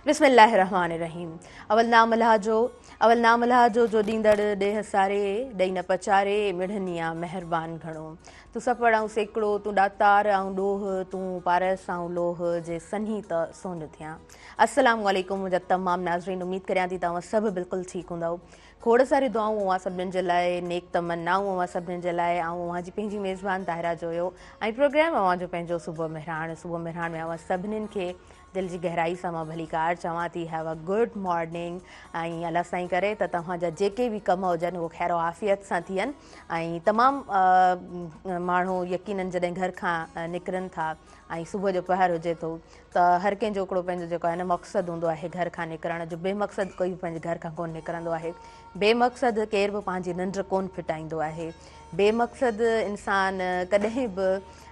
बिस्मिल्लाहिर्रहमानिर्रहीम। अवल नाम अल्लाह जो ॾींदड़ ॾेह सारे ॾेई न पचारे मिढ़निया महिरबान घणो। तूं सफड़ ऐं सेकड़ो तूं ॾातार ऐं ॾोह तूं पारस ऐं लोह जे सन्ही त सोन थियां। अस्सलामु अलैकुम मुंहिंजा तमामु नाज़रीन, उमेद करियां थी तव्हां सभु बिल्कुलु ठीकु हूंदव। खोड़ सारी दुआऊं उहा सभिनीनि जे लाइ, नेक तमन्नाऊं उहा सभिनीनि जे लाइ। ऐं उहा जी पंहिंजी मेज़बान ताहिरा जो हुयो ऐं प्रोग्राम अवां जो पंहिंजो सुबुह मेहरान में अवां सभिनीनि खे दिलि जी गहराई सां मां भलीकार चवां थी, हैव अ गुड मॉर्निंग। ऐं अलाह साईं करे त तव्हांजा जेके बि कम हुजनि उहे ख़ैर आफ़ियत सां थियनि। ऐं तमामु माण्हू यकीननि जॾहिं घर खां निकिरनि था ऐं सुबुह जो पहर हुजे थो त हर कंहिंजो हिकिड़ो पंहिंजो जेको आहे न मक़सदु हूंदो आहे घर खां निकिरण जो। बेमक़सदु कोई बि पंहिंजे घर खां कोन निकिरंदो आहे। बेमक़सदु केर बि पंहिंजी निंड कोन फिटाईंदो आहे। बेमक़सदु इंसानु कॾहिं बि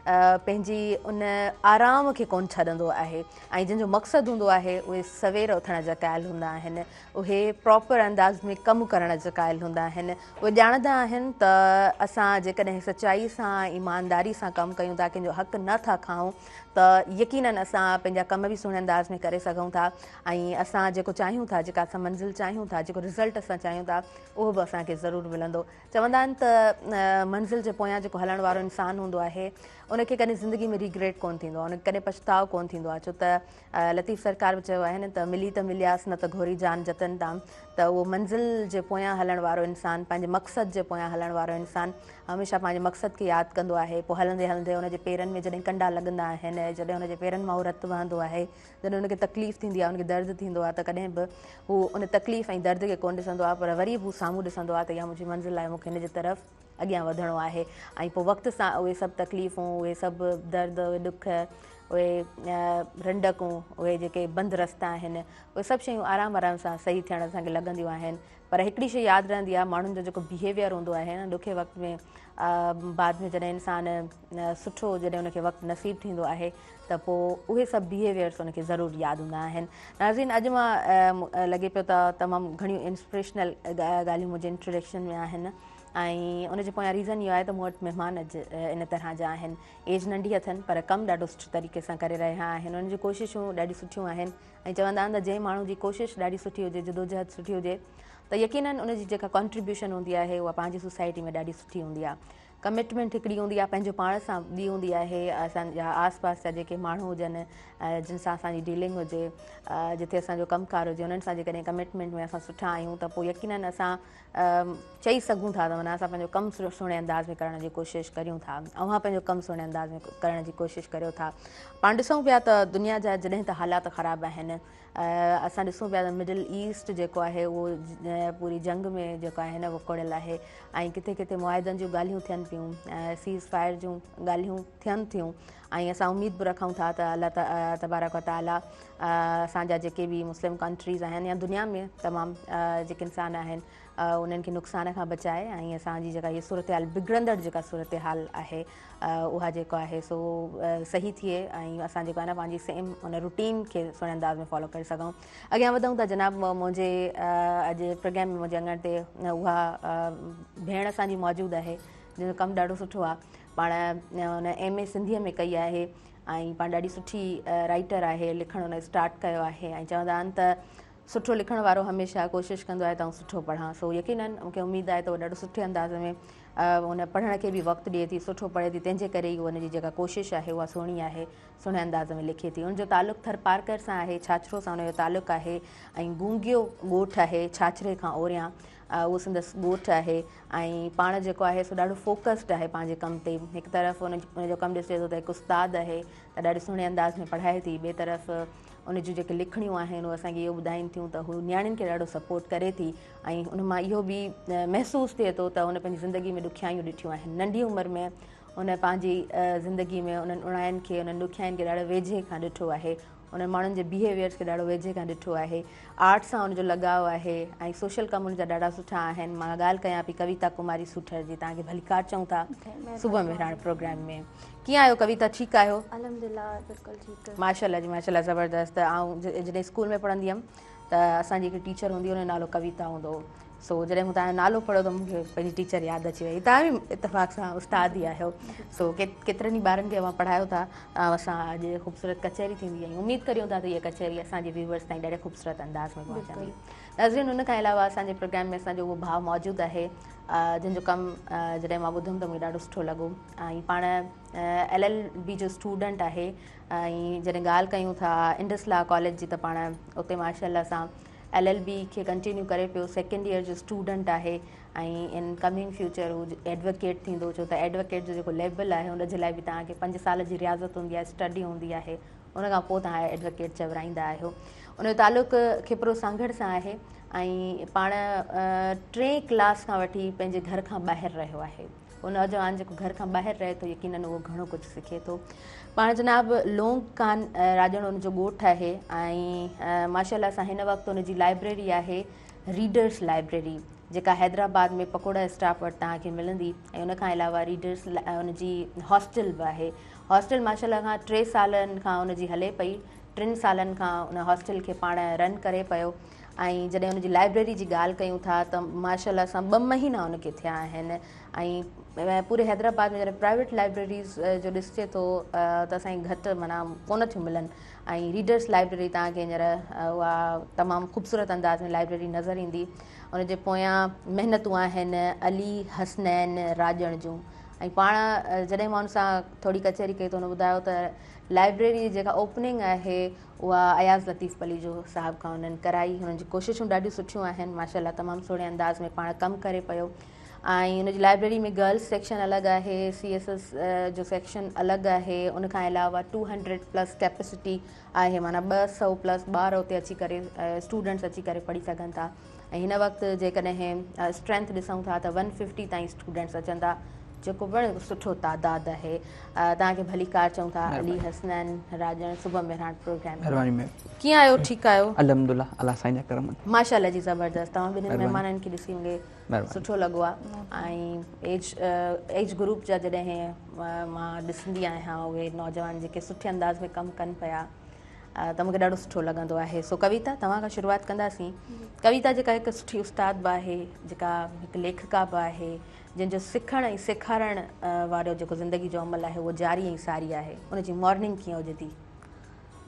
पंहिंजी उन आराम खे कोन छॾंदो आहे। ऐं जंहिंजो मक़सदु हूंदो आहे उहे सवेर उथण जा क़ाइल हूंदा आहिनि, उहे प्रॉपर अंदाज़ में कमु करण जा क़ाइल हूंदा आहिनि। उहे ॼाणंदा आहिनि त असां जेकॾहिं सचाई सां ईमानदारी सां कमु कयूं था, कंहिंजो हक़ु नथा खाऊं, त यकीननि असां पंहिंजा कम बि सुहिणे अंदाज़ में करे सघूं था। ऐं असां जेको चाहियूं था, जेका असां मंज़िल चाहियूं था, जेको रिज़ल्ट असां चाहियूं था, उहो बि असांखे ज़रूरु मिलंदो। चवंदा आहिनि त मंज़िल जे पोयां जेको हलण वारो इंसानु हूंदो आहे उनखे कॾहिं ज़िंदगी में रिग्रेट कोन थींदो आहे, उनखे कॾहिं पछताव कोन थींदो आहे। छो त लतीफ़ सरकार बि चयो आहे न त मिली त मिलियासीं न त घोरी जान जतन ताम। त उहो मंज़िल जे पोयां हलण वारो इंसानु, पंहिंजे मक़सद जे पोयां हलण वारो इंसानु हमेशह पंहिंजे मक़सद खे यादि कंदो आहे। पोइ हलंदे हलंदे हुनजे पेरनि में जॾहिं कंडा लॻंदा आहिनि, जॾहिं हुनजे पेरनि मां उहो रतु वहंदो आहे, जॾहिं हुनखे तकलीफ़ थींदी आहे, हुनखे दर्द थींदो आहे, त कॾहिं बि हू उन तकलीफ़ ऐं दर्द खे कोन ॾिसंदो आहे, पर वरी बि हू साम्हूं ॾिसंदो आहे त इहा मुंहिंजी मंज़िल आहे, मूंखे हिन जे तरफ़ अॻियां वधिणो आहे। ऐं पोइ वक़्त सां उहे सभु तकलीफ़ूं, उहे सभु दर्द, उहे ॾुख, उहे रंडकूं, उहे जेके बंदि रस्ता आहिनि, उहे सभु शयूं आराम आराम सां सही थियण असांखे लॻंदियूं आहिनि। पर हिकिड़ी शइ यादि रहंदी आहे, माण्हुनि जो जेको बिहेवियर हूंदो आहे न ॾुखे वक़्त में, बाद में जॾहिं इंसानु सुठो जॾहिं उनखे वक़्तु नसीबु थींदो आहे त पोइ उहे सभु बिहेवियर्स उनखे ज़रूरु यादि हूंदा आहिनि। नाज़रीन, अॼु मां लॻे पियो त तमामु घणियूं इंस्पिरेशनल ॻाल्हियूं मुंहिंजे इंट्रोडक्शन में आहिनि। ऐं उनजे पोयां रीज़न इहो आहे त मूं वटि महिमान अॼु इन तरह जा आहिनि। एज नंढी अथनि पर कमु ॾाढो सुठे तरीक़े सां करे रहिया आहिनि। उन्हनि जूं कोशिशूं ॾाढी सुठियूं आहिनि। ऐं चवंदा आहिनि त जंहिं माण्हू जी कोशिशि ॾाढी सुठी हुजे, जदोजहद सुठी हुजे, त यकीननि उनजी जेका कॉन्ट्रीब्यूशन हूंदी आहे उहा पंहिंजी सोसाइटी में ॾाढी सुठी हूंदी आहे। कमिटमेंट हिकिड़ी हूंदी आहे पंहिंजो पाण सां, ॿी हूंदी आहे असांजा आस पास जा जेके माण्हू हुजनि, जिन सां असांजी डीलिंग हुजे, जिथे असांजो कमकार हुजे, उन्हनि सां जेकॾहिं कमिटमेंट में असां सुठा आहियूं त पोइ यकीननि असां चई सघूं था त माना असां पंहिंजो कमु सुहिणे अंदाज़ में करण जी कोशिशि करियूं था। अव्हां पंहिंजो कमु सुहिणे अंदाज़ में करण जी कोशिशि करियो था। पाण ॾिसूं पिया त दुनिया जा जॾहिं त हालात ख़राबु आहिनि, असां ॾिसूं पिया त मिडल ईस्ट जेको आहे उहो पूरी जंग में जेको आहे न विकोड़ियल आहे। ऐं किथे किथे मुआदनि जूं ॻाल्हियूं थियनि पियूं, सीज़ फायर जूं ॻाल्हियूं थियनि थियूं। ऐं असां उमेद बि रखूं था त अल्लाह तबारक व ताला असांजा जेके बि मुस्लिम कंट्रीज़ आहिनि या दुनिया में तमामु जेके इंसान आहिनि उन्हनि खे नुक़सान खां बचाए ऐं असांजी जेका इहा सूरत हाल, बिगड़ंदड़ जेका सूरत हाल आहे उहा जेको आहे सो सही थिए ऐं असां जेको आहे न पंहिंजी सेम उन रूटीन खे सुहिणे अंदाज़ में फॉलो करे सघूं। अॻियां वधूं था जनाब। मुंहिंजे अॼु प्रोग्राम में मुंहिंजे अङण ते उहा भेण असांजी मौजूदु आहे जंहिंजो कमु ॾाढो सुठो आहे। पाण हुन MA सिंधीअ में कई आहे ऐं पाण ॾाढी सुठी राइटर आहे, लिखणु हुन स्टार्ट कयो आहे। ऐं चवंदा आहिनि त सुठो लिखण वारो हमेशह कोशिशि कंदो आहे त आउं सुठो पढ़ां। सो यकीननि मूंखे उमेदु आहे त उहो ॾाढो सुठे अंदाज़ में उन पढ़ण खे बि वक़्तु ॾिए थी, सुठो पढ़े थी, तंहिंजे करे ई उनजी जेका कोशिशि आहे उहा सुहिणी आहे, सुहिणे अंदाज़ में लिखे थी। उनजो तालुक़ु थरपारकर सां आहे, छाछरो सां उनजो तालुक़ु आहे। ऐं गूंगियो ॻोठु आहे छाछरे खां ओरियां, उहो संदसि ॻोठु आहे। ऐं पाण जेको आहे सो ॾाढो फोकस्ड आहे पंहिंजे कम ते। हिकु तरफ़ उनजो कमु ॾिसे थो त हिकु उस्तादु आहे त ॾाढे सुहिणे अंदाज़ में पढ़ाए थी, ॿिए तरफ़ उन जूं जेके लिखणियूं आहिनि उहे असांखे इहो ॿुधाइनि थियूं त हू नियाणियुनि खे ॾाढो सपोर्ट करे थी। ऐं उन मां इहो बि महसूसु थिए थो त उन पंहिंजी ज़िंदगी में ॾुखियाइयूं ॾिठियूं आहिनि। नंढी उमिरि में उन पंहिंजी ज़िंदगी में उन्हनि उणाइनि खे, उन्हनि ॾुखियाइनि खे ॾाढो वेझे खां ॾिठो आहे। उन्हनि माण्हुनि जे बिहेवियर्स खे ॾाढो वेझे खां ॾिठो आहे। आर्ट सां उनजो लॻाव आहे ऐं सोशल कम उनजा ॾाढा सुठा आहिनि। मां ॻाल्हि कयां पई कविता कुमारी सूठर जी, तव्हांखे भलीकार चऊं था सुबुह मेहरान प्रोग्राम में। कीअं आहियो कविता, ठीकु आहियो? अल्हम्दुलिल्लाह बिल्कुलु ठीकु। माशाल्लाह जी माशाल्लाह, ज़बरदस्त। ऐं जॾहिं स्कूल में पढ़ंदी हुअमि त असांजी हिकु टीचर हूंदी हुई, हुनजो नालो कविता हूंदो हो। सो जॾहिं मूं तव्हांजो नालो पढ़ियो त मूंखे पंहिंजी टीचर यादि अची वई। तव्हां बि इतफ़ाक़ सां उस्ताद ई आहियो। सो केतिरनि ई ॿारनि खे तव्हां पढ़ायो था। असां अॼु ख़ूबसूरत कचहरी थींदी ऐं उमेदु करियूं था त इहा कचहरी असांजे व्यूवर्स ताईं ॾाढे ख़ूबसूरत अंदाज़ में पहुचंदी। नाज़रीन, उन खां अलावा असांजे प्रोग्राम में असांजो उहो भाउ मौजूदु आहे जिन जो कमु जॾहिं मां ॿुधमि त मूंखे ॾाढो सुठो लॻो। ऐं पाण LLB जो स्टूडेंट आहे। ऐं जॾहिं ॻाल्हि कयूं था इंडस लॉ कॉलेज जी त पाण उते माशाअल्लाह सां LLB खे कंटिन्यू करे पियो। 2nd ईयर जो स्टूडेंट आहे ऐं इन कमिंग फ्यूचर हू एडवोकेट थींदो। छो त एडवोकेट जो जेको लेवल आहे उन जे लाइ बि तव्हांखे 5 साल जी रियाज़त हूंदी आहे, स्टडी हूंदी आहे, उन खां पोइ तव्हां एडवोकेट चवराईंदा आहियो। उन जो तालुक़ु खिपरो सांगड़ सां आहे ऐं पाण 3 क्लास खां वठी पंहिंजे घर खां ॿाहिरि रहियो आहे। उन नौजवान जेको घर खां ॿाहिरि रहे थो यकीनन उहो घणो कुझु सिखे थो। पाण जनाब लोंग कान राजण उनजो ॻोठु आहे ऐं माशाअल्लाह सां हिन वक़्तु उनजी लाइब्रेरी आहे रीडर्स लाइब्रेरी, जेका हैदराबाद में पकोड़ा स्टाफ वटि तव्हांखे मिलंदी। ऐं उनखां अलावा रीडर्स उनजी हॉस्टल बि आहे। हॉस्टल माशाअल्लाह खां 3 सालनि खां उनजी हले पई। 3 सालनि खां उन हॉस्टल खे पाण रन करे पियो। ऐं जॾहिं उनजी लाइब्रेरी जी ॻाल्हि कयूं था त माशाअल्लाह सां 2 महीना उनखे थिया आहिनि। ऐं पूरे हैदराबाद में जॾहिं प्राइवेट लाइब्रेरीज़ जो ॾिसिजे थो त असांखे घटि माना कोन थियूं मिलनि। ऐं रीडर्स लाइब्रेरी तव्हांखे हींअर उहा तमामु ख़ूबसूरत अंदाज़ में लाइब्रेरी नज़र ईंदी। उनजे पोयां महिनतूं आहिनि अली हसनैन राजण जूं। ऐं पाण जॾहिं मां उन सां थोरी कचहरी कई त हुन ॿुधायो त लाइब्रेरी जेका ओपनिंग आहे उहा अयाज़ लतीफ़ अली जो साहिब खां उन्हनि कराई। हुननि जी कोशिशूं ॾाढियूं सुठियूं आहिनि। माशाअल्लाह तमामु सुहिणे अंदाज़ में पाण कमु करे पियो। ऐं हुनजी लाइब्रेरी में गर्ल्स सेक्शन अलॻि आहे, CSS जो सेक्शन अलॻि आहे। उनखां अलावा 200+ कैपेसिटी आहे, माना 200+ ॿार उते अची करे स्टूडेंट्स अची करे पढ़ी सघनि था। ऐं हिन वक़्तु जेकॾहिं स्ट्रेंथ ॾिसूं था त 150 ताईं स्टूडेंट्स अचनि था, जेको बड़ो सुठो तादाद आहे। तव्हांखे भली कार चऊं था अली हसनैन राजन। सुबह मेहरान प्रोग्राम में कीअं आहियो? ठीकु आहियो? अल्हम्दुलिल्लाह, अल्लाह साईं जा करम। माशाअल्लाह जी ज़बरदस्त। तव्हां ॿिन्हिनि महिमाननि खे ॾिसी मूंखे सुठो लॻो आहे। ऐं एज ग्रुप जा जॾहिं मां ॾिसंदी आहियां उहे नौजवान जेके सुठे अंदाज़ में कमु कनि पिया त मूंखे ॾाढो सुठो लॻंदो आहे। सो कविता, तव्हां खां शुरूआति कंदासीं। कविता जेका हिकु सुठी उस्ताद बि आहे, जेका हिकु लेखिका बि आहे, जंहिंजो सिखण ऐं सेखारण वारो जेको ज़िंदगी जो अमल आहे उहो जारी ऐं सारी आहे। उनजी मॉर्निंग कीअं हुजे थी?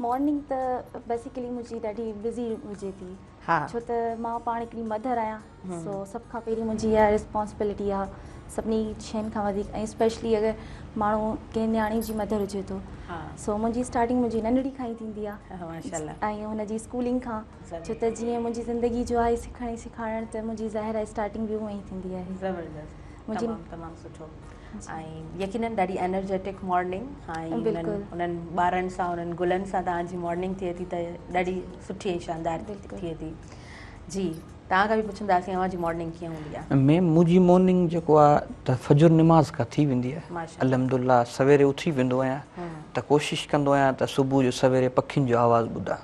मॉर्निंग त बेसिकली मुंहिंजी ॾाढी बिज़ी हुजे थी। छो त मां पाण हिकिड़ी मदर आहियां। सो सभ खां पहिरीं मुंहिंजी इहा रिस्पॉन्सिबिलिटी आहे सभिनी शयुनि खां वधीक। ऐं स्पेशली अगरि माण्हू कंहिं न्याणी जी मदर हुजे थो सो मुंहिंजी स्टार्टिंग मुंहिंजी नंढड़ी खां ई थींदी आहे ऐं हुनजी स्कूलिंग खां। छो त जीअं मुंहिंजी ज़िंदगी जो आहे सिखण ऐं सेखारण, त मुंहिंजी ज़ाहिर आहे स्टार्टिंग बि उहा ई थींदी आहे। ज़बरदस्त, तमामु सुठो। ऐं यकीनन ॾाढी एनर्जेटिक मॉर्निंग। ऐं उन्हनि ॿारनि सां, उन्हनि गुलनि सां तव्हांजी मॉर्निंग थिए थी त ॾाढी सुठी ऐं शानदार थिए थी। जी, तव्हां खां बि पुछंदासीं तव्हांजी मॉर्निंग कीअं हूंदी आहे? मैम, मुंहिंजी मॉर्निंग जेको आहे त फजर निमाज़ खां थी वेंदी आहे। अल्हम्दुलिल्लाह, सवेरे उथी वेंदो आहियां त कोशिशि कंदो आहियां त सुबुह जो सवेरे पखियुनि जो आवाज़ु ॿुधां।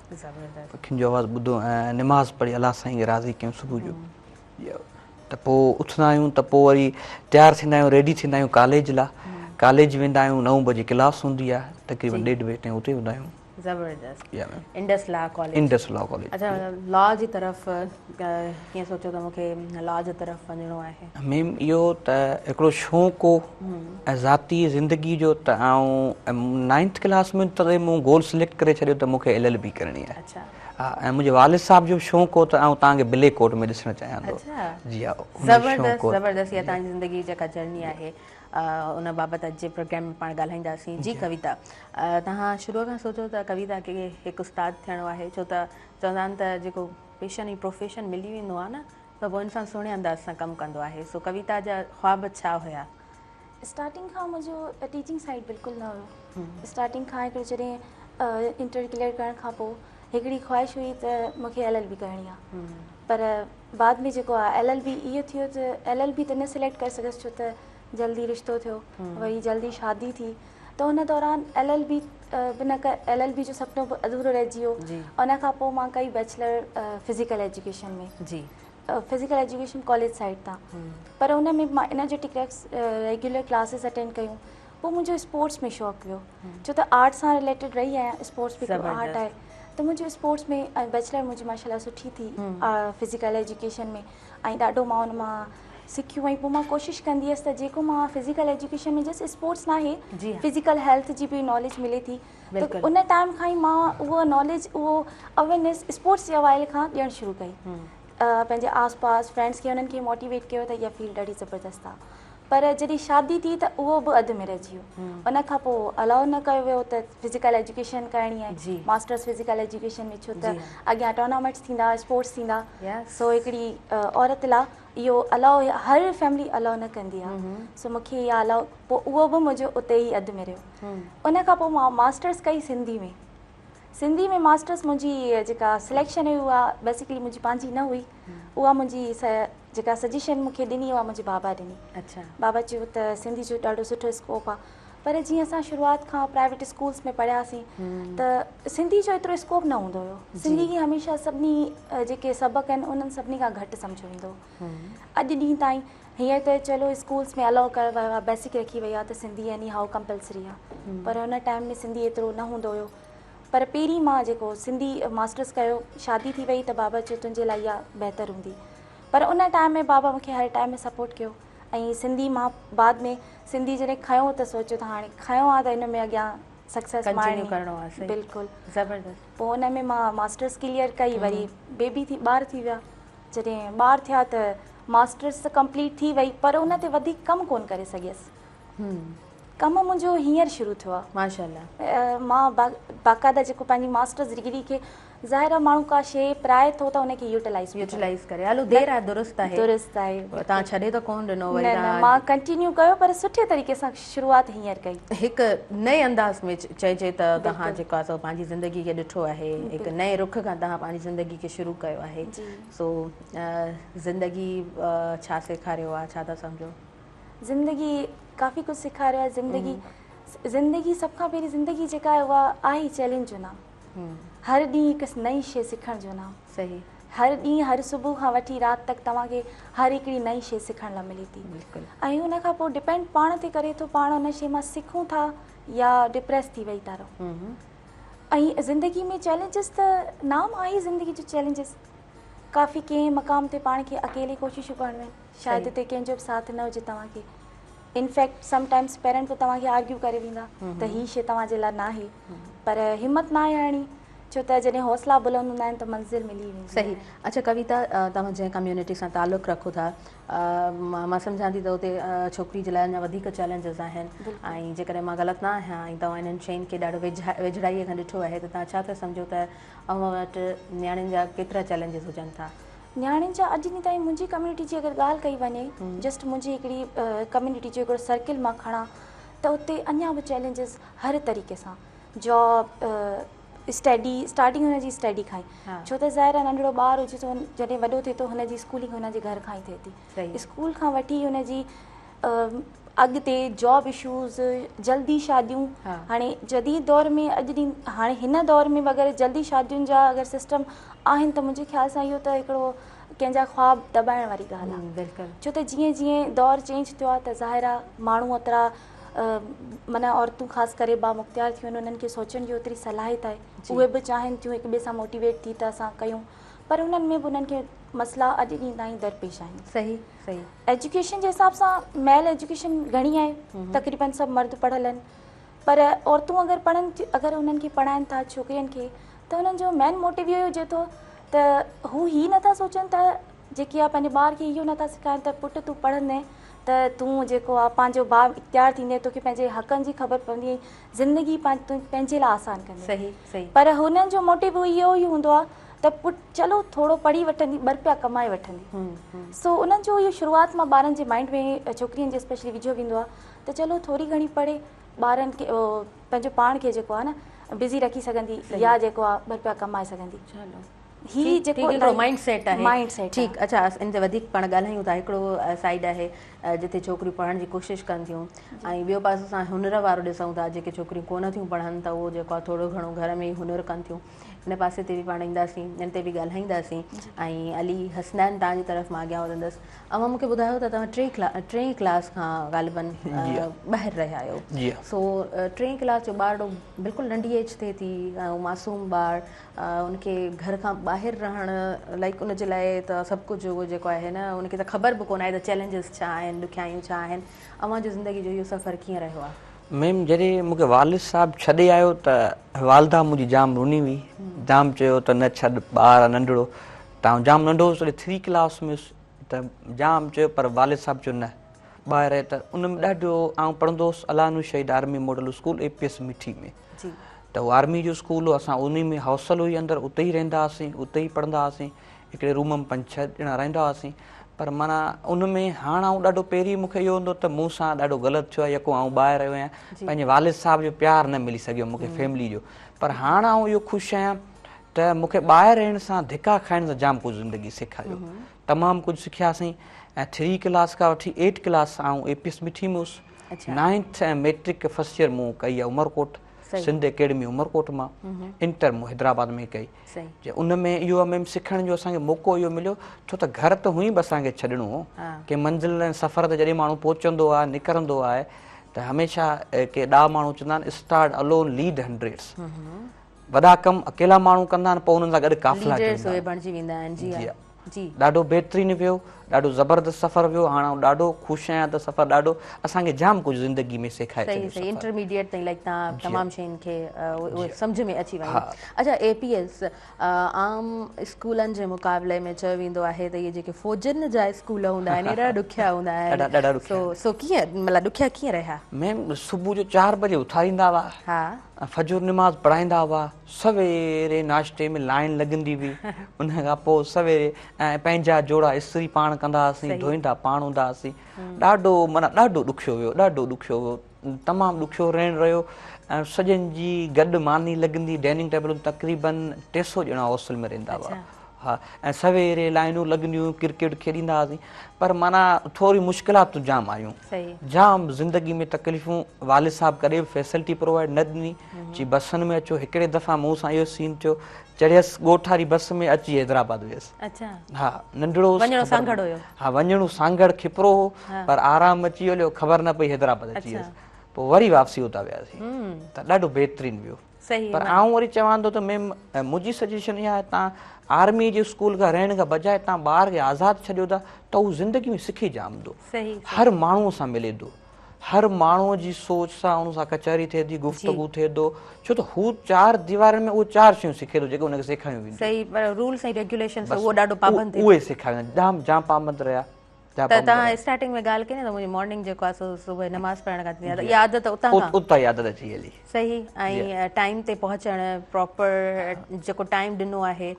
पखियुनि जो आवाज़ु ॿुधो ऐं निमाज़ पढ़ी अलाह साईं खे राज़ी कयूं सुबुह जो। त पोइ उथंदा आहियूं त पोइ वरी तयारु थींदा आहियूं, रेडी थींदा आहियूं कॉलेज लाइ। कॉलेज वेंदा आहियूं, 9 बजे क्लास हूंदी आहे, तक़रीबन 1:30 बजे ताईं उते हूंदा आहियूं। ज़बरदस्त। Indus law college. Indus law college. अच्छा, लॉ जी तरफ़ कीअं सोचियो त मूंखे लॉ जी तरफ़ वञिणो आहे? मैम, इहो त हिकिड़ो शौक़ु हो ऐं ज़ाती ज़िंदगी जो। त आउं 9th क्लास में तॾहिं मूं गोल सिलेक्ट करे छॾियो त मूंखे LLB करणी आहे। अच्छा। हा, ऐं मुंहिंजे वालिद साहब जो शौक़ु हो त आउं तव्हांखे ब्लैक कोट में ॾिसणु चाहियां थो। जी हा, ज़बरदस्त ज़बरदस्त। इहा तव्हांजी ज़िंदगी जेका जर्नी आहे उन बाबति अॼु जे प्रोग्राम में पाण ॻाल्हाईंदासीं। जी कविता, तव्हां शुरूअ खां सोचो त कविता खे हिकु उस्ताद थियणो आहे? छो त चवंदा आहिनि त जेको पेशन ऐं प्रोफेशन मिली वेंदो आहे न त पोइ इंसानु सुहिणे अंदाज़ सां कमु कंदो आहे। सो कविता जा ख़्वाब छा हुया? स्टार्टिंग खां मुंहिंजो टीचिंग साइड बिल्कुलु न हुयो। स्टार्टिंग खां हिकिड़ो जॾहिं इंटर क्लियर करण खां पोइ हिकिड़ी ख़्वाहिश हुई त मूंखे LLB करणी आहे। पर बाद में जेको आहे LLB इहो थियो त LLB त न सिलेक्ट करे सघियसि, छो त जल्दी रिश्तो थियो, वरी जल्दी शादी थी। त हुन दौरान LLB बि न LLB जो सुपिनो बि अधूरो रहिजी वियो। उन खां पोइ मां कई बैचलर फिज़िकल एजुकेशन में, फिज़िकल एजुकेशन कॉलेज साइड तां। पर हुन में मां एनर्जेटिक्स रेगुलर क्लासिस अटेंड कयूं। पोइ मुंहिंजो स्पोर्ट्स में शौक़ु हुयो, छो त आर्ट सां रिलेटेड रही आहियां। स्पोर्ट्स बि हिकिड़ो आर्ट आहे, त मुंहिंजो स्पोर्ट्स में बैचलर मुंहिंजी माशाल्लाह सुठी थी फिज़िकल एजुकेशन में। ऐं ॾाढो मां हुन मां सिखियूं ऐं पोइ मां कोशिशि कंदी हुअसि त जेको मां फिज़िकल एजुकेशन में जस्ट स्पोर्ट्स न आहे फिज़िकल हेल्थ जी बि नॉलेज मिले थी त उन टाइम खां ई मां उहा नॉलेज उहो अवेयरनेस स्पोर्ट्स जे हवाले खां ॾियणु शुरू कई पंहिंजे आस पास फ्रेंड्स खे उन्हनि खे मोटिवेट कयो त इहा फील्ड ॾाढी ज़बरदस्त आहे पर जॾहिं शादी थी त उहो बि अधु में रहिजी वियो उन खां पोइ अलाउ न कयो वियो त फिज़िकल एजुकेशन करणी आहे मास्टर्स फिज़िकल एजुकेशन में छो त अॻियां टूर्नामेंट्स थींदा स्पोर्ट्स थींदा सो हिकिड़ी औरत लाइ इहो अलाउ हर फैमिली अलाउ न कंदी आहे सो मूंखे इहा अलाउ पोइ उहो बि मुंहिंजो उते ई अधु में रहियो उन खां पोइ मां मास्टर्स कई सिंधी में मास्टर्स मुंहिंजी जेका सिलेक्शन हुई उहा बेसिकली मुंहिंजी पंहिंजी न हुई उहा मुंहिंजी जेका सजेशन मूंखे ॾिनी उहा मुंहिंजे बाबा ॾिनी अच्छा बाबा चयो त सिंधी जो ॾाढो सुठो स्कोप आहे पर जीअं असां शुरूआति खां प्राइवेट स्कूल्स में पढ़ियासीं त सिंधी जो एतिरो स्कोप न हूंदो हुयो सिंधी खे हमेशह सभिनी जेके सबक़ आहिनि उन्हनि सभिनी खां घटि सम्झो वेंदो अॼु ॾींहं ताईं हीअं त चलो स्कूल्स में अलाउ कयो वियो आहे बेसिक रखी वई आहे त सिंधी यानी हाउ कंपलसरी आहे पर हुन टाइम में सिंधी एतिरो न हूंदो हुयो पर पहिरीं मां जेको सिंधी मास्टर्स कयो शादी थी वई त बाबा चयो तुंहिंजे लाइ इहा बहितरु हूंदी पर उन टाइम में बाबा मूंखे हर टाइम में सपोर्ट कयो ऐं सिंधी मां बाद में सिंधी जॾहिं खयो त सोचियो त हाणे खयो आहे त हिन में अॻियां सक्सेस करणो आहे बिल्कुलु ज़बरदस्त पोइ हुन में मां मास्टर्स क्लियर कई वरी बेबी थी ॿार थी विया जॾहिं ॿार थिया त मास्टर्स त कंप्लीट थी वई पर उन ते वधीक कमु कोन करे सघियसि कमु मुंहिंजो हींअर शुरू थियो आहे माशाल्लाह मां बाक़ाइदा जेको पंहिंजी मास्टर्स डिग्री खे ज़ाहिर आहे माण्हू का शइ प्राए थो त उनखे यूटिलाइज़ करे हलो देरि आहे दुरुस्त आहे तव्हां छॾे त कोन ॾिनो मां कंटिन्यू कयो पर सुठे तरीक़े सां शुरूआति हींअर कई हिकु नए अंदाज़ में चइजे त तव्हां जेको आहे पंहिंजी ज़िंदगी खे ॾिठो आहे हिकु नए रुख खां तव्हां पंहिंजी ज़िंदगी खे शुरू कयो आहे सो ज़िंदगी छा सेखारियो आहे छा था सम्झो ज़िंदगी काफ़ी कुझु सेखारियो आहे ज़िंदगी सभ खां पहिरीं ज़िंदगी जेका आहे उहा आहे चैलेंज जो नाम हर ॾींहुं हिकु नई शइ सिखण जो नाम सही हर ॾींहुं हर सुबुह खां वठी राति तक तव्हांखे हर हिकिड़ी नई शइ सिखण लाइ मिले थी ऐं हुन खां पोइ डिपेंड पाण ते करे थो पाण हुन शइ मां सिखूं था या डिप्रेस थी वई था रहो ऐं ज़िंदगी में चैलेंजिस त नाम आहे ज़िंदगी जो चैलेंजिस काफ़ी कंहिं मक़ाम ते पाण खे अकेले कोशिशूं करणियूं आहिनि शायदि हिते कंहिंजो बि साथ न हुजे तव्हांखे इनफैक्ट समटाइम्स पेरेंट बि तव्हांखे आर्ग्यू करे वेंदा त हीअ शइ तव्हांजे लाइ न आहे पर हिमत न आहे हारणी छो त जॾहिं हौसला बुलंद हूंदा आहिनि त मंज़िल मिली वेंदी सही अच्छा कविता तव्हां जंहिं कम्यूनिटी सां तालुक़ु रखो था मां सम्झां थी त हुते छोकिरी जे लाइ अञा वधीक चैलेंजिस आहिनि ऐं जेकॾहिं मां ग़लति न आहियां ऐं तव्हां इन्हनि शयुनि खे ॾाढो वेझड़ाईअ खां ॾिठो आहे त तव्हां छा था सम्झो त अव्हां वटि नियाणियुनि जा केतिरा चैलेंजिस हुजनि था नियाणियुनि जा अॼु ॾींहं ताईं मुंहिंजी कम्यूनिटी जी अगरि ॻाल्हि कई वञे जस्ट मुंहिंजी हिकिड़ी कम्यूनिटी जो हिकिड़ो सर्किल मां खणा त उते अञा बि चैलेंजिस हर तरीक़े सां जॉब स्टडी स्टार्टिंग हुनजी स्टडी खां ई छो त ज़ाहिर आहे नंढिड़ो ॿारु हुजे थो जॾहिं वॾो थिए थो हुनजी स्कूलिंग हुनजे घर खां ई थिए थी स्कूल खां वठी हुनजी अॻिते जॉब इशूज़ जल्दी शादियूं हाणे जदीद दौर में अॼु ॾींहुं हाणे हिन दौर में अगरि जल्दी शादियुनि जा अगरि सिस्टम आहिनि त मुंहिंजे ख़्याल सां इहो त हिकिड़ो कंहिंजा ख्वाब दॿाइण वारी ॻाल्हि आहे छो त जीअं जीअं दौरु चेंज थियो आहे त ज़ाहिर आहे माण्हू ओतिरा माना औरतूं ख़ासि करे बामुख़्तियार थियूं आहिनि उन्हनि खे सोचण जी ओतिरी सलाहियत आहे उहे बि चाहिनि थियूं हिक ॿिए सां मोटिवेट थी त असां कयूं पर उन्हनि में बि उन्हनि खे मसइला अॼु ॾींहं ताईं दरपेश आहिनि सही सही एजुकेशन जे हिसाब सां मेल एजुकेशन घणी आहे तक़रीबन सभु मर्द पढ़ियल आहिनि पर औरतूं अगरि पढ़नि थियूं अगरि उन्हनि खे पढ़ाइनि था छोकिरियुनि खे त उन्हनि जो मेन मोटिव इहो हुजे थो त हू हीअ नथा सोचनि त जेकी आहे पंहिंजे ॿार खे इहो नथा सेखारीनि त पुटु तूं पढ़ंदे त तूं जेको आहे पंहिंजो भाउ इख़्तियार थींदे तोखे पंहिंजे हक़नि जी ख़बर पवंदी ज़िंदगी पंहिंजे लाइ आसानु कंदी सही सही पर हुननि जो मोटिव इहो ई हूंदो आहे त पुटु चलो थोरो पढ़ी वठंदी ॿ रुपया कमाए वठंदी सो उन्हनि जो इहो शुरूआति मां ॿारनि जे माइंड में छोकिरियुनि जे स्पेशली विझो वेंदो आहे त चलो थोरी घणी पढ़े ॿारनि खे पंहिंजो पाण खे जेको आहे न बिज़ी रखी सघंदी या जेको आहे ॿ रुपया कमाए सघंदी चलो ही जेको माइंड सेट आहे ठीकु अच्छा इन ते वधीक पाण ॻाल्हायूं था हिकिड़ो साइड आहे जिथे छोकिरियूं पढ़ण जी कोशिशि कनि थियूं ऐं ॿियो पासो असां हुनर वारो ॾिसूं था जेके छोकिरियूं कोन थियूं पढ़नि त उहो जेको आहे थोरो घणो घर में ई हुनर कनि थियूं हिन पासे ते बि पाण ईंदासीं हिन ते बि ॻाल्हाईंदासीं ऐं अली हसनैन तव्हांजी तरफ़ मां अॻियां वधंदसि अवां मूंखे ॿुधायो त तव्हां टे क्लास खां ग़ालिबन ॿाहिरि रहिया आहियो सो टे क्लास जो ॿार बिल्कुलु नंढी एज थिए थी ऐं मासूम ॿार उनखे घर खां ॿाहिरि रहणु लाइक उनजे लाइ त सभु कुझु उहो जेको आहे न उनखे त ख़बर बि कोन आहे त चैलेंजिस छा आहिनि ॾुखियायूं छा आहिनि अवां जी ज़िंदगी जो इहो सफ़र कीअं रहियो आहे मैम जॾहिं मूंखे वालिद साहिबु छॾे आयो त वालदा मुंहिंजी जाम रुनी हुई जाम चयो त न छॾ ॿार नंढड़ो तव्हां जाम नंढो हुउसि तॾहिं 3 क्लास में त जाम चयो पर वालिद साहिबु चयो न ॿाहिरि आहे त उन में ॾाढो आउं पढ़ंदो हुउसि अलानू शहीद आर्मी मॉडल स्कूल APS मिठी में त उहो आर्मी जो स्कूल हो असां उन में हॉस्टल हुई अंदरि उते ई रहंदा हुआसीं उते ई पढ़ंदा हुआसीं हिकिड़े रूम में 5-6 ॼणा रहंदा हुआसीं पर माना उन में हाणे आउं ॾाढो पहिरीं मूंखे इहो हूंदो त मूं सां ॾाढो ग़लति थियो आहे यको आउं ॿाहिरि आयो आहियां पंहिंजे वालिद साहिब जो प्यारु न मिली सघियो मूंखे फैमिली जो पर हाणे आउं इहो ख़ुशि आहियां त मूंखे ॿाहिरि रहण सां धिका खाइण सां जाम कुझु ज़िंदगी सेखारियो तमामु कुझु सिखियासीं ऐं 3 क्लास खां वठी 8 क्लास आउं APS मिठी में हुउसि 9th ऐं मैट्रिक फर्स्ट ईयर मूं कई आहे उमरकोट सिंध अकेडमी उमरकोट मां इंटर मूं हैदराबाद में कई उन में इहो मैम सिखण जो असांखे मौक़ो इहो मिलियो छो त घर त हुई बि असांखे छॾिणो हो की मंज़िल ऐं सफ़र ते जॾहिं माण्हू पहुचंदो आहे निकिरंदो आहे त हमेशह के ॾा माण्हू चवंदा आहिनि स्टार्ट अलोन लीड हंड्रेड्स वॾा कमु अकेला माण्हू कंदा आहिनि पोइ उन्हनि सां गॾु काफ़िला ॾाढो बहितरीनु वियो ॾाढो ज़बरदस्त सफ़र वियो हाणे आउं ॾाढो ख़ुशि आहियां त सफ़र ॾाढो असांखे जाम कुझु ज़िंदगी में सेखारे छॾियो इंटरमीडिएट ताईं लाइक तव्हां तमामु शयुनि खे उहे सम्झ में अची वञे अच्छा APS आम स्कूलनि जे मुक़ाबले में चयो वेंदो आहे त इहे जेके फ़ौजनि जा स्कूल हूंदा आहिनि ॾाढा ॾुखिया हूंदा आहिनि सो कीअं मतिलबु ॾुखिया कीअं रहिया मैम सुबुह जो 4 बजे उथारींदा हुआ फजर निमाज़ पढ़ाईंदा हुआ सवेरे नाश्ते में लाइन लॻंदी हुई उन खां पोइ सवेरे ऐं पंहिंजा जोड़ा इस्त्री पाण कंदा हुआसीं धोईंदा पाण हूंदा हुआसीं ॾाढो माना ॾाढो ॾुखियो वियो तमामु ॾुखियो रहण रहियो ऐं सॼनि जी गॾु मानी लॻंदी डाइनिंग टेबल तक़रीबन 300 ॼणा हॉस्टल में रहंदा हुआ हा ऐं सवेरे लाइनूं लॻंदियूं क्रिकेट खेॾींदा हुआसीं पर माना थोरी मुश्किलातूं जाम आयूं जाम ज़िंदगी में तकलीफ़ूं वालिद साहिबु कॾहिं बि फैसिलिटी प्रोवाइड न ॾिनी जी बसनि में अचो हिकिड़े दफ़ा मूं सां इहो सीन थियो चढ़ियसि ॻोठारी बस में अची हैदराबाद वियसि हा नंढड़ो हा वञणो सांगड़ खिपरो हो पर आराम अची वियो ख़बर न पई हैदराबाद अची वियसि पोइ वरी वापसी उतां वियासीं त ॾाढो बहितरीनु वियो पर आउं वरी चवां थो त मैम मुंहिंजी सजेशन इहा आहे तव्हां आर्मी जे स्कूल खां रहण खां बजाए तव्हां ॿार खे आज़ादु छॾियो था त हू ज़िंदगी में सिखी जाम थो हर माण्हूअ सां मिले थो हर माण्हूअ जी सोच सां उन सां कचहरी थिए थी गुफ़्तगू थिए थो छो त हू 4 दीवारनि में उहो 4 शयूं सिखे थो जेके हुनखे सेखारियूं वेंदियूं उहे सेखारियूं जाम पाबंद रहिया त तव्हां स्टार्टिंग में ॻाल्हि कई न त मुंहिंजी मॉर्निंग जेको आहे सुबुह नमाज़ पढ़ण खां थी इहा आदत उतां ई आदत अची हली सही ऐं टाइम ते पहुचणु प्रॉपर जेको टाइम ॾिनो आहे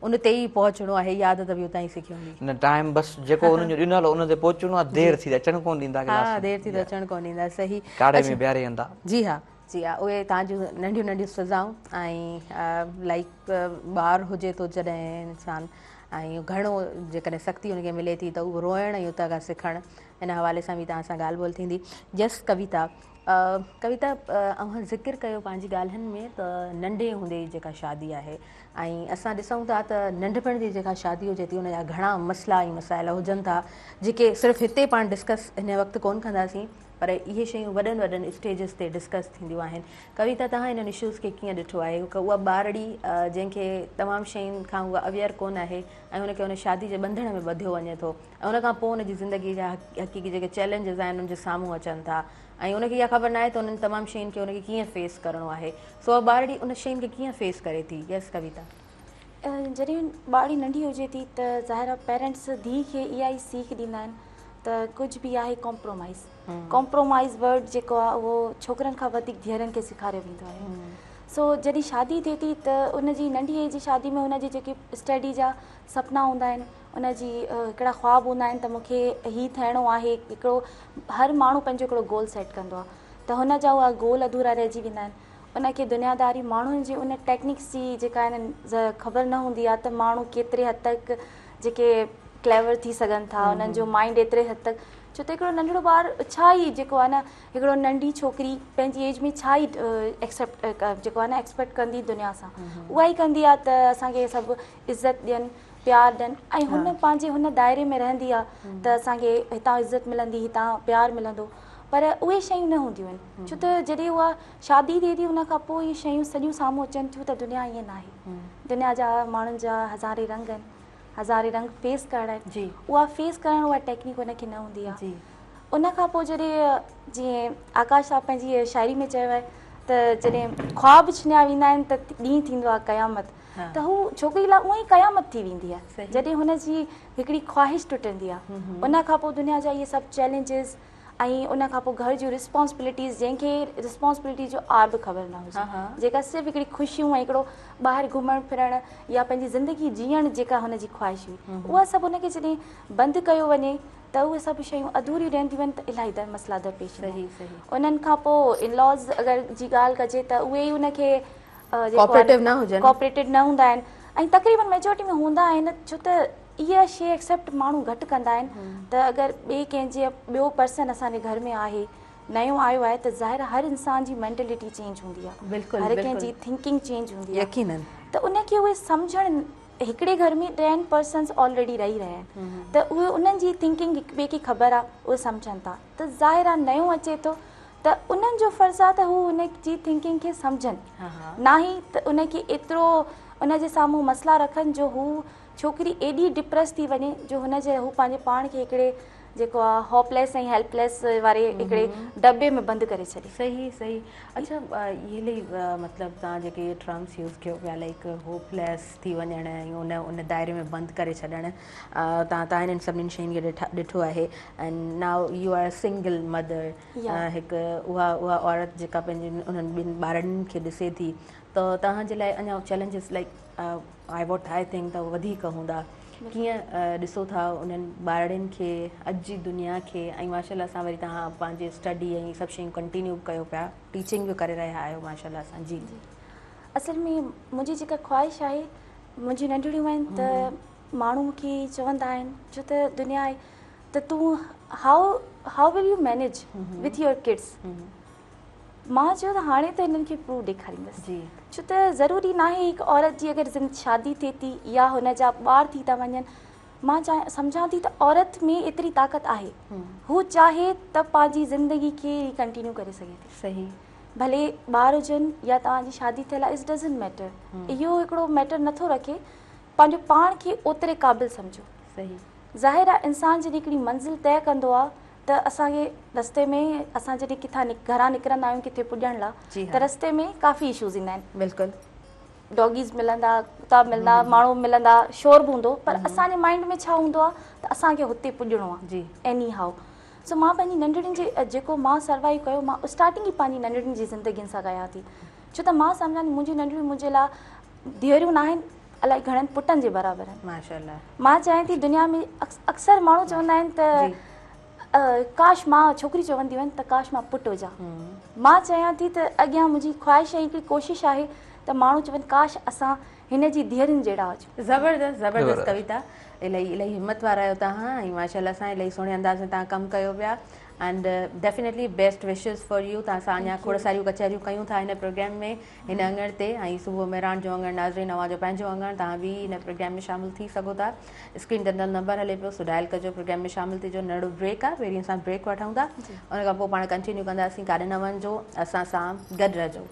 उन ते ई पहुचणो आहे इहा आदत बि उतां ई सिखी हूंदी न टाइम बसि जेको उन्हनि जो ॾिनल उन ते पहुचणो आहे देरि थी अचणु कोन ॾींदा देरि थी त अचणु कोन ॾींदा सही काड़े में बीहारे वेंदा जी हा उहे तव्हांजूं नंढियूं नंढियूं सज़ाऊं ऐं लाइक ॿार हुजे थो जॾहिं इंसानु ऐं घणो जेकॾहिं सख़्ती हुनखे मिले थी त उहो रोइण ऐं उतां खां सिखणु हिन हवाले सां बि तव्हां सां ॻाल्हि ॿोल थींदी यस कविता अव्हां ज़िक्र कयो पंहिंजी ॻाल्हियुनि में त नंढे हूंदे जी जेका शादी आहे ऐं असां ॾिसूं था त नंढपण जी जेका शादी हुजे थी उनजा घणा मसइला ऐं मसाइला हुजनि था जेके सिर्फ़ु हिते पाण डिस्कस हिन वक़्तु कोन कंदासीं पर इहे शयूं वॾनि वॾनि स्टेजिस ते डिस्कस थींदियूं आहिनि कविता तव्हां हिननि इशूज़ खे कीअं ॾिठो आहे उहा ॿारड़ी जंहिंखे तमामु शयुनि खां उहा अवेयर कोन आहे ऐं हुनखे हुन शादी जे बंधण में ॿधियो वञे थो ऐं उनखां पोइ हुनजी ज़िंदगी जा हक़ीक़ी जेके चैलेंजिस आहिनि उनजे साम्हूं अचनि था ऐं उनखे इहा ख़बर न आहे त उन्हनि तमामु शयुनि खे उनखे कीअं फेस करिणो आहे सो उहा ॿारड़ी उन शयुनि खे कीअं फेस करे थी यस कविता जॾहिं ॿारड़ी नंढी हुजे थी त ज़ाहिर आहे पेरेंट्स धीउ खे इहा ई सीख ॾींदा आहिनि त कुझु बि आहे कॉम्प्रोमाइज़ वर्ड जेको आहे उहो छोकिरनि खां वधीक धीअरुनि खे सेखारियो वेंदो आहे सो जॾहिं शादी थिए थी त उनजी नंढी एज जी शादी में उनजी जेके स्टडी जा सपना हूंदा आहिनि उनजी हिकिड़ा ख्वाब हूंदा आहिनि त मूंखे हीउ थियणो आहे हिकिड़ो हर माण्हू पंहिंजो हिकिड़ो गोल सेट कंदो आहे त हुन जा उहा गोल अधूरा रहिजी वेंदा आहिनि उनखे दुनियादारी माण्हुनि जी उन टेक्निक्स जी जेका आहिनि ख़बर न हूंदी आहे त माण्हू केतिरे हद तक जेके क्लेवर थी सघनि था उन्हनि जो माइंड एतिरे हद तक छो त हिकिड़ो नंढिड़ो ॿारु छा ई जेको आहे न हिकिड़ो नंढी छोकिरी पंहिंजी एज में छा ई जेको आहे न एक्सपेक्ट कंदी दुनिया सां, उहा ई कंदी आहे त असांखे सभु इज़त ॾियनि, प्यार ॾियनि, ऐं हुन पंहिंजे हुन दायरे में रहंदी आहे त असांखे हितां इज़त मिलंदी, हितां प्यार मिलंदो। पर उहे शयूं न हूंदियूं आहिनि, छो त जॾहिं उहा शादी थिए थी हुन खां पोइ इहे शयूं सॼियूं साम्हूं अचनि थियूं त दुनिया ईअं न आहे। दुनिया जा माण्हुनि जा हज़ारे रंग आहिनि, हज़ारे रंग फेस करणा आहिनि, उहा फेस करण उहा टेक्निक हुनखे न हूंदी आहे। उन खां पोइ जॾहिं जीअं आकाश साहब पंहिंजी शाइरी में चयो आहे त जॾहिं ख्वाब छिनिया वेंदा आहिनि त ॾींहुं थींदो आहे क़यामत, त हू छोकिरी लाइ उहा ई क़यामत थी वेंदी आहे जॾहिं हुनजी हिकिड़ी ख्वाहिश टुटंदी आहे। उन खां पोइ दुनिया जा इहे सभु चैलेंजिस ऐं उन खां पोइ घर जूं रिस्पॉन्सिबिलिटीज़, जंहिंखे रिस्पॉन्सिबिलिटी जो आर बि ख़बर न हुजे, जेका सिर्फ़ु हिकिड़ी ख़ुशियूं ऐं हिकिड़ो ॿाहिरि घुमणु फिरणु या पंहिंजी ज़िंदगी जीअण जेका हुनजी ख़्वाहिश हुई, उहा सभु हुनखे जॾहिं बंदि कयो वञे त उहे सभु शयूं अधूरियूं रहंदियूं आहिनि, त इलाही मसइला दरपेश आहिनि। उन्हनि खां पोइ इनलॉज़ अगरि जी ॻाल्हि कजे त उहे ई उनखे कोऑपरेटिव न हूंदा आहिनि, ऐं तक़रीबन मेजोरिटी में हूंदा आहिनि, छो त इहा शइ एक्सेप्ट माण्हू घटि कंदा आहिनि त अगरि ॿिए कंहिंजे ॿियो पर्सन असांजे घर में आहे, नयो आयो आहे, त ज़ाहिर हर इंसान जी मेंटेलिटी चेंज हूंदी आहे, हर कंहिंजी थिंकिंग चेंज हूंदी आहे, त उनखे उहे सम्झणु हिकिड़े घर में 10 पर्सन्स ऑलरेडी रही रहिया आहिनि, त उहे उन्हनि जी थिंकिंग हिक ॿिए खे ख़बर आहे, उहे सम्झनि था, त ज़ाहिर आहे नयो अचे थो त उन्हनि जो फ़र्ज़ु आहे त हू उन जी थिंकिंग खे सम्झनि, ना ई त उनखे एतिरो उनजे साम्हूं मसइला रखनि जो हू छोकिरी एॾी डिप्रेस थी वञे जो हुनजे हू पंहिंजे पाण खे हिकिड़े जेको आहे होपलेस ऐं हेल्पलेस वारे हिकिड़े डॿे में बंदि करे छॾे। सही सही। अच्छा, इहे इलाही मतिलबु तव्हां जेके टर्म्स यूज़ कयो पिया, लाइक होपलेस थी वञणु ऐं उन दायरे में बंदि करे छॾणु, तव्हां हिननि सभिनीनि शयुनि खे ॾिठो आहे, and now you are single mother, हिकु उहा औरत जेका पंहिंजे उन्हनि ॿिनि ॿारनि खे ॾिसे थी, त तव्हांजे लाइ अञा चैलेंजिस लाइक आई थिंक त वधीक हूंदा। कीअं ॾिसो था उन्हनि ॿारनि खे, अॼु जी दुनिया खे, ऐं माशाल्लाह सां वरी तव्हां पंहिंजे स्टडी ऐं सभु शयूं कंटिन्यू कयो पिया, टीचिंग बि करे रहिया आहियो माशाल्लाह सां। जी असल में मुंहिंजी जेका ख्वाहिश आहे, मुंहिंजी नंढड़ियूं आहिनि त माण्हू मूंखे चवंदा आहिनि, छो त दुनिया आहे त तूं how will you manage with your kids. मां चयो त हाणे त हिननि खे प्रूव ॾेखारींदसि, छो त ज़रूरी न आहे हिकु औरत जी अगरि शादी थिए थी या हुनजा ॿार थी था वञनि, मां सम्झां थी त औरत में एतिरी ताक़त आहे, हू चाहे त पंहिंजी ज़िंदगी खे कंटिन्यू करे सघे थी। सही, भले ॿार हुजनि या तव्हांजी शादी थियल आहे, इट्स डज़ंट मैटर, इहो हिकिड़ो मैटर नथो रखे, पंहिंजो पाण खे ओतिरे क़ाबिल सम्झो। सही, ज़ाहिर आहे इंसानु जॾहिं हिकिड़ी मंज़िल तइ कंदो आहे त असांखे रस्ते में, असां जॾहिं किथां घरां निकिरंदा आहियूं किथे पुॼण लाइ, त रस्ते में काफ़ी इशूज़ ईंदा आहिनि। बिल्कुलु, डॉगीज़ मिलंदा, कुता मिलंदा, माण्हू मिलंदा, शोर बि हूंदो, पर असांजे माइंड में छा हूंदो आहे त असांखे हुते पुॼणो आहे। जी, एनी हाउ। सो मां पंहिंजी नंढड़ियुनि जे जेको मां सर्वाइव कयो, मां स्टार्टिंग ई पंहिंजी नंढड़ियुनि जी ज़िंदगीनि सां कयां थी, छो त मां सम्झां थी मुंहिंजी नंढड़ियूं मुंहिंजे लाइ धीअरूं न आहिनि, अलाए घणनि पुटनि जे बराबरि आहिनि। माशाल्लाह। मां चाहियां थी दुनिया में अक्सर माण्हू चवंदा आहिनि त काश मां, छोकिरी चवंदियूं आहिनि त काश मां पुटु हुजां। मां चाहियां थी त अॻियां मुंहिंजी ख्वाहिश ऐं हिकिड़ी कोशिशि आहे त माण्हू चवनि काश असां हिन जी धीअरुनि जहिड़ा हुजूं। ज़बरदस्त ज़बरदस्त कविता, इलाही हिमत वारा आहियो तव्हां, ऐं माशाल्लाह सां इलाही सुहिणे अंदाज़ में तव्हां कमु कयो पिया, and definitely best wishes for you. तव्हां सां अञा खोड़ सारियूं कचहरियूं कयूं था हिन प्रोग्राम में, हिन अंगण ते, ऐं सुबुह मेहरान जो अंगण, नाज़रीन अवां जो पंहिंजो अंगण, तव्हां बि हिन प्रोग्राम में शामिलु थी सघो था। स्क्रीन ते नंबर हले पियो, सो डायल कजो, प्रोग्राम में शामिलु थिजो। नंढो ब्रेक आहे, पहिरीं असां ब्रेक वठूं था, उन खां पोइ पाण कंटिन्यू कंदासीं। काॾे न वञिजो, असां सां गॾु रहिजो।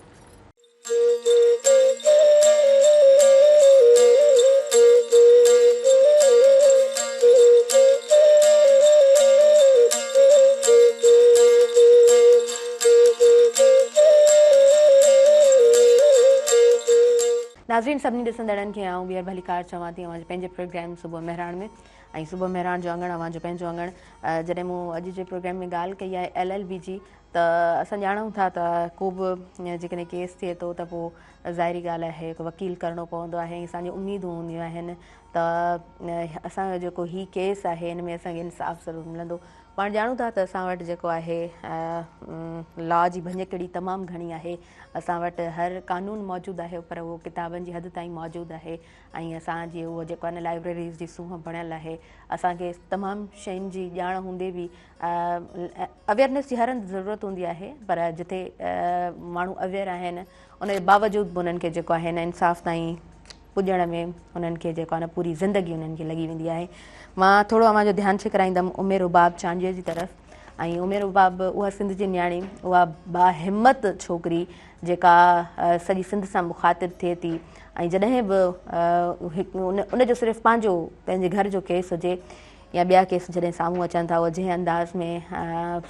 नाज़रीन, सभिनी ॾिसंदड़नि खे आऊं ॿीहर भलीकार चवां थी अवां पंहिंजे प्रोग्राम सुबुह मेहरान में, ऐं सुबुह मेहरान जो अंगण अवां जो पंहिंजो अंगण। जॾहिं मूं अॼु जे प्रोग्राम में ॻाल्हि कई आहे LLB जी, त असां ॼाणूं था त को बि जेकॾहिं केस थिए थो त पोइ ज़ाहिरी ॻाल्हि आहे हिकु वकील करिणो पवंदो आहे, ऐं असांजी उमेदूं हूंदियूं आहिनि त असांजो जेको ही केस आहे हिन में असांखे इंसाफ़ ज़रूरु मिलंदो। पाण ॼाणूं था त असां वटि जेको आहे लॉ जी भञकिड़ी तमामु घणी आहे। असां वटि हर कानून मौजूदु आहे, पर उहो किताबनि जी हद ताईं मौजूदु आहे। ऐं असांजी उहो जेको आहे न लाइब्रेरीज़ जी सूंहं भणियलु आहे। असांखे तमामु शयुनि जी ॼाण हूंदे बि अवेयरनेस जी हर हंधि ज़रूरत हूंदी आहे, पर जिते माण्हू अवेयर आहिनि उनजे बावजूदि बि उन्हनि खे जेको आहे न इंसाफ़ ताईं पुॼण में उन्हनि खे जेको आहे न पूरी ज़िंदगी उन्हनि खे लॻी वेंदी आहे। मां थोरो अव्हांजो ध्यानु छिकराईंदमि उमेर उबाब चांडिया जी तरफ़। ऐं उमेर उबाब उहा सिंध जी न्याणी, उहा बाहिम्मत छोकिरी जेका सॼी सिंध सां मुखातिब थिए थी। ऐं जॾहिं बि उनजो सिर्फ़ु पंहिंजे घर जो केस हुजे या ॿिया केस जॾहिं साम्हूं अचनि था, उहा जंहिं अंदाज़ में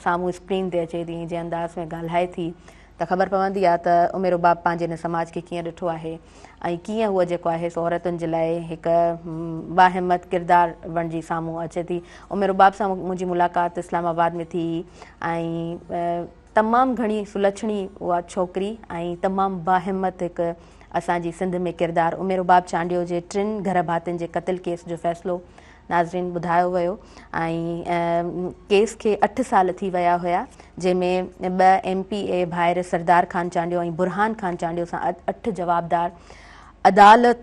साम्हूं स्क्रीन ते अचे थी, जंहिं अंदाज़ में ॻाल्हाए थी, त ख़बर पवंदी आहे त उमेर उबाब पंहिंजे हिन समाज खे कीअं ॾिठो आहे ऐं कीअं उहा जेको आहे सो औरतुनि जे लाइ हिकु बाहिम्मत किरदारु बणिजी साम्हूं अचे थी। उमेर उबाब सां मुंहिंजी मुलाक़ात इस्लामाबाद में थी ऐं तमामु घणी सुलछणी उहा छोकिरी ऐं तमामु बाहिम्मत हिकु असांजी सिंध में किरदारु। उमेर उबाब चांडियो जे 3 घर भातियुनि जे क़त्ल केस जो फ़ैसिलो नाज़रीन ॿुधायो वियो ऐं केस खे 8 साल थी विया हुया, जंहिंमें 2 MPA भाइर सरदार ख़ान चांडियो ऐं बुरहान ख़ान चांडियो सां 8 जवाबदार अदालत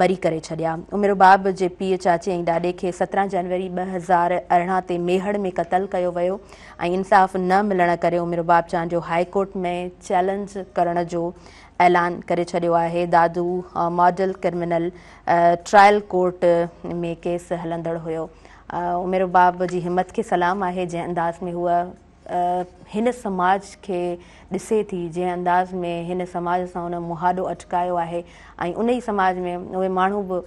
बरी करे छॾिया। उमेर उबाब जे पीउ चाचे ऐं ॾाॾे खे 17 जनवरी 2018 ते मेहड़ में क़तल कयो वियो ऐं इंसाफ़ न मिलण करे उमेर उबाब चांडियो हाई कोर्ट में चैलेंज करण जो ऐलान करे छॾियो आहे। दादू मॉडल क्रिमिनल ट्रायल कोर्ट में केस हलंदड़ हुयो। उमेर उबाब जी हिम्मत खे सलाम आहे, जंहिं अंदाज़ में हूअ हिन समाज खे ॾिसे थी, जंहिं अंदाज़ में हिन समाज सां उन मुहाॾो अटकायो आहे ऐं उन ई समाज में उहे माण्हू बि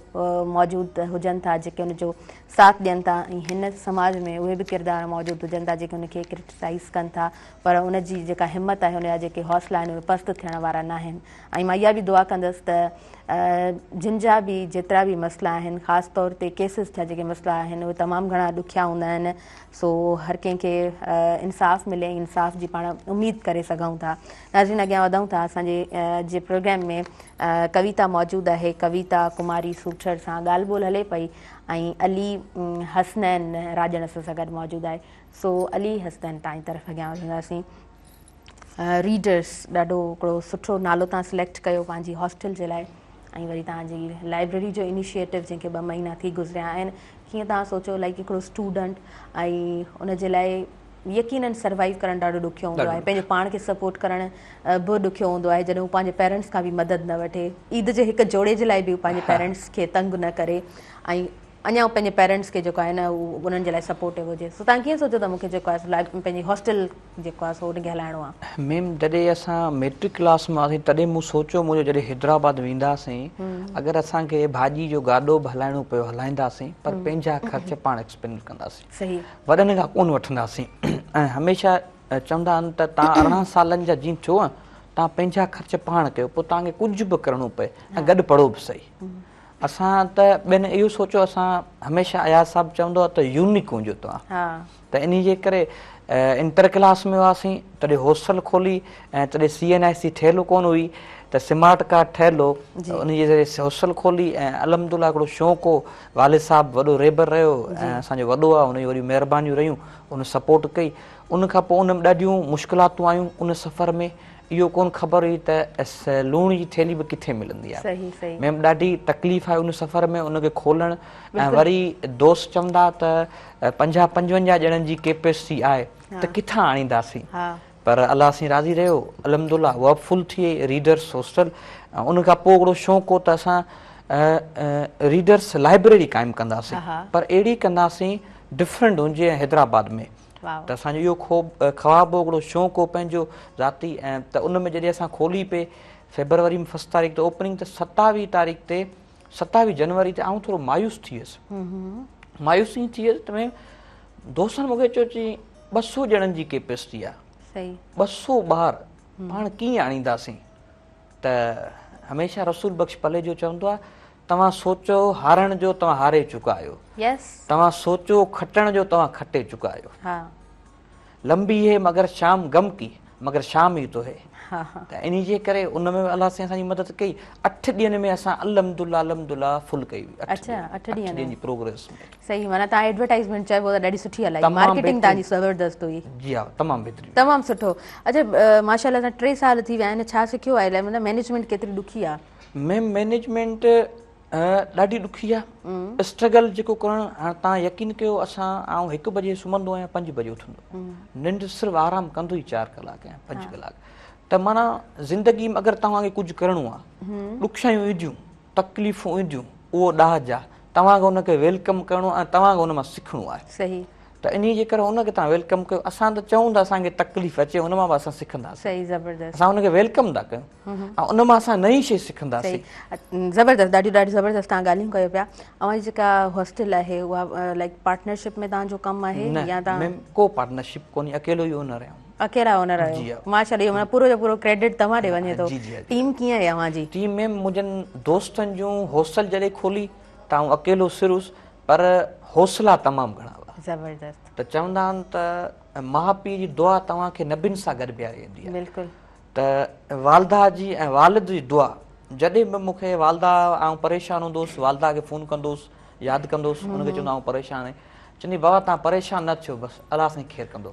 मौजूदु हुजनि था जेके उनजो साथ ॾियनि था ऐं हिन समाज में उहे बि किरदार मौजूदु हुजनि था जेके उनखे क्रिटिसाइज़ कनि था, पर उनजी जेका हिम्मत आहे, उनजा जेके हौसला आहिनि उहे पस्त थियण वारा न आहिनि। ऐं मां इहा बि दुआ कंदसि त जिन जा बि जेतिरा बि मसइला आहिनि, ख़ासि तौर ते केसिस जा जेके मसइला आहिनि उहे तमामु घणा ॾुखिया हूंदा आहिनि, सो हर कंहिंखे इंसाफ़ मिले, इंसाफ़ जी पाण उमेदु करे सघूं था। नाज़रीन, अॻियां वधूं था। असांजे जे प्रोग्राम में कविता मौजूदु आहे। कविता कुमारी सूठर सां ॻाल्हि ॿोल हले पई ऐं अली हसनैन राजनस सां गॾु मौजूदु आहे। सो अली हसनैन तव्हांजी तरफ़ अॻियां वधंदासीं। रीडर्स ॾाढो हिकिड़ो सुठो नालो तव्हां सिलेक्ट कयो पंहिंजी हॉस्टल जे लाइ ऐं वरी तव्हांजी लाइब्रेरी जो इनिशिएटिव जंहिंखे 2 महीना थी गुज़रिया आहिनि। कीअं तव्हां सोचो लाइक हिकिड़ो स्टूडेंट ऐं उनजे लाइ यकीनन सर्वाइव करणु ॾाढो ॾुखियो हूंदो आहे, पंहिंजे पाण खे सपोर्ट करणु बि ॾुखियो हूंदो आहे जॾहिं हू पंहिंजे पेरेंट्स खां बि मदद न वठे। ईद जे हिकु जोड़े जे लाइ बि पंहिंजे पेरेंट्स खे तंग न करे ऐं अञा पंहिंजे पेरेंट्स खे जेको आहे न उहो उन्हनि जे लाइ सपोर्टिव हुजे। सो तव्हां कीअं सोचो त मूंखे जेको आहे पंहिंजी हॉस्टल जेको आहे सो उनखे हलाइणो आहे? मैम, जॾहिं असां मैट्रिक क्लास में हुआसीं तॾहिं मूं सोचियो मुंहिंजो जॾहिं हैदराबाद वेंदासीं, अगरि असांखे भाॼी जो गाॾो बि हलाइणो पियो हलाईंदासीं, पर पंहिंजा ख़र्च पाण एक्सपेंड कंदासीं, सही वॾनि खां कोन वठंदासीं। ऐं हमेशह चवंदा आहिनि त तव्हां 18 सालनि जा जीअं थियो तव्हां पंहिंजा ख़र्च पाण कयो, पोइ तव्हांखे कुझु बि करिणो पए ऐं गॾु पढ़ो बि सही। असां त ॿियनि इहो सोचियो, असां हमेशह अयाज़ साहिबु चवंदो आहे त यूनिक हुजो तव्हां, त इन जे करे इंटर क्लास में हुआसीं तॾहिं हॉस्टल खोली ऐं तॾहिं CNIC ठहियलु कोन हुई, त स्मार्ट कार्ड ठहियलु हो, उन जे ज़रिए हॉस्टल खोली ऐं अलहमदुल्ला हिकिड़ो शौक़ु हो। वालिद साहिबु वॾो रेबर रहियो ऐं असांजो वॾो आहे, उनजी वरी महिरबानियूं रहियूं, उन सपोर्ट कई। उनखां पोइ उन में ॾाढियूं मुश्किलातूं आयूं उन सफ़र में। इहो कोन ख़बर हुई त लूण जी थैली बि किथे मिलंदी आहे। मैम, ॾाढी तकलीफ़ आहे उन सफ़र में उनखे खोलणु। ऐं वरी दोस्त चवंदा त 50-55 ॼणनि जी कैपेसिटी आहे त किथां आणींदासीं, पर अलाह सां राज़ी रहियो, अलहमदुल्ला उहा फुल थी वई रीडर्स हॉस्टल। उनखां पोइ हिकिड़ो शौक़ु हो त असां रीडर्स लाइब्रेरी क़ाइमु कंदासीं, पर अहिड़ी कंदासीं डिफरेंट हुजे हैदराबाद में। त असांजो इहो ख़्वाबु हो, हिकिड़ो शौक़ु हो पंहिंजो ज़ाती। ऐं त उन में जॾहिं असां खोली पे फेबरवरी में 1 तारीख़ ते ओपनिंग, त 27 जनवरी ते आउं थोरो मायूस थी वियुसि। मायूसी थी वियुसि त में दोस्तनि मूंखे चयो चई 200 ॼणनि जी कैपेसिटी आहे, 200 ॿार पाण कीअं आणींदासीं? त हमेशह रसूल बख़्श पले जो चवंदो आहे, तव्हां सोचो हारण जो तव्हां हारे चुका आहियो, तव्हां सोचो खटण जो तव्हां खटे चुका आहियो। लंबी है मगर शाम गम की, मगर शाम ही तो है। त इन जे करे उन में अलाह साईं असांजी मदद कई 8 ॾींहंनि में असां अल्हम्दुलिल्लाह फुल कई हुई। अच्छा 8 ॾींहंनि जी प्रोग्रेस में सही माना तव्हां एडवर्टाइज़मेंट चइबो त ॾाढी सुठी हलाई मार्केटिंग तव्हांजी ज़बरदस्त हुई। जी हा तमामु बहितरीनु तमामु सुठो। अच्छा माशाल्लाह तव्हां 3 साल थी विया आहिनि छा सिखियो आहे मतलब मैनेजमेंट केतिरी ॾुखी आहे? मैनेजमेंट ॾाढी ॾुखी आहे स्ट्रगल जेको करणु हाणे तव्हां यकीन कयो असां 1 बजे सुम्हंदो आहियां 5 बजे उथंदो निंड सिर्फ़ु आराम कंदो ई 4 कलाक या 5 कलाक त माना ज़िंदगी में अगरि तव्हांखे कुझु करिणो आहे ॾुखियायूं ईंदियूं तकलीफ़ूं ईंदियूं उहो ॾाज आहे तव्हांखे हुनखे वेलकम करिणो आहे तव्हांखे हुन मां सिखणो आहे। सही त इन जे करे हुनखे तव्हां वेलकम कयो असां त चऊं था असांखे तकलीफ़ अचे हुन मां बि असां सिखंदासीं। सही ज़बरदस्त असां हुनखे वेलकम था कयूं ऐं उन मां असां नई शइ सिखंदासीं। ज़बरदस्त ॾाढी ज़बरदस्त तव्हां ॻाल्हियूं कयो पिया। ऐं जेका हॉस्टल आहे उहा लाइक पार्टनरशिप में तव्हांजो कमु आहे या तव्हां को पार्टनरशिप कोन्हे अकेलो ई ओनर आहियूं। अकेला ओनर आहियो माशाल्लाह पूरो जो पूरो क्रेडिट तव्हां ॾे वञे थो। टीम कीअं आहे तव्हांजी? टीम में मुंहिंजनि दोस्तनि जूं हॉस्टल जॾहिं खोली त आउं अकेलो सिरुसि पर हौसला तमामु घणा हुआ। ज़बरदस्त त चवंदा आहिनि त माउ पीउ जी दुआ तव्हांखे नबियुनि सां गॾु बीहारे ईंदी आहे। बिल्कुलु त वालदा जी ऐं वालिद जी दुआ जॾहिं बि मूंखे वालदा आउं परेशान हूंदुसि वालदा खे फ़ोन कंदुसि यादि कंदुसि हुनखे चवंदो आउं परेशान आहियां चवंदी बाबा तव्हां परेशान न थियो बसि अलाह साईं ख़ैरु कंदो।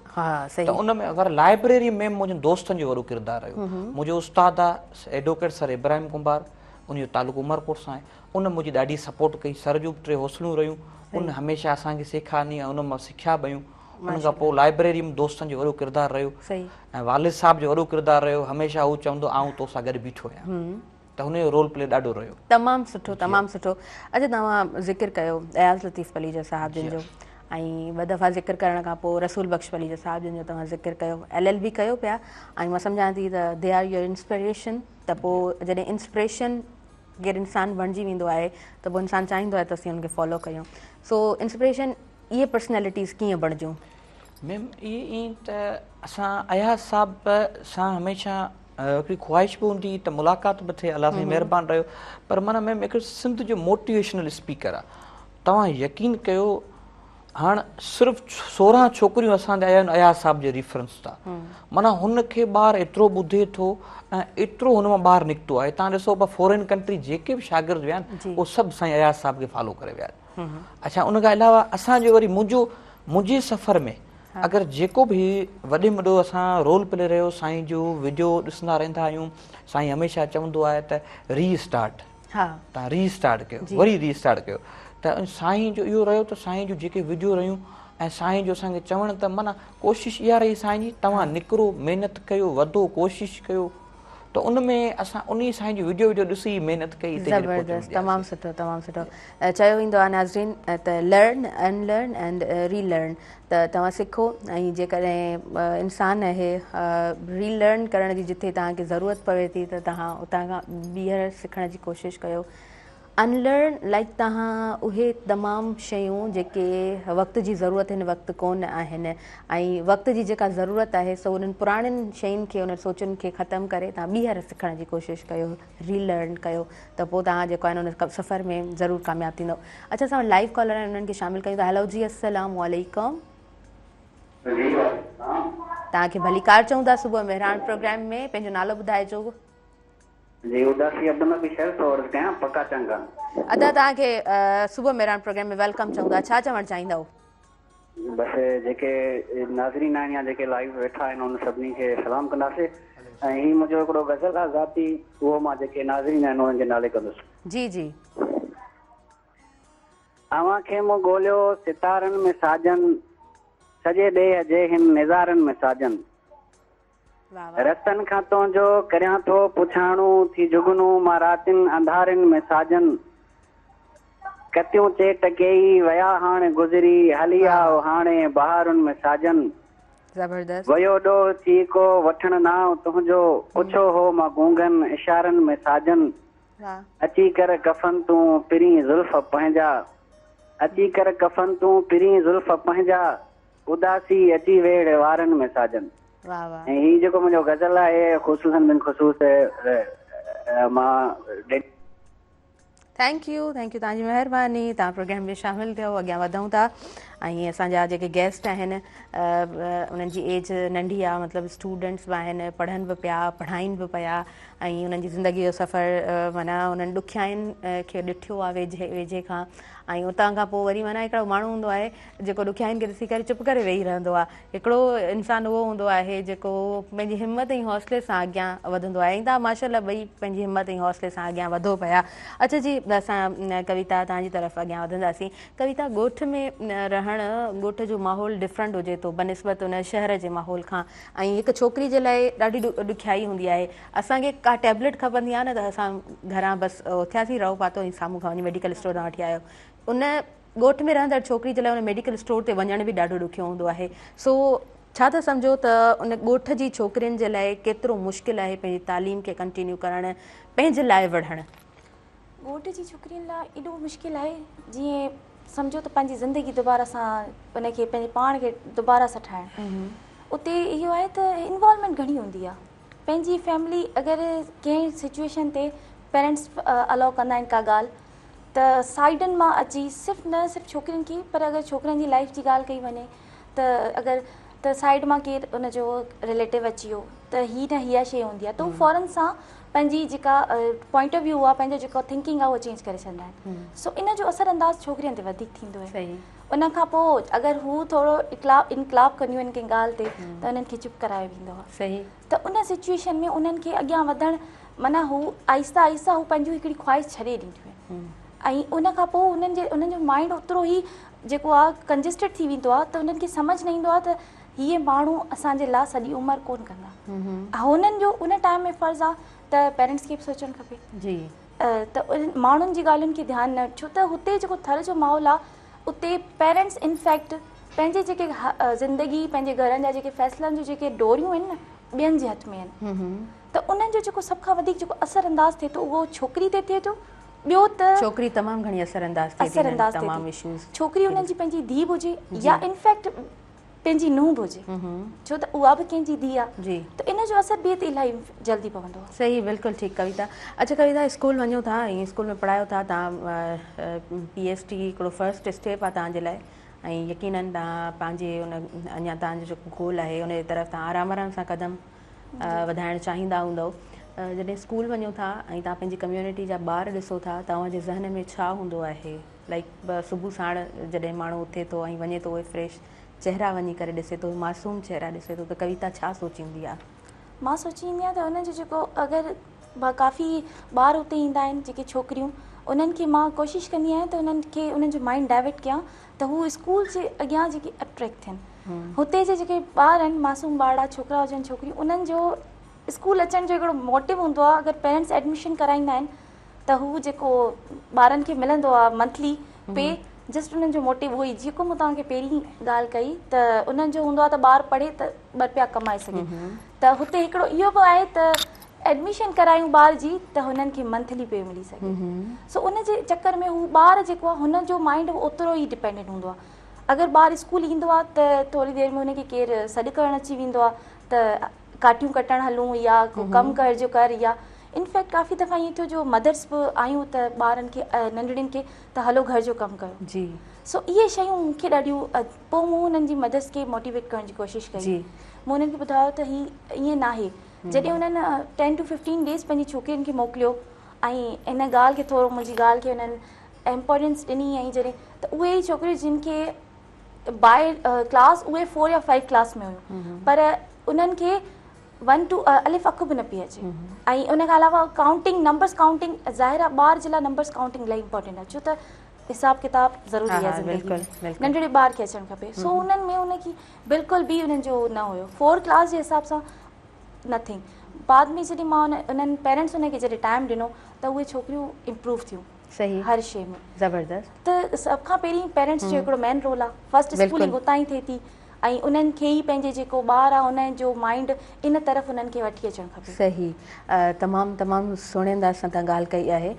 त उन में अगरि लाइब्रेरी में मुंहिंजे दोस्तनि जो वॾो किरदारु रहियो मुंहिंजो उस्तादु आहे एडवोकेट सर इब्राहिम कुंभार उनजो तालुक़ु उमरपुर सां आहे उन मुंहिंजी ॾाढी सपोर्ट कई सर जूं 3 हौसलूं रहियूं उन हमेशह असांखे सेखारणी ऐं उन मां सिखिया बयूं। उन खां पोइ लाइब्रेरी में दोस्तनि जो वॾो किरदारु रहियो ऐं वालिद साहिब जो वॾो किरदारु रहियो हमेशह हू चवंदो आउं तोसां गॾु बीठो आहियां त हुनजो रोल प्ले ॾाढो रहियो। तमामु सुठो तमामु सुठो। अच्छा तव्हां ज़िक्र कयो अयाज़ लतीफ़ पलीजा साहिब जिन जो ऐं ॿ दफ़ा ज़िक्र करण खां पोइ रसूल बख्श पलीजा साहिब जिन जो तव्हां ज़िक्र कयो LLB कयो पिया ऐं मां सम्झां थी त दे आर योर इंस्पिरेशन त पोइ जॾहिं इंस्पिरेशन केरु इंसानु बणिजी वेंदो आहे त पोइ इंसानु चाहींदो आहे त असीं हुनखे फॉलो कयूं। सो इंस्पिरेशन इहे पर्सनैलिटीज़ कीअं बणिजियूं? मैम इहे ईअं त असां अयाज़ साहिब सां हमेशह हिकिड़ी ख़्वाहिश बि हूंदी त मुलाक़ात बि थिए अलाह साईं महिरबानी रहियो पर माना मैम हिकिड़ो सिंध जो मोटिवेशनल स्पीकर आहे तव्हां यकीन कयो हाणे सिर्फ़ु 16 छोकिरियूं असांजे आया आहिनि अयाज़ साहिब जे रेफरेंस तां माना हुनखे ॿारु एतिरो ॿुधे थो ऐं एतिरो हुन मां ॿाहिरि निकितो आहे। तव्हां ॾिसो पिया फॉरेन कंट्री जेके बि शागिर्द विया आहिनि उहे सभु साईं अयाज़ साहिब खे फॉलो करे विया आहिनि। अच्छा उन खां अलावा असांजो वरी मुंहिंजे सफ़र में अगरि जेको बि वॾे में वॾो असां रोल प्ले रहियो साईं जो वीडियो ॾिसंदा रहंदा आहियूं साईं हमेशह चवंदो आहे त रीस्टार्ट तव्हां रीस्टार्ट कयो वरी रीस्टार्ट कयो त साईं जो इहो रहियो त साईं जूं जेके वीडियो रहियूं ऐं साईं जो असांखे चवणु त माना कोशिशि इहा रही साईं जी तव्हां निकिरो महिनत कयो वधो कोशिशि कयो त उन में असां उन साईं जी वीडियो ॾिसी महिनत कई। ज़बरदस्त तमामु सुठो तमामु सुठो। चयो वेंदो आहे नाज़रीन त लर्न अनलर्न एंड रीलर्न त तव्हां सिखो ऐं जेकॾहिं इंसानु आहे रीलर्न करण जी जिथे तव्हांखे ज़रूरत पवे थी त तव्हां उतां खां ॿीहर सिखण जी कोशिशि कयो। अनलर्न लाइक तव्हां उहे तमामु शयूं जेके वक़्त जी ज़रूरत हिन वक़्तु कोन आहिनि ऐं वक़्त जी जेका ज़रूरत आहे सो उन्हनि पुराणियुनि शयुनि खे उन सोचुनि खे ख़तमु करे तव्हां ॿीहर सिखण जी कोशिशि कयो रीलर्न कयो त पोइ तव्हां जेको आहे उन सफ़र में ज़रूरु कामयाबु थींदो। अच्छा असां लाइव कॉलर आहिनि उन्हनि खे शामिलु कयूं था। हेलो जी अस्सलाम वालेकुम। तव्हांखे भली कार चऊं था सुबुह मेहरान प्रोग्राम में पंहिंजो नालो ॿुधाइजो। जी उदासी अब्दुल्ला बि शहर सौर कयां पक्का चंगा अदा तव्हांखे सुबुह मेहरान प्रोग्राम में वेलकम चऊं था छा चवणु चाहींदव? बसि जेके नाज़रीन आहिनि या जेके लाइव वेठा आहिनि उन सभिनी खे सलाम कंदासीं ऐं हीउ मुंहिंजो हिकिड़ो गज़ल आहे ज़ाती उहो मां जेके नाज़रीन आहिनि उन्हनि जे नाले कंदुसि। जी जी। अव्हांखे मूं ॻोल्हियो सितारनि में साजन सॼे ॾे जे हिन निज़ारनि में साजन रतन खां तुंहिंजो करियां थो पुछाणू थी जुगनू मां रातिनि अंधारनि में साजन कतियूं चेट कई वया हाणे गुज़री हली आओ हाणे बहारुनि में साजन ज़बरदस्त वयो ॾोह थी को वठण नाव तुंहिंजो पुछो हो मां गूंगनि इशारनि में साजन अची कर कफन तूं पिरी ज़ुल्फ पंहिंजा अची कर कफन तूं पिरी ज़ुल्फ पंहिंजा उदासी अची वेड़ वारनि में साजन। ऐं हीउ जेको मुंहिंजो गज़ल आहे ख़ुशूसन बिन ख़ुशूस मां थैंक यू तव्हांजी महिरबानी तव्हां प्रोग्राम में शामिलु थियो अॻियां वधूं था। ऐं असांजा जेके गेस्ट आहिनि उन्हनि जी एज नंढी आहे, मतिलबु स्टूडेंट्स बि आहिनि, पढ़नि बि पिया, पढ़ाइनि बि पिया ऐं उन्हनि जी ज़िंदगीअ जो सफ़र माना उन्हनि ॾुखियाईनि खे ॾिठो आहे वेझे वेझे खां। ऐं उतां खां पोइ वरी माना हिकिड़ो माण्हू हूंदो आहे जेको ॾुखियाईनि खे ॾिसी करे चुप करे वेही रहंदो आहे। हिकिड़ो इंसानु उहो हूंदो आहे जेको पंहिंजी हिमत ऐं हौसले सां अॻियां वधंदो आहे। ऐं तव्हां माशाल्लाह ॿई पंहिंजी हिमत ऐं हौसले सां अॻियां वधो पिया। अच्छा जी, असां कविता तव्हांजी तरफ़ अॻियां वधंदासीं। कविता, ॻोठ में रहणु, ॻोठ जो माहौल डिफरेंट हुजे थो बनिस्बत उन शहर जे माहौल खां, ऐं हिकु छोकिरी जे लाइ ॾाढी ॾुखियाई हूंदी आहे। असांखे का टैबलेट खपंदी आहे न त असां घरां बसि उथियासीं, रहो पातो ऐं साम्हूं खां वञी मेडिकल स्टोर तां वठी आयो। उन ॻोठ में रहंदड़ छोकिरी जे लाइ उन मेडिकल स्टोर ते वञण बि ॾाढो ॾुखियो हूंदो आहे। सो छा था सम्झो त उन ॻोठ जी छोकिरियुनि जे लाइ केतिरो मुश्किल आहे पंहिंजी तालीम खे कंटिन्यू करणु, पंहिंजे लाइ वढ़णु? ॻोठ जी छोकिरियुनि लाइ एॾो मुश्किल आहे जीअं सम्झो त पंहिंजी ज़िंदगी दुबारा सां उनखे पंहिंजे पाण खे दुबारा सां ठाहिणु। उते इहो आहे त इन्वॉल्वमेंट घणी हूंदी आहे। पंहिंजी फैमिली अगरि कंहिं सिचुएशन ते पेरेंट्स अलाउ कंदा आहिनि का ॻाल्हि, त साइडनि मां अची न सिर्फ़ु छोकिरियुनि खे, पर अगरि छोकिरनि जी लाइफ जी ॻाल्हि कई वञे त अगरि त साइड मां केरु उनजो रिलेटिव अची वियो त हीअ न हीअ शइ हूंदी आहे, त फौरन सां पंहिंजी जेका पॉइंट ऑफ व्यू आहे, पंहिंजो जेको थिंकिंग आहे, उहो चेंज करे छॾंदा आहिनि। सो इन जो असर अंदाज़ छोकिरियुनि ते वधीक थींदो आहे। उन खां पोइ अगरि हू थोरो इनकलाब कंदियूं आहिनि कंहिं ॻाल्हि ते त उन्हनि खे चुप करायो वेंदो आहे। त उन सिचुएशन में उन्हनि खे अॻियां वधणु माना हू आहिस्ता आहिस्ता हू पंहिंजो हिकिड़ी ख़्वाहिश छॾे ॾींदियूं आहिनि। ऐं उन खां पोइ उन्हनि जो माइंड ओतिरो ई जेको आहे कंजस्टेड थी वेंदो आहे त उन्हनि खे सम्झ न ईंदो आहे त हीअ माण्हू असांजे लाइ सॼी उमिरि कोन कंदा। हुननि जो उन टाइम में फ़र्ज़ु आहे त पेरेंट्स खे बि सोचणु खपे जी त माण्हुनि जी ॻाल्हियुनि खे ध्यानु न, छो त हुते जेको थर जो माहौल आहे उते पेरेंट्स इनफैक्ट पंहिंजे जेके ज़िंदगी, पंहिंजे घरनि जा जेके फ़ैसिलनि जो जेके डोरियूं आहिनि न, ॿियनि जे हथ में आहिनि। त उन्हनि जो जेको सभ खां वधीक जेको असर अंदाज़ थिए थो उहो छोकिरी ते थिए थो। ॿियो त छोकिरी तमामु घणी असरअंदाज़ थिए। छोकिरी उन्हनि जी पंहिंजी धीउ हुजे या इनफैक्ट पंहिंजी नुंहुं बि हुजे, छो त उहा बि कंहिंजी धीउ आहे जी, त इन जो असर ॿिए ते इलाही जल्दी पवंदो आहे। सही, बिल्कुलु ठीकु कविता। अच्छा कविता, स्कूल वञो था ऐं स्कूल में पढ़ायो था तव्हां, PhD हिकिड़ो फर्स्ट स्टेप आहे तव्हांजे लाइ, ऐं यकीननि तव्हां पंहिंजे उन अञा तव्हांजो जेको गोल आहे उन जी तरफ़ तव्हां आराम आराम सां क़दम वधाइणु चाहींदा हूंदव। जॾहिं स्कूल वञो था ऐं तव्हां पंहिंजी कम्यूनिटी जा ॿार ॾिसो था, तव्हांजे ज़हन में छा हूंदो आहे? लाइक सुबुह साण जॾहिं माण्हू उथे थो ऐं वञे थो, उहे फ्रेश चेहरा वञी करे ॾिसे थो, मासूम चेहरा ॾिसे थो, त कविता छा सोचींदी आहे? मां सोचींदी आहियां त हुनजो जेको अगरि काफ़ी ॿार उते ईंदा आहिनि जेके छोकिरियूं, उन्हनि खे मां कोशिशि कंदी आहियां त उन्हनि खे उन्हनि जो माइंड डाइवर्ट कयां त हू स्कूल जे अॻियां जेके अट्रैक्ट थियनि। हुते जे जेके ॿार आहिनि, मासूम ॿार, छोकिरा हुजनि छोकिरियूं, उन्हनि जो स्कूल अचण जो हिकिड़ो मोटिव हूंदो आहे। अगरि पेरेंट्स एडमिशन कराईंदा आहिनि त हू जेको ॿारनि खे मिलंदो आहे मंथली पे, जस्ट उन्हनि जो मोटिव उहो ई जेको मूं तव्हांखे पहिरीं ॻाल्हि कई त उन्हनि जो हूंदो आहे त ॿारु पढ़े त ॿ रुपया कमाए सघे। त हुते हिकिड़ो इहो बि आहे त एडमिशन करायूं ॿार जी त हुननि खे मंथली पे मिली सघे। सो उन जे चकर में हू ॿार जेको आहे हुनजो माइंड ओतिरो ई डिपेंडेंट हूंदो आहे। अगरि ॿारु स्कूल ईंदो आहे त थोरी देरि में हुनखे केरु सॾु करणु अची वेंदो आहे त काटियूं कटणु हलूं या को कमु कर जो कर, या इनफैक्ट काफ़ी दफ़ा ईअं थियो जो मदर्स बि आयूं त ॿारनि खे नंढड़ियुनि खे त हलो घर जो कमु कयो जी। सो इहे शयूं मूंखे ॾाढियूं, पोइ मूं हुननि जी मदर्स खे मोटिवेट करण जी कोशिशि कई। मूं हुननि खे ॿुधायो त हीअ ईअं न आहे। जॾहिं हुननि 10 to 15 डेज़ पंहिंजी छोकिरियुनि खे मोकिलियो ऐं इन ॻाल्हि खे थोरो मुंहिंजी ॻाल्हि खे हुननि इम्पोर्टेंस ॾिनी, ऐं जॾहिं त उहे ई छोकिरियूं जिन खे बाय क्लास उहे 4 या 5 क्लास में हुयूं, पर उन्हनि खे 1 to अलिफ अखु बि न पई अचे। ऐं उन खां अलावा काउंटिंग, नंबर्स काउंटिंग, ज़ाहिर आहे ॿार जे लाइ नंबर्स काउंटिंग इलाही इंपॉर्टेंट आहे, छो त हिसाब किताब ज़रूरी आहे ज़िंदगी में, नंढड़े ॿार खे अचणु खपे। सो उन्हनि में उनखे बिल्कुलु बि उन्हनि जो न हुयो, 4 क्लास जे हिसाब सां नथिंग। बाद में जॾहिं मां उन्हनि पेरेंट्स उनखे जॾहिं टाइम ॾिनो त उहे छोकिरियूं इम्प्रूव थियूं सही हर शइ में, ज़बरदस्त। त सभ खां पहिरीं पेरेंट्स जो हिकिड़ो मेन रोल आहे। फर्स्ट स्कूलिंग उतां ई थिए थी ऐं उन्हनि खे ई पंहिंजे जेको ॿारु आहे उन जो माइंड इन तरफ़ उन्हनि खे वठी अचणु खपे। सही, तमामु तमामु सुहिणे अंदाज़ सां तव्हां ॻाल्हि कई आहे,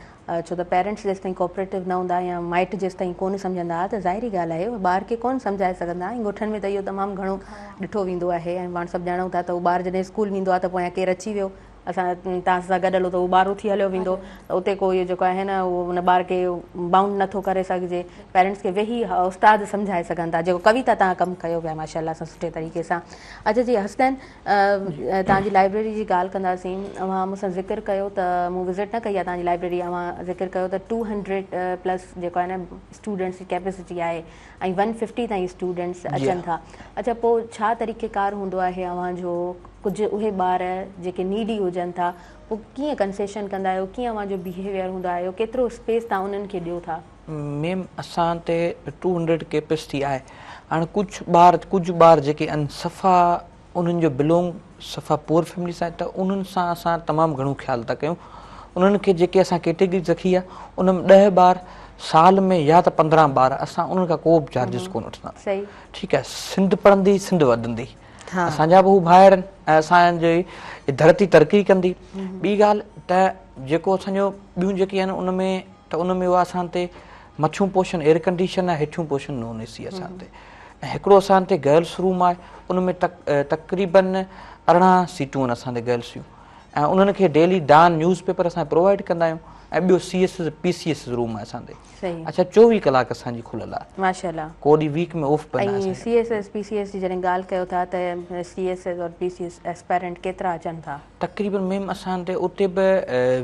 छो त पेरेंट्स जेसि ताईं कोऑपरेटिव न हूंदा या माइट जेसि ताईं कोन सम्झंदा त ज़ाहिरी ॻाल्हि आहे ॿार खे कोन सम्झाए सघंदा। ऐं ॻोठनि में त इहो तमामु घणो ॾिठो वेंदो आहे, ऐं पाण सभु ॼाणूं था त उहो ॿारु जॾहिं स्कूल वेंदो आहे त पोयां केरु अची वियो, असां तव्हां सां गॾु हलो त उहो ॿार उथी हलियो वेंदो त उते कोई जेको आहे न उहो उन ॿार खे बाउंड नथो करे सघिजे पेरेंट्स खे वेही उस्ताद सम्झाए सघनि था जेको कविता तव्हां कमु कयो पिया माशाल्लाह सां सुठे तरीक़े सां। अच्छा जी हसनैन तव्हांजी लाइब्रेरी जी ॻाल्हि कंदासीं अवां मूंसां ज़िक्र कयो त मूं विज़िट न कई आहे तव्हांजी लाइब्रेरी अवां ज़िक्र कयो त 200+ जेको आहे न स्टूडेंट्स जी कैपेसिटी आहे ऐं 150 ताईं स्टूडेंट्स अचनि था। अच्छा पोइ छा तरीक़ेकार हूंदो आहे अव्हांजो कुझु उहे ॿार जेके नीडी हुजनि था पोइ कीअं कंसेशन कंदा आहियो कीअं अव्हांजो बिहेवियर हूंदो आहे केतिरो स्पेस तव्हां उन्हनि खे ॾियो था? मैम असां ते 200 कैपेसिटी आहे। हाणे कुझु ॿार जेके आहिनि सफ़ा उन्हनि जो बिलोंग सफ़ा पुअर फैमिली सां त उन्हनि सां असां तमामु घणो ख़्यालु था कयूं। उन्हनि खे जेके असां कैटेगरी रखी आहे उन में 10 ॿार साल में या त 15 ॿार असां उन्हनि खां को बि चार्जिस कोन वठंदा। सही ठीकु आहे सिंध पढ़ंदी सिंध वधंदी असांजा बि हू भाइर आहिनि ऐं असांजी धरती तरक़ी कंदी। ॿी ॻाल्हि त जेको असांजो ॿियूं जेके आहिनि उन में उहा असां ते मथियूं पोर्शन एयर कंडीशन आहे हेठियूं पोर्शन नॉन एसी असां ते ऐं हिकिड़ो असां ते गर्ल्स रूम आहे उन में तक़रीबन 18 सीटूं आहिनि असां ते गर्ल्स जूं ऐं उन्हनि खे डेली डान न्यूज़ पेपर असां प्रोवाइड कंदा आहियूं ऐं ॿियो CS PCS रूम आहे असां ते। अच्छा 24 कलाक असांजी खुलियल आहे माशाल्लाह को ॾींहुं वीक में ऑफ पवंदा आहिनि। CS PCS जी जॾहिं ॻाल्हि कयो था त CS और PCS एस्पायरेंट केतिरा अचनि था? तक़रीबन मैम असां ते उते बि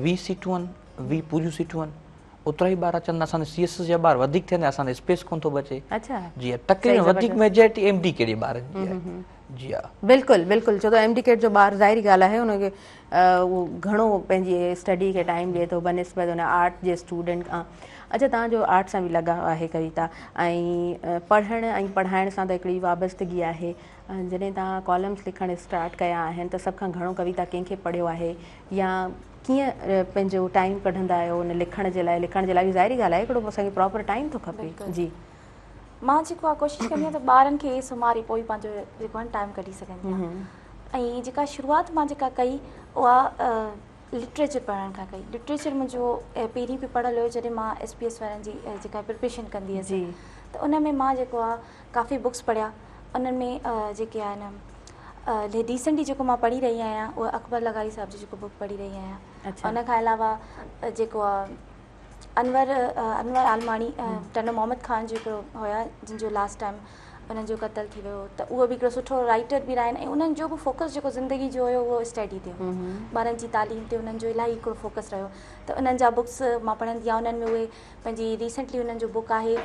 20 सीटूं आहिनि 20 पूरियूं सीटूं आहिनि ओतिरा ई ॿार अचनि असांजे CS जा ॿार वधीक थियनि असांजे स्पेस कोन थो बचे। अच्छा जी तक़रीबन वधीक मेजॉरिटी MD के ॿारनि जी आहे। जी हा बिल्कुलु बिल्कुलु छो त MD जो ॿार ज़ाहिरी ॻाल्हि आहे हुनखे उहो घणो पंहिंजी स्टडी खे टाइम ॾिए थो बनिस्बत हुन आर्ट जे स्टूडेंट खां। अच्छा तव्हांजो आर्ट सां बि लॻाव आहे कविता ऐं पढ़ण ऐं पढ़ाइण सां त हिकिड़ी वाबस्तगी आहे। जॾहिं तव्हां कॉलम्स लिखणु स्टार्ट कया आहिनि त सभ खां घणो कविता कंहिंखे पढ़ियो आहे या कीअं पंहिंजो टाइम कढंदा आहियो हुन लिखण जे लाइ बि ज़ाहिरी ॻाल्हि आहे हिकिड़ो असांखे प्रॉपर टाइम थो खपे। जी मां जेको आहे कोशिशि कंदी आहियां त ॿारनि खे सुम्हारे पोइ पंहिंजो जेको आहे टाइम कढी सघंदी आहियां ऐं जेका शुरूआति मां जेका कई उहा लिटरेचर पढ़ण खां कई। लिटरेचर मुंहिंजो पहिरीं बि पढ़ियलु हुयो जॾहिं मां SPS वारनि जी जेका प्रिपरेशन कंदी हुअसि त उन में मां जेको आहे काफ़ी बुक्स पढ़िया उन्हनि में जेके आहिनि रिसेंटली जेको मां पढ़ी रही आहियां उहा अकबर लगारी साहिब जी जेको बुक पढ़ी रही आहियां। उन खां अलावा जेको आहे अनवर आलमाणी टनो मोहम्मद ख़ान जो हिकिड़ो हुया जिन जो लास्ट टाइम उन्हनि जो क़तल थी वियो त उहो बि हिकिड़ो सुठो राइटर बि आहिनि ऐं उन्हनि जो बि फोकस जेको ज़िंदगी जो हुयो उहो स्टडी ते ॿारनि जी तालीम ते उन्हनि जो इलाही हिकिड़ो फोकस रहियो त उन्हनि जा बुक्स मां पढ़ंदी आहियां। उन्हनि में उहे पंहिंजी रिसेंटली उन्हनि जो बुक आहे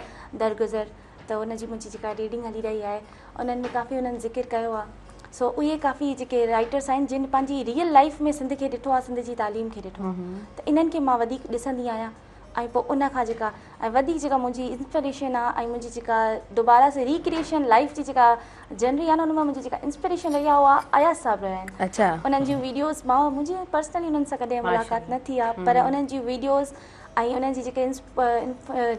दरगुज़र त उनजी मुंहिंजी जेका रीडिंग हली रही आहे उन्हनि में काफ़ी उन्हनि ज़िक्र कयो आहे। सो उहे काफ़ी जेके राइटर्स आहिनि जिन पंहिंजी रियल लाइफ में सिंध खे ॾिठो आहे सिंध जी तालीम खे ॾिठो त इन्हनि खे मां वधीक ॾिसंदी आहियां ऐं पोइ उन खां जेका ऐं वधीक जेका मुंहिंजी इंस्पिरेशन आहे ऐं मुंहिंजी जेका दुबारा से रिक्रिएशन लाइफ जी जेका जनरी आहे न उनमां मुंहिंजी जेका इंस्पिरेशन रही आहे उहा अयाज़ साहब रहिया आहिनि। अच्छा उन्हनि जूं वीडियोस मां मुंहिंजी पर्सनली उन्हनि सां कॾहिं मुलाक़ात न थी आहे पर उन्हनि जी वीडियोस ऐं उन्हनि जी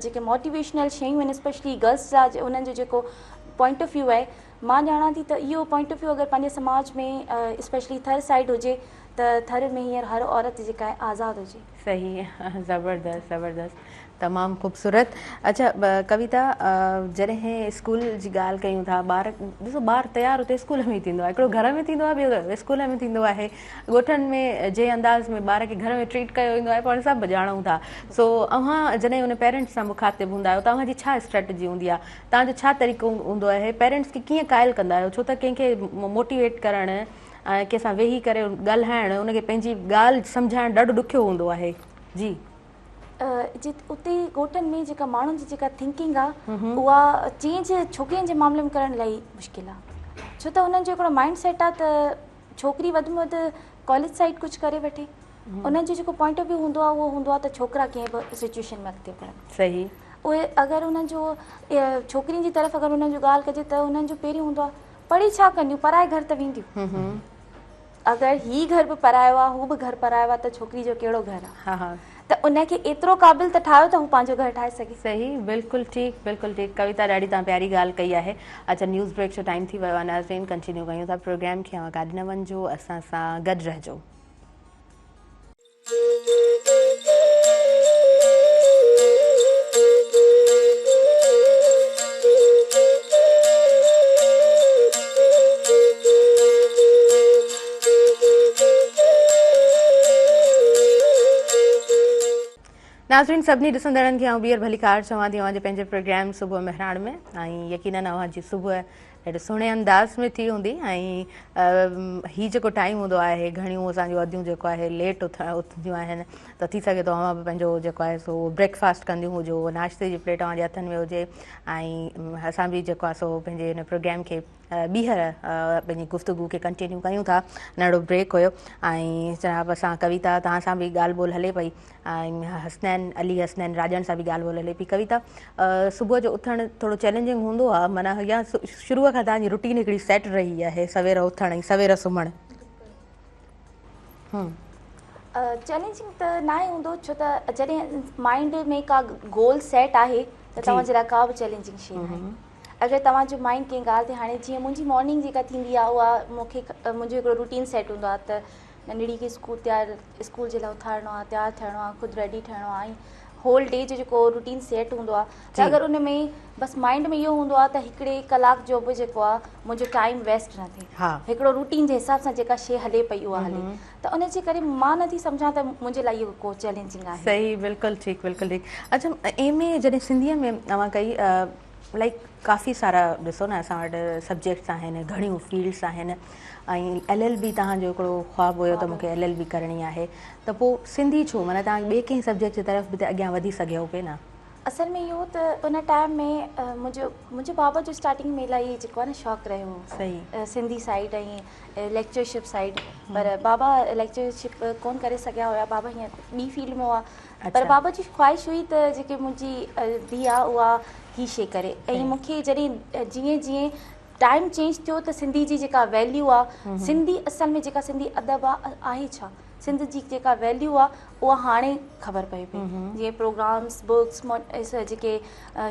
जेके मोटिवेशनल शयूं आहिनि स्पेशली गर्ल्स जा उन्हनि जो जेको पॉइंट ऑफ व्यू आहे मां ॼाणा थी त इहो पॉइंट ऑफ व्यू अगरि पंहिंजे समाज में स्पेशली थर साइड हुजे त थर में हींअर हर औरत जेका आहे आज़ादु हुजे। सही ज़बरदस्त ज़बरदस्त तमामु ख़ूबसूरत। अच्छा कविता जॾहिं स्कूल जी ॻाल्हि कयूं था ॿार ॾिसो ॿारु तयारु हुते स्कूल में ई थींदो आहे हिकिड़ो घर में थींदो आहे ॿियो स्कूल में थींदो आहे। ॻोठनि में जंहिं अंदाज़ में ॿार खे घर में ट्रीट कयो वेंदो आहे पाण सभु ॼाणूं था। सो अव्हां जॾहिं हुन पेरेंट्स सां मुखातिबु हूंदा आहियो तव्हांजी छा स्ट्रेटजी हूंदी आहे तव्हांजो छा तरीक़ो हूंदो आहे पेरेंट्स खे कीअं क़ाइल कंदा आहियो छो त कंहिंखे मोटिवेट करणु कंहिंसां वेही करे ॻाल्हाइणु उनखे पंहिंजी ॻाल्हि सम्झाइणु ॾाढो ॾुखियो हूंदो आहे। जी उते ॻोठनि में जेका माण्हुनि जी जेका थिंकिंग आहे उहा चेंज छोकिरियुनि जे मामले में करणु इलाही मुश्किल आहे छो त उन्हनि जो हिकिड़ो माइंड सेट आहे त छोकिरी वधि में वधि कॉलेज साइड कुझु करे वठे उन्हनि जो जेको पॉइंट ऑफ व्यू हूंदो आहे उहो हूंदो आहे त छोकिरा कंहिं बि सिचुएशन में अॻिते पढ़नि। सही उहे अगरि उन्हनि जो छोकिरियुनि जी तरफ़ अगरि उन्हनि जो ॻाल्हि कजे त उन्हनि जो पहिरियों हूंदो आहे पढ़ी छा कंदियूं पराए घर त वेंदियूं अगरि ही घर बि परायो आहे हू बि घर परायो आहे त छोकिरी जो कहिड़ो घर आहे त उनखे एतिरो क़ाबिल त ठाहियो त हू पंहिंजो घर ठाहे सघे। सही बिल्कुलु ठीकु कविता ॾाढी तव्हां प्यारी ॻाल्हि कई आहे। अच्छा न्यूज़ ब्रेक जो टाइम थी वियो आहे नाज़रीन कंटिन्यू कयूं था प्रोग्राम खे काॾे न वञिजो असां सां गॾु रहिजो। नाज़रीन सभिनी ॾिसंदड़नि खे आउं ॿीहर भली कार चवां थी अवांजे पंहिंजे प्रोग्राम सुबुह मेहराण में ऐं यकीनन अवांजी सुबुह ॾाढे सुहिणे अंदाज़ में थी हूंदी ऐं हीउ जेको टाइम हूंदो आहे घणियूं असांजूं अदियूं जेको आहे लेट उथंदियूं आहिनि त थी सघे थो अवां बि पंहिंजो जेको आहे सो ब्रेकफास्ट कंदियूं हुजो नाश्ते जी प्लेट अवांजे हथनि में हुजे ऐं असां बि जेको आहे सो पंहिंजे हिन प्रोग्राम खे ॿीहर पंहिंजी गुफ़्तगू खे कंटिन्यू कयूं था नंढो ब्रेक हुयो ऐं जनाब असां कविता तव्हां सां बि ॻाल्हि ॿोल हले पई ऐं हसनैन अली हसनैन राजन सां बि ॻाल्हि ॿोल हले पई कविता सुबुह जो उथणु थोरो चैलेंजिंग हूंदो आहे माना या शुरूअ खां तव्हांजी रुटीन हिकिड़ी सेट रही आहे सवेर उथणु ऐं सवेर सुम्हणु चैलेंजिंग त न आहे हूंदो छो त जॾहिं माइंड में का गोल सेट आहे त तव्हांजे लाइ का बि चैलेंजिंग शइ आहे अगरि तव्हांजो माइंड कंहिं ॻाल्हि ते हाणे जीअं मुंहिंजी मॉर्निंग जेका थींदी आहे उहा मूंखे मुंहिंजो हिकिड़ो रूटीन सेट हूंदो आहे त नंढड़ी खे स्कूल जे लाइ उथारिणो आहे तयारु थियणो आहे ख़ुदि रेडी थियणो आहे ऐं होल डे जो जेको रूटीन सेट हूंदो आहे त अगरि उन में बसि माइंड में इहो हूंदो आहे त हिकिड़े कलाक जो बि जेको आहे मुंहिंजो टाइम वेस्ट न थिए हिकिड़ो रूटीन जे हिसाब सां जेका शइ हले पई उहा हले त उनजे करे मां नथी सम्झां त मुंहिंजे लाइ इहो को चैलेंजिंग आहे सही बिल्कुलु ठीकु बिल्कुलु ठीकु अच्छा एम ए जॾहिं सिंधीअ में तव्हां कई लाइक काफ़ी सारा ॾिसो न असां वटि सब्जेक्ट्स आहिनि घणियूं फील्ड्स आहिनि ऐं LLB तव्हांजो हिकिड़ो ख्वाबु हुयो त मूंखे LLB करणी आहे त पोइ सिंधी छो माना तव्हां ॿिए कंहिं सब्जेक्ट जी तरफ़ बि त अॻियां वधी सघियो पिए न असल में इहो त उन टाइम में मुंहिंजो बाबा जो स्टार्टिंग में इलाही जेको आहे न शौक़ु रहियो सही सिंधी साइड ऐं लेक्चरशिप साइड पर बाबा लेक्चरशिप कोन करे सघिया हुया बाबा हीअं ॿी फील्ड में हुआ पर बाबा जी ख़्वाहिश हुई त जेके मुंहिंजी धीउ आहे उहा ही शइ करे ऐं मूंखे जॾहिं जीअं जीअं टाइम चेंज थियो त सिंधी जी जेका वैल्यू आहे सिंधी असल में जेका सिंधी अदब आहे छा सिंध जी जेका वैल्यू आहे उहा हाणे ख़बर पए पई जीअं प्रोग्राम्स बुक्स जेके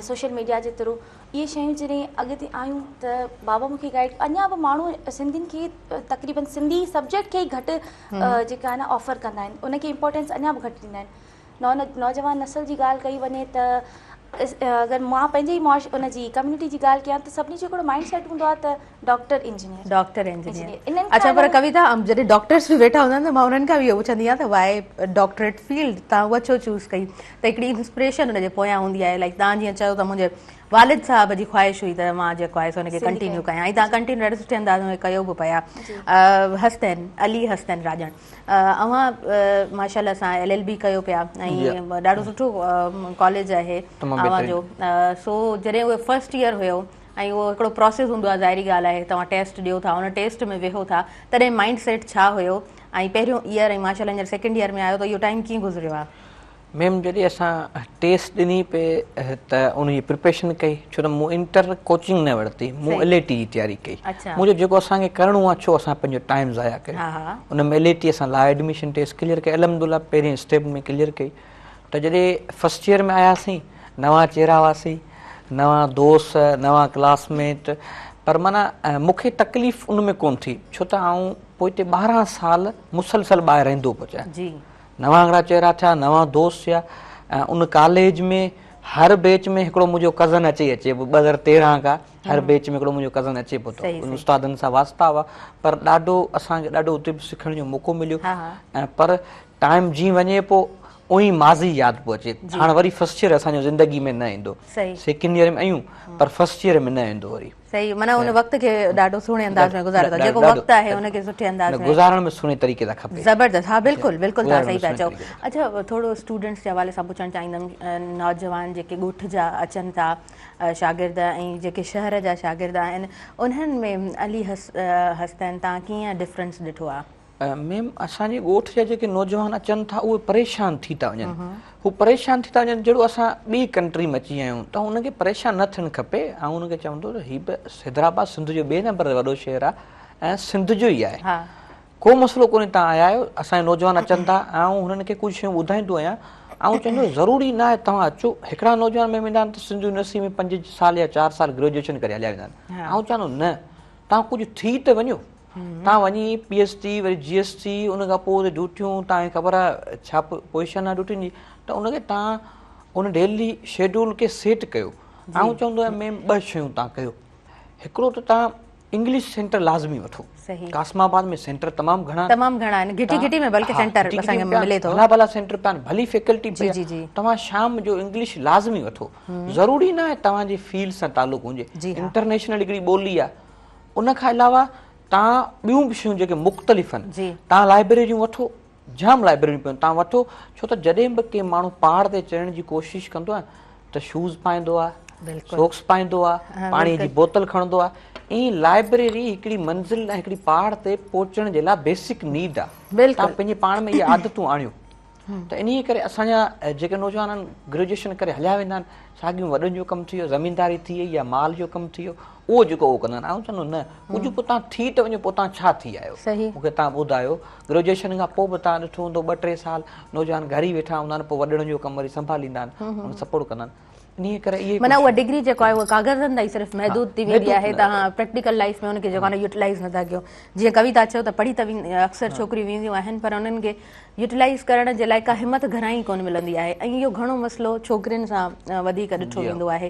सोशल मीडिया जे थ्रू इहे शयूं जॾहिं अॻिते आयूं त बाबा मूंखे गाइड अञा बि माण्हू सिंधियुनि खे तक़रीबन सिंधी सब्जेक्ट खे ई घटि जेका आहे न ऑफर कंदा आहिनि उनखे इम्पोर्टेंस अञा बि घटि ॾींदा आहिनि नौजवान नसल जी ॻाल्हि कई वञे त अगरि मां पंहिंजे ई उनजी कम्युनिटी जी ॻाल्हि कयां त सभिनी जो हिकिड़ो माइंड सेट हूंदो आहे त डॉक्टर इंजीनियर अच्छा पर कविता जॾहिं डॉक्टर्स बि वेठा हूंदा आहिनि त मां उन्हनि खां बि इहो पुछंदी आहियां त वाए डॉक्टरेट फील्ड तव्हां उहा छो चूज़ कई त हिकिड़ी इंस्पिरेशन हुनजे पोयां हूंदी आहे लाइक तव्हां जीअं चयो त मुंहिंजे वालिद साहब जी ख़्वाहिश हुई त मां जेको आहे सो हुनखे कंटिन्यू कयां ऐं तव्हां कंटिन्यू ॾाढे सुठे अंदाज़ में कयो बि पिया हसनैन अली हसनैन राजन अवां माशाल्लाह सां LLB कयो पिया ऐं ॾाढो सुठो कॉलेज आहे अवांजो सो जॾहिं उहे फर्स्ट ईयर हुयो ऐं उहो हिकिड़ो प्रोसेस हूंदो आहे ज़ाहिरी ॻाल्हि आहे तव्हां टेस्ट ॾियो था उन टेस्ट में वेहो था तॾहिं माइंड सेट छा हुयो ऐं पहिरियों ईयर ऐं माशाल्लाह हींअर सेकेंड ईयर में आयो त इहो टाइम कीअं गुज़रियो आहे मैम जॾहिं असां टेस्ट ॾिनी पे त उनजी प्रिपरेशन कई छो त मूं इंटर कोचिंग न वरिती मूं LAT जी तयारी कई मुंहिंजो जेको असांखे करिणो आहे छो असां पंहिंजो टाइम ज़ाया कयो उन में LAT असां लाइ एडमिशन टेस्ट क्लियर कई अलहमदुल्ला पहिरें स्टेप में क्लियर कई त जॾहिं फर्स्ट ईयर में आयासीं नवां चहिरा हुआसीं नवां दोस्त नवां क्लासमेट पर माना मूंखे तकलीफ़ उन में कोन थी छो त आउं पोइ हिते 12 साल मुसलसल ॿाहिरि रहंदो पियो चाहियां नवां हिकिड़ा चहिरा थिया नवां दोस्त थिया ऐं उन कॉलेज में हर बैच में हिकिड़ो मुंहिंजो कज़न अचे 2013 खां हर बैच में हिकिड़ो मुंहिंजो कज़न अचे पियो थो उस्तादनि सां वास्ता हुआ पर असांखे ॾाढो उते बि सिखण जो मौक़ो मिलियो ऐं पर टाइम जीअं वञे पोइ उही माज़ी यादि पियो अचे हाणे वरी फर्स्ट ईयर असांजो ज़िंदगी में न ईंदो सेकेंड ईयर में आहियूं पर फर्स्ट ईयर में न ईंदो वरी सही माना उन वक्त खे ॾाढो सुहिणे अंदाज़ में गुज़ारियो था जेको वक़्तु आहे उनखे सुठे अंदाज़ में गुज़ारण में सुहिणे तरीक़े सां खपे ज़बरदस्त हा बिल्कुलु बिल्कुलु तव्हां सही पिया चओ अच्छा थोरो स्टूडेंट्स जे हवाले सां पुछणु चाहींदमि नौजवान जेके ॻोठ जा अचनि था शागिर्द ऐं जेके शहर जा शागिर्द आहिनि उन्हनि में अली हसनैन तव्हां कीअं डिफरेंस ॾिठो आहे मैम असांजे ॻोठ जा जेके नौजवान अचनि था उहे परेशान थी था वञनि हू परेशान थी था वञनि जहिड़ो असां ॿी कंट्री में अची विया आहियूं त हुनखे परेशान न थियणु खपे ऐं हुनखे चवंदो त हीउ बि हैदराबाद सिंध जो 2 नंबर वॾो शहरु आहे ऐं सिंध जो ई आहे को मसइलो कोन्हे तव्हां आया आहियो असांजा नौजवान अचनि था ऐं हुननि खे कुझु शयूं ॿुधाईंदो आहियां ऐं चवंदो ज़रूरी न आहे तव्हां अचो हिकिड़ा नौजवान में वेंदा आहिनि त सिंध यूनिवर्सिटी में 5 साल या 4 साल ग्रेजुएशन करे हलिया वेंदा आहिनि ऐं चवंदो न तव्हां कुझु थी त वञो तव्हां वञी PhD वरी GST उन खां पोइ ड्यूटियूं तव्हांखे ख़बर आहे छा पोजीशन आहे ड्यूटियुनि जी त उनखे तव्हां उन डेली शेड्यूल खे सेट कयो ऐं चवंदो आहियां मैम 2 शयूं तव्हां कयो हिकिड़ो त तव्हां इंग्लिश सेंटर लाज़मी वठो। सही। कासमाबाद में सेंटर तमाम घणा आहिनि, घिटी में बल्कि सेंटर असांखे मिले थो, भला सेंटर पिया आहिनि, भली फैकल्टी जी जी जी। तव्हां शाम जो इंग्लिश लाज़मी वठो। ज़रूरी न आहे तव्हांजी फील्ड सां तालुक हुजे, इंटरनेशनल हिकिड़ी ॿोली आहे। उन खां अलावा तव्हां ॿियूं बि शयूं जेके मुख़्तलिफ़ आहिनि, तव्हां लाइब्रेरियूं वठो, जाम लाइब्रेरियूं पियूं तव्हां वठो। छो त जॾहिं बि के माण्हू पहाड़ ते चढ़ण जी कोशिशि कंदो आहे त शूज़ पाईंदो आहे, सॉक्स पाईंदो आहे, पाणीअ जी बोतल खणंदो आहे। ईअं लाइब्रेरी हिकिड़ी मंज़िल ऐं हिकिड़ी पहाड़ ते पहुचण जे लाइ बेसिक नीड आहे। तव्हां पंहिंजे पाण में इहे आदतूं आणियो। त इन करे असांजा जेके नौजवान आहिनि ग्रेजुएशन करे हलिया वेंदा आहिनि, साॻियूं वॾनि जो कमु थी वियो, ज़मीनदारी थी वई या माल जो कमु थी वियो, उहो जेको उहो कंदा आहिनि। ऐं चवंदो न कुझु पोइ तव्हां थी त वञो, पोइ तव्हां छा थी आहियो, मूंखे तव्हां ॿुधायो। ग्रेजुएशन खां पोइ बि तव्हां ॾिठो हूंदो 2-3 साल नौजवान घर ई वेठा हूंदा आहिनि, पोइ वॾनि जो कमु वरी संभालींदा आहिनि, सपोर्ट कंदा आहिनि। इन करे इहे माना उहा डिग्री जेको आहे उहा कागज़नि ताईं सिर्फ़ु महदूद थी वेंदी आहे, तव्हां प्रैक्टिकल लाइफ में उनखे जेको आहे यूटिलाइज़ नथा कयो। जीअं कविता चयो त पढ़ी त अक्सर छोकिरियूं वेंदियूं आहिनि, पर उन्हनि खे यूटिलाइज़ करण जे लाइ का हिमत घणा ई कोन मिलंदी आहे, ऐं इहो घणो मसइलो छोकिरियुनि सां वधीक ॾिठो वेंदो आहे।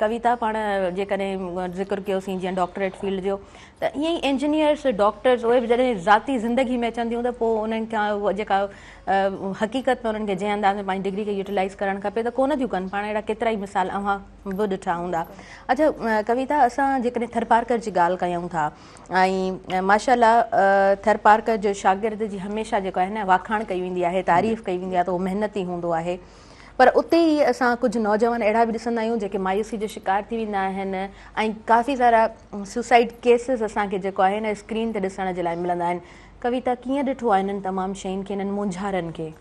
कविता पाण जेकॾहिं ज़िक्र कयोसीं जीअं डॉक्टरेट फील्ड जो, त ईअं ई इंजीनियर्स डॉक्टर्स उहे बि जॾहिं ज़ाती ज़िंदगी में अचनि थियूं त पोइ उन्हनि खां जेका हक़ीक़त में उन्हनि खे जंहिं अंदाज़ में पंहिंजी डिग्री खे यूटिलाइज़ करणु खपे त कोन थियूं कनि। पाण अहिड़ा केतिरा ई मिसाल अव्हां बि ॾिठा हूंदा। अच्छा कविता, असां जेकॾहिं थरपारकर जी ॻाल्हि कयूं था, ऐं माशाअल्लाह थरपारकर जो शागिर्द जी हमेशह जेको आहे न वाखाण कई वेंदी आहे, तारीफ़ कई वेंदी आहे त उहो महिनती हूंदो आहे, पर उते ई असां कुझु नौजवान अहिड़ा बि ॾिसंदा आहियूं जेके मायूसी जो शिकार थी वेंदा आहिनि, ऐं काफ़ी सारा सुसाइड केसिस असांखे जेको आहे न स्क्रीन ते ॾिसण जे लाइ मिलंदा आहिनि। कविता कीअं ॾिठो आहे इन्हनि तमामु शयुनि खे, इन्हनि मुंझारनि खे?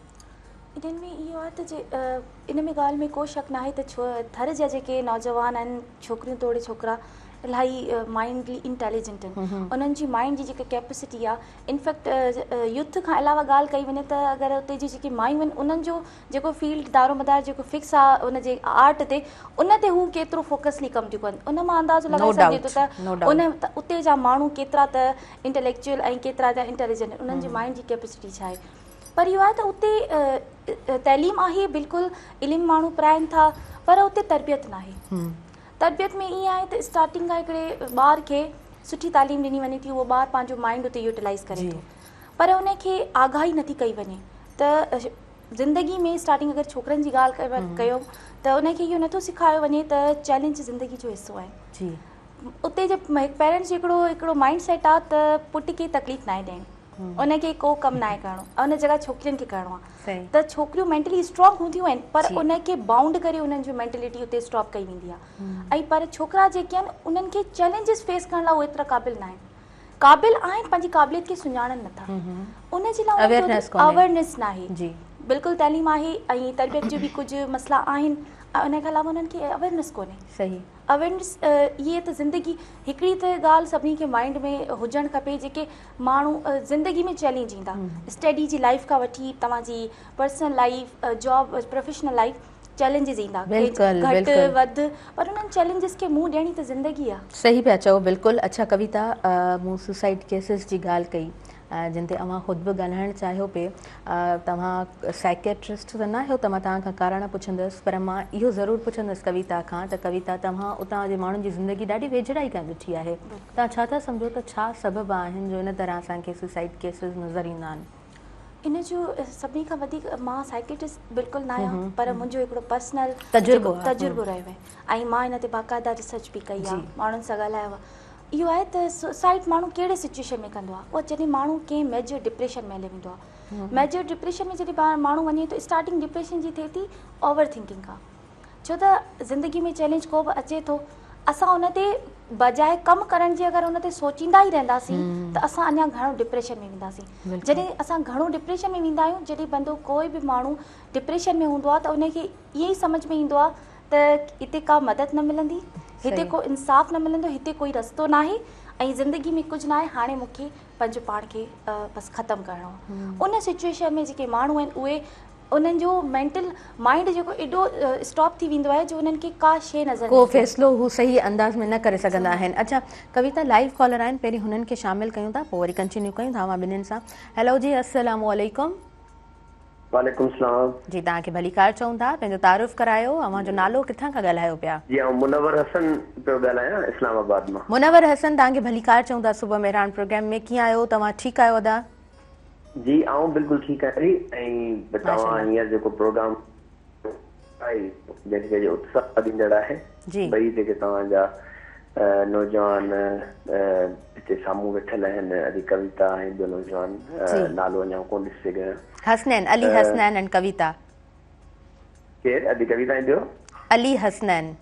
इन्हनि में इहो आहे त इन में ॻाल्हि में को शक न आहे त थर जा जेके नौजवान आहिनि, छोकिरियूं तोड़े छोकिरा, इलाही माइंडली इंटेलिजेंट आहिनि। उन्हनि जी माइंड जी जेकी कैपेसिटी आहे, इनफैक्ट यूथ खां अलावा ॻाल्हि कई वञे त अगरि उते जी जेकी मायूं आहिनि उन्हनि जो जेको फील्ड दारो मदार जेको फिक्स आहे उन जे आर्ट ते, उन ते हू केतिरो फोकसली कमु थियूं कनि, उन मां अंदाज़ो लॻाए सघिजे थो त उन उते जा माण्हू केतिरा त इंटेलेक्चुअल ऐं केतिरा त इंटेलिजेंट आहिनि, उन्हनि जी माइंड जी कैपेसिटी छा आहे। पर इहो आहे त उते तइलीम आहे, बिल्कुलु इल्मु माण्हू पढ़ाइनि था, पर उते तरबियत न आहे। तरबियत में ईअं आहे त स्टार्टिंग खां हिकिड़े ॿार खे सुठी तालीम ॾिनी वञे थी, उहो ॿारु पंहिंजो माइंड उते यूटिलाइज़ करे थो, पर उनखे आगाही नथी कई वञे त ज़िंदगी में स्टार्टिंग अगरि छोकिरनि जी ॻाल्हि कयो त उनखे इहो नथो सेखारियो वञे त चैलेंज ज़िंदगी जो हिसो आहे। उते जे पेरेंट्स जो हिकिड़ो माइंड सेट आहे त पुट खे तकलीफ़ न आहे ॾियणी, उनखे को कमु न आहे करिणो, उन जॻह छोकिरियुनि खे करिणो आहे, त छोकिरियूं मेंटली स्ट्रॉन्ग हूंदियूं आहिनि, पर उनखे बाउंड करे उन्हनि जो मेंटेलिटी उते स्टॉप कई वेंदी आहे। ऐं पर छोकिरा जेके आहिनि उन्हनि खे चैलेंजिस फेस करण लाइ उहे एतिरा क़ाबिल न आहिनि, क़ाबिल आहिनि, पंहिंजी क़ाबिलियत खे सुञाणनि नथा, उनजे लाइ अवेयरनेस न आहे। बिल्कुलु तइलीम आहे ऐं तरबियत जो बि कुझु मसइला आहिनि, उन खां अलावा उन्हनि खे अवेयरनेस कोन्हे। सही अवेयरनेस इहे त ज़िंदगी हिकिड़ी त ॻाल्हि सभिनी खे माइंड में हुजणु खपे, जेके माण्हू ज़िंदगी में चैलेंज ईंदा, स्टडी जी लाइफ खां वठी तव्हांजी personal life, job, professional life, challenges ईंदा घटि वधि, पर उन्हनि चैलेंजिस खे मुंहुं ॾियणी त ज़िंदगी आहे। सही पिया चओ, बिल्कुलु। अच्छा कविता, मूं सुसाइड केसिस जी ॻाल्हि कई, जिन ते अव्हां ख़ुदि बि ॻाल्हाइणु चाहियो पिए, तव्हां साइकेट्रिस्ट त न आहियो त मां तव्हां खां कारण पुछंदसि, पर मां इहो ज़रूरु पुछंदसि कविता खां त कविता, तव्हां उतां जे माण्हुनि जी ज़िंदगी ॾाढी वेझड़ाई खां ॾिठी आहे, तव्हां छा था सम्झो त छा सबबु आहिनि जो इन तरह असांखे सुसाइड केसिस नज़र ईंदा आहिनि? इन जो सभिनी खां वधीक, मां साइकेट्रिस्ट बिल्कुलु न आहियां, पर मुंहिंजो हिकिड़ो पर्सनल तजुर्बो रहियो आहे, ऐं मां इन ते बाक़ाइदा रिसर्च बि कई आहे, माण्हुनि सां ॻाल्हायो आहे। इहो आहे त सुसाइड माण्हू कहिड़े सिचुएशन में कंदो आहे, उहो जॾहिं माण्हू कंहिं मेजर डिप्रेशन में हली वेंदो आहे। मेजर डिप्रेशन में जॾहिं माण्हू वञे थो, स्टार्टिंग डिप्रेशन जी थिए थी ओवर थिंकिंग खां, छो त ज़िंदगी में चैलेंज को बि अचे थो, असां उन ते बजाए कमु करण जी अगरि उन ते सोचींदा ई रहंदासीं त असां अञा घणो डिप्रेशन में वेंदासीं। जॾहिं असां घणो डिप्रेशन में वेंदा आहियूं, जॾहिं बंदो कोई बि माण्हू डिप्रेशन में हूंदो आहे त उनखे ईअं ई सम्झ में ईंदो आहे त हिते का मदद न मिलंदी, हिते को इंसाफ़ न मिलंदो, हिते कोई रस्तो न आहे, ऐं ज़िंदगी में कुझु न आहे, हाणे मूंखे पंहिंजो पाण खे बसि ख़तमु करिणो आहे। उन सिचुएशन में जेके माण्हू आहिनि उहे उन्हनि जो मेंटल माइंड जेको एॾो स्टॉप थी वेंदो आहे जो उन्हनि खे का शइ नज़र, को फ़ैसिलो हू सही अंदाज़ में न करे सघंदा आहिनि। अच्छा कविता, लाइव कॉलर आहिनि, पहिरीं हुननि खे शामिलु कयूं था, पोइ वरी कंटिन्यू कयूं था अवां ॿिन्हिनि सां। हेलो जी, अस्सलाम वालेकुम। वालेकुम सलाम जी तव्हांखे भलीकार चऊं था, पंहिंजो तारुफ़ करायो, अव्हांजो नालो किथां खां ॻाल्हायो पिया? जी आऊं मुनव्वर हसन पियो ॻाल्हायां इस्लामाबाद मां। मुनव्वर हसन, तव्हांखे भलीकार चऊं था सुबुह मेहरान प्रोग्राम में। कीअं आहियो तव्हां? ठीकु आहियो अदा? जी आऊं बिल्कुलु ठीकु आहियां ऐं तव्हां हींअर जेको प्रोग्राम आहे जंहिंखे जो उत्साह ॾींदड़ आहे, ॿई जेके तव्हांजा नौजवान हिते साम्हूं वेठल आहिनि, अॼु कविता ऐं ॿियो नौजवान नालो अञा कोन ॾिसी सघियो आहियां। हसनैन, अली हसनैन एंड कविता। केरु? अॼु कविता ऐं ॿियो अली हसनैन।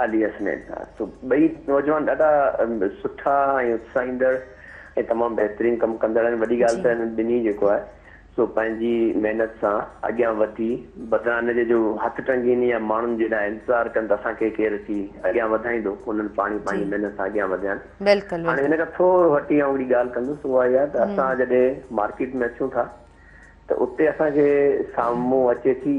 अली हसनैन, हा। ॿई नौजवान ॾाढा सुठा ऐं उत्साहींदड़ ऐं तमामु बहितरीनु कमु कंदड़ आहिनि। वॾी ॻाल्हि त हिननि ॿिन्ही जेको आहे सो पंहिंजी महिनत सां अॻियां वधी, बदिरां हिनजे जो हथु टंगीनी या माण्हुनि जे लाइ इंतज़ारु कनि त असांखे केरु अची अॻियां वधाईंदो, उन्हनि पंहिंजी महिनत सां अॻियां वधिया आहिनि। हाणे हिन खां थोरो हटी ऐं हिकिड़ी ॻाल्हि कंदुसि, उहा इहा त असां जॾहिं मार्केट में अचूं था त उते असांखे साम्हूं अचे थी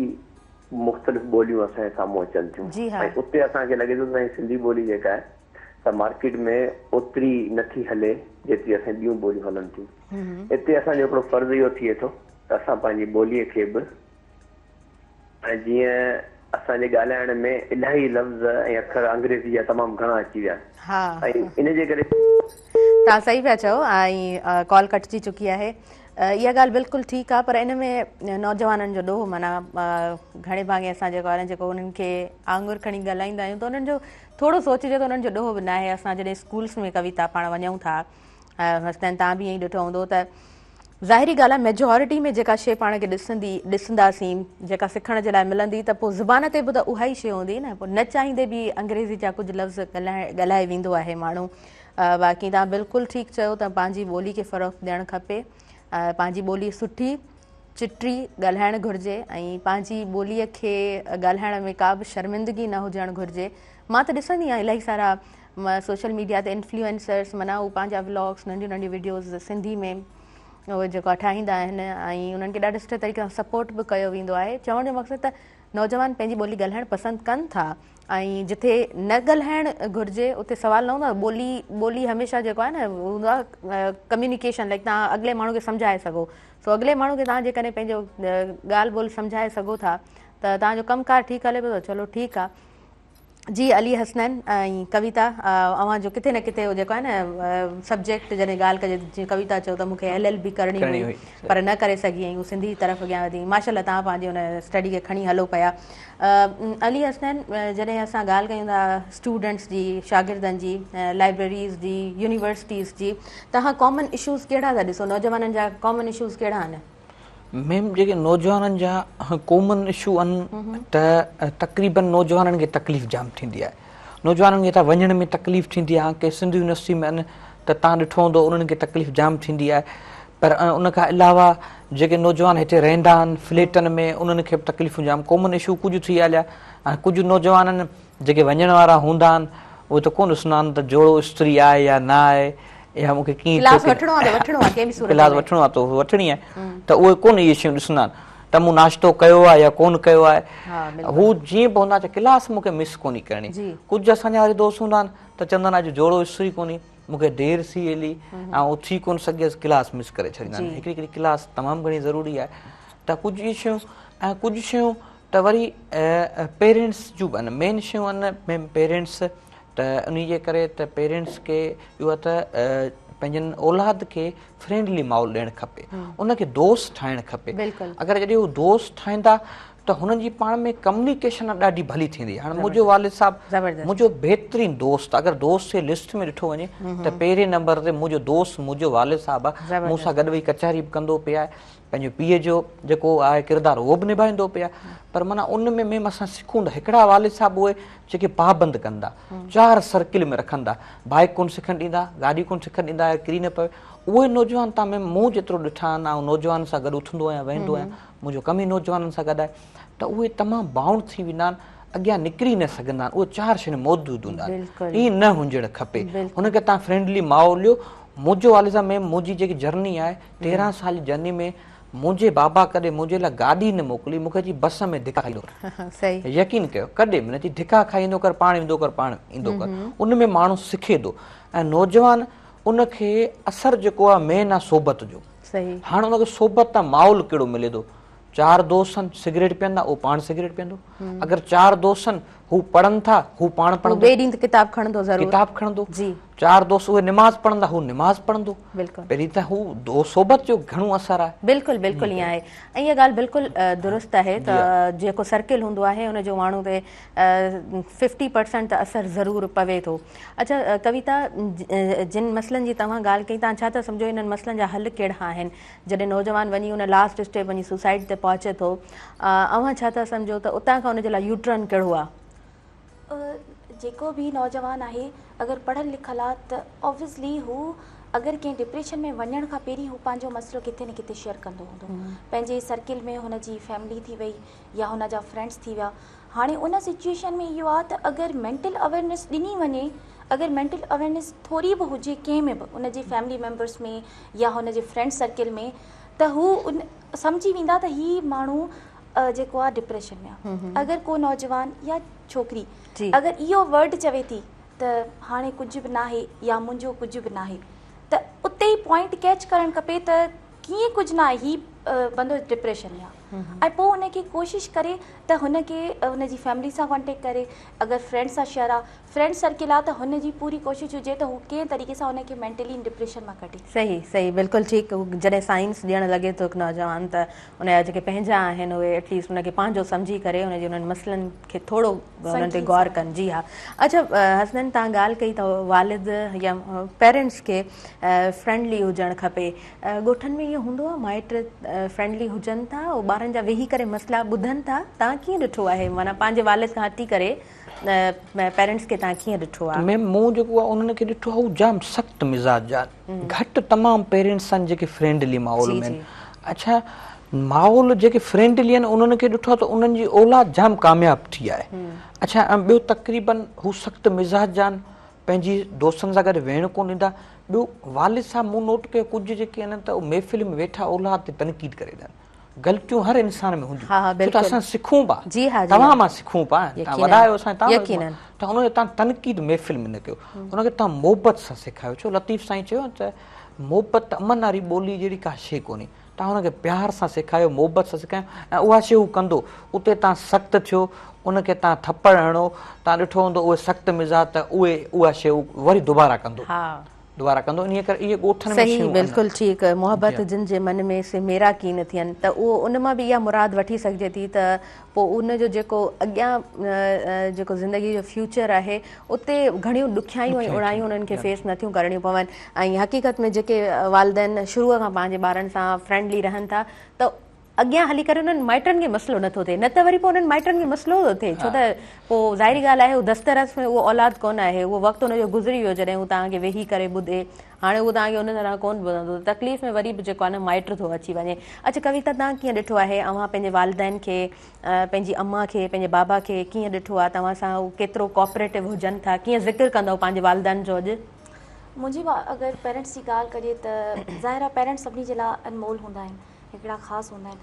मुख़्तलिफ़ ॿोलियूं असांजे साम्हूं अचनि थियूं, ऐं उते असांखे लॻे थो त सिंधी ॿोली जेका आहे त मार्केट में ओतिरी नथी हले जेतिरी असां ॿियूं ॿोलियूं हलनि थियूं। हिते असांजो हिकिड़ो फर्ज़ु इहो थिए थो त असां पंहिंजी ॿोलीअ खे बि, ऐं जीअं असांजे ॻाल्हाइण में इलाही लफ़्ज़ ऐं अखर अंग्रेज़ी जा तमामु घणा अची विया आहिनि, ऐं इन जे करे तव्हां सही पिया चओ। ऐं कॉल कटिजी चुकी आहे, इहा ॻाल्हि बिल्कुलु ठीकु आहे, पर इन में नौजवाननि जो ॾोह माना घणे भाङे असां जेको आहे जेको उन्हनि खे आंगुर खणी ॻाल्हाईंदा आहियूं त उन्हनि जो थोरो सोचिजे त उन्हनि जो ॾोह बि न आहे। असां जॾहिं स्कूल्स में कविता पाण वञूं था, हसनैन तव्हां बि ईअं ई ॾिठो हूंदो त ज़ाहिरी ॻाल्हि आहे मेजोरिटी में जेका शइ पाण खे ॾिसंदासीं, जेका सिखण जे लाइ मिलंदी, त पोइ ज़ुबान ते बि त उहा ई शइ हूंदी न। पोइ न चाहींदे बि अंग्रेज़ी जा कुझु लफ़्ज़ ॻाल्हाए वेंदो आहे माण्हू। बाक़ी तव्हां बिल्कुलु ठीकु चयो त पंहिंजी ॿोली खे फ़रोग़ ॾियणु खपे, पंहिंजी ॿोली सुठी चिटी ॻाल्हाइणु घुरिजे, ऐं पंहिंजी ॿोलीअ खे ॻाल्हाइण में का बि शर्मिंदगी न हुजणु घुरिजे। मां त ॾिसंदी आहियां इलाही सारा सोशल मीडिया ते इन्फ्लुएंसर्स, माना उहे पंहिंजा व्लॉग्स नंढियूं नंढियूं वीडियोज़ सिंधी में उहे जेको ठाहींदा आहिनि, ऐं उन्हनि खे ॾाढे सुठे तरीक़े सां सपोर्ट बि कयो वेंदो आहे। चवण जो मक़सदु त नौजवान पंहिंजी ॿोली ॻाल्हाइणु पसंदि कनि था, ऐं जिथे न ॻाल्हाइणु घुरिजे उते सुवालु न हूंदो आहे। ॿोली हमेशह जेको आहे न हूंदो आहे कम्युनिकेशन, लाइक तव्हां अॻिले माण्हू खे सम्झाए सघो। सो अॻिले माण्हू खे तव्हां जेकॾहिं पंहिंजो ॻाल्हि ॿोल सम्झाए सघो था त तव्हांजो कमकार ठीकु हले पियो त चलो ठीकु आहे। जी अली हसनैन ऐं कविता, अव्हांजो किथे न किथे जेको आहे न सब्जेक्ट जॾहिं ॻाल्हि कजे, जीअं कविता चयो त मूंखे LLB करणी हुई पर न करे सघी, ऐं सिंधी तरफ़ अॻियां वधी। माशाल्लाह तव्हां पंहिंजी हुन स्टडी खे खणी हलो पिया। अली हसनैन, जॾहिं असां ॻाल्हि कयूं था स्टूडेंट्स जी, शागिर्दनि जी, लाइब्रेरीज़ जी, यूनिवर्सिटीज़ जी, तव्हां कॉमन इशूज़ कहिड़ा था ॾिसो? नौजवाननि जा कॉमन इशूज़ कहिड़ा आहिनि? मैम जेके नौजवाननि जा कॉमन इशू आहिनि त तक़रीबन नौजवाननि खे तकलीफ़ जाम थींदी आहे। नौजवाननि खे हितां वञण में तकलीफ़ थींदी आहे। के सिंध यूनिवर्सिटी में आहिनि त तव्हां ॾिठो हूंदो उन्हनि खे तकलीफ़ जाम थींदी आहे, पर उन खां अलावा जेके नौजवान हिते रहंदा आहिनि फ्लैटनि में, उन्हनि खे बि तकलीफ़ूं जाम। कॉमन इशू कुझु थी हलिया। ऐं कुझु नौजवाननि जेके वञण वारा हूंदा आहिनि उहे त कोन ॾिसंदा आहिनि त जोड़ो स्त्री आहे या न आहे, या मूंखे कीअं क्लास वठिणो आहे त वठणी आहे, त उहे कोन इहे शयूं ॾिसंदा आहिनि त मूं नाश्तो कयो आहे या कोन कयो आहे। हू जीअं बि हूंदा क्लास मूंखे मिस कोन्हे करणी। कुझु असांजा वरी दोस्त हूंदा आहिनि त चवंदा आहिनि अॼु जोड़ो स्त्री कोन्हे, मूंखे देरि थी हली ऐं थी कोन सघियसि, क्लास मिस करे छॾींदा आहिनि। हिकिड़ी हिकिड़ी क्लास तमामु घणी ज़रूरी आहे। त कुझु इहे शयूं, ऐं कुझु शयूं त वरी पेरेंट्स जूं बि आहिनि। मेन शयूं आहिनि पेरेंट्स, त उन जे करे त पेरेंट्स खे इहो त पंहिंजनि औलाद खे फ्रेंडली माहौल ॾियणु खपे, उनखे दोस्त ठाहिणु खपे। अगरि जॾहिं उहे दोस्त ठाहींदा त हुननि जी पाण में कम्युनिकेशन ॾाढी भली थींदी। हाणे मुंहिंजो वालिद साहिबु मुंहिंजो बहितरीनु दोस्त, अगरि दोस्त जे लिस्ट में ॾिठो वञे त पहिरें नंबर ते मुंहिंजो दोस्त मुंहिंजो वालिद साहिबु आहे। मूंसां गॾु वेही कचहरी बि कंदो पियो आहे, पंहिंजो पीउ जो जेको आहे किरदारु उहो बि निभाईंदो पियो आहे। पर माना उन में असां सिखूं था। हिकिड़ा वालिद साहिबु उहे जेके पाबंद कंदा, 4 सर्किल में रखंदा, बाइक कोन सिखणु ॾींदा, गाॾी कोन सिखणु ॾींदा, किरी न पवे। उहे नौजवान तव्हां में मूं जेतिरो ॾिठा आहिनि, ऐं नौजवान सां गॾु उथंदो आहियां वेहंदो आहियां, मुंहिंजो कम ई नौजवाननि सां गॾु आहे, त उहे तमामु बाउंड थी वेंदा आहिनि, अॻियां निकिरी न सघंदा आहिनि। उहे 4 शयूं मौजूदु हूंदा आहिनि। ईअं न हुजणु खपे। हुनखे तव्हां फ्रेंडली माहौल ॾियो। मुंहिंजो वालिद साहिबु में मुंहिंजी जेकी जर्नी आहे 13 साल जी जर्नी में मुंहिंजे बाबा कॾहिं मुंहिंजे लाइ गाॾी न मोकिली, मूंखे जी बस में धिका खाईंदो कर। यकीन कयो कॾहिं बि न जी धिका खाईंदो कर, पाण ईंदो कर, पाण ईंदो कर। उन में माण्हू सिखे थो। ऐं नौजवान उनखे असरु जेको आहे मेन आहे सोबत जो। हाणे उनखे सोबत तां माहौल कहिड़ो मिले थो, 4 दोस्त आहिनि सिगरेट पीअंदा, उहो पाण सिगरेट पीअंदो। अगरि 4 दोस्त आहिनि हू पढ़नि था, हू पाण पढ़ंदो, ॿिए ॾींहुं किताब खणंदो, ज़रूरु किताब खणंदो। जी। 4 दोस्त उहे निमाज़ पढ़ंदा, हू निमाज़ पढ़ंदो। बिल्कुलु पहिरीं त हू दोस्त सोबत जो घणो असरु आहे। बिल्कुलु बिल्कुलु ईअं आहे। ऐं इहा ॻाल्हि बिल्कुलु दुरुस्त आहे त जेको सर्किल हूंदो आहे उनजो माण्हू ते 50% त असरु ज़रूरु पवे थो। अच्छा कविता, जिन मसइलनि जी तव्हां ॻाल्हि कई, तव्हां छा था सम्झो इन्हनि मसइलनि जा हल कहिड़ा आहिनि? जॾहिं नौजवान वञी उन लास्ट स्टेप वञी सुसाइड ते पहुचे थो, अव्हां छा था सम्झो त उतां खां उनजे लाइ यूटर्न कहिड़ो आहे? जेको बि नौजवान आहे अगरि पढ़ियलु लिखियलु आहे त ऑब्वियसली हू अगरि कंहिं डिप्रेशन में वञण खां पहिरीं हू पंहिंजो मसइलो किथे न किथे शेयर कंदो हूंदो, पंहिंजे सर्किल में हुनजी फैमिली थी वई या हुनजा फ्रेंड्स थी विया। हाणे उन सिचुएशन में इहो आहे त अगरि मेंटल अवेयरनेस ॾिनी वञे, अगरि मेंटल अवेयरनेस थोरी बि हुजे कंहिं में बि, उनजे फैमिली मेम्बर्स में या हुनजे फ्रेंड सर्किल में, त हू उन सम्झी वेंदा त ही माण्हू जेको आहे डिप्रेशन में आहे। अगरि को नौजवान या छोकिरी अगरि इहो वर्ड चवे थी त हाणे कुझु बि न आहे या मुंहिंजो कुझु बि न आहे, त उते ई पॉइंट कैच करणु खपे त कीअं कुझु न आहे, ही बंदो डिप्रेशन में आहे। ऐं पोइ हुनखे कोशिशि करे त हुनखे हुनजी फैमिली सां कॉन्टेक्ट करे, अगरि फ्रेंड सां शेयर आहे, फ्रेंड सर्किल आहे, त हुनजी पूरी कोशिशि हुजे त हू कंहिं तरीक़े सां हुनखे मेंटली डिप्रेशन मां कढे। सही सही, बिल्कुलु ठीकु। जॾहिं साइंस ॾियणु लॻे थो हिकु नौजवान, त उनजा जेके पंहिंजा आहिनि उहे एटलीस्ट उनखे पंहिंजो सम्झी करे उनजे उन्हनि मसइलनि खे थोरो उन्हनि ते गौर कनि। जी हा। अच्छा हसनैन, तव्हां ॻाल्हि कई अथव वालिद या पेरेंट्स खे फ्रेंडली हुजणु खपे। ॻोठनि में इहो हूंदो आहे माइट फ्रेंडली हुजनि था, ॿारनि जा वेही करे मसइला ॿुधनि था? तव्हां कीअं ॾिठो आहे, माना पंहिंजे वालिद खां हटी करे पेरेंट्स खे तव्हां कीअं ॾिठो आहे? मैम मूं जेको आहे उन्हनि खे ॾिठो आहे हू जाम सख़्तु मिज़ाज जा, घटि तमामु पेरेंट्स आहिनि जेके फ्रेंडली माहौल में आहिनि। अच्छा माहौल जेके फ्रेंडली आहिनि उन्हनि खे ॾिठो आहे त उन्हनि जी औलाद जाम कामयाबु थी आहे। अच्छा ऐं ॿियो तक़रीबन हू सख़्तु मिज़ाज जा आहिनि, पंहिंजी दोस्तनि सां गॾु वेहणु कोन ॾींदा। ॿियो वालिद साहब मूं नोट कयो कुझु जेके आहिनि त उहे महफ़िल में वेठा औलाद ते तनक़ीद करे ॾियनि। ग़लतियूं हर इंसान में हूंदियूं त असां सिखूं पिया, तव्हां मां सिखूं पिया, तव्हां वॾा आहियो असां त हुनखे तव्हां तनक़ीद महफ़िल में न कयो, हुनखे तव्हां मोहबत सां सेखारियो। छो लतीफ़ साईं चयो त मोहबत अमन वारी ॿोली जहिड़ी का शइ कोन्हे। तव्हां हुनखे प्यार सां सेखारियो, मोहबत सां सेखारियो, ऐं उहा शइ हू कंदो। उते तव्हां सख़्तु थियो, उनखे तव्हां थप्पड़ हणो, तव्हां ॾिठो हूंदो उहे सख़्तु मिज़ाज त उहा शइ वरी दुबारा कंदो, इन करे इहे ॻोठनि में सही। बिल्कुलु ठीकु। मोहबत जिन जे मन में से मेरा की न थियनि, त उहो उन मां बि इहा मुराद वठी सघिजे थी त पोइ उनजो जेको अॻियां जेको ज़िंदगी जो फ्यूचर आहे उते घणियूं ॾुखियायूं ऐं उणायूं उन्हनि खे फेस नथियूं करणियूं पवनि। ऐं हक़ीक़त में जेके वालिदैन शुरूअ खां पंहिंजे ॿारनि सां फ्रेंडली रहनि था, त अॻियां हली करे उन्हनि माइटनि खे मसइलो नथो थिए, न त वरी पोइ उन्हनि माइटनि खे मसइलो थो थिए। छो त पोइ ज़ाहिरी ॻाल्हि आहे, उहो दस्तरस में उहो औलाद कोन आहे, उहो वक़्तु हुनजो गुज़री वियो जॾहिं हू तव्हांखे वेही करे ॿुधे। हाणे उहो तव्हांखे उन तरह कोन ॿुधंदो, तकलीफ़ में वरी बि जेको आहे न माइट थो अची वञे। अच्छा कविता, तव्हां कीअं ॾिठो आहे, अव्हां पंहिंजे वालिदैन खे, पंहिंजी अम्मा खे, पंहिंजे बाबा खे कीअं ॾिठो आहे? तव्हां सां उहो केतिरो कोऑपरेटिव हुजनि था, कीअं ज़िक्र कंदव पंहिंजे वालिदैन जो अॼु? मुंहिंजी अगरि पेरेंट्स जी ॻाल्हि करिए त ज़ाहिर आहे पेरेंट्स सभिनी जे लाइ अनमोल हूंदा आहिनि, हिकिड़ा ख़ासि हूंदा आहिनि।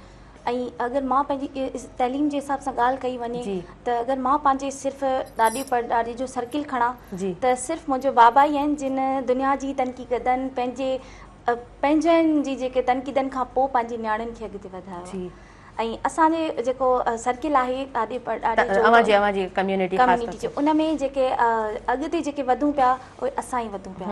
ऐं अगरि मां पंहिंजी तइलीम जे हिसाब सां ॻाल्हि कई वञे त अगरि मां पंहिंजे सिर्फ़ु ॾाॾी परॾाॾी जो सर्किल खणा त सिर्फ़ु मुंहिंजो बाबा ई आहिनि जिन दुनिया जी तनक़ीदनि पंहिंजनि जी जेके तनक़ीदनि खां पोइ पंहिंजी नियाणियुनि खे अॻिते वधायो। ऐं असांजे जेको सर्किल आहे ॾाॾी परॾाॾी कम्युनिटी जो, उन में जेके अॻिते जेके वधूं पिया उहे असां ई वधूं पिया।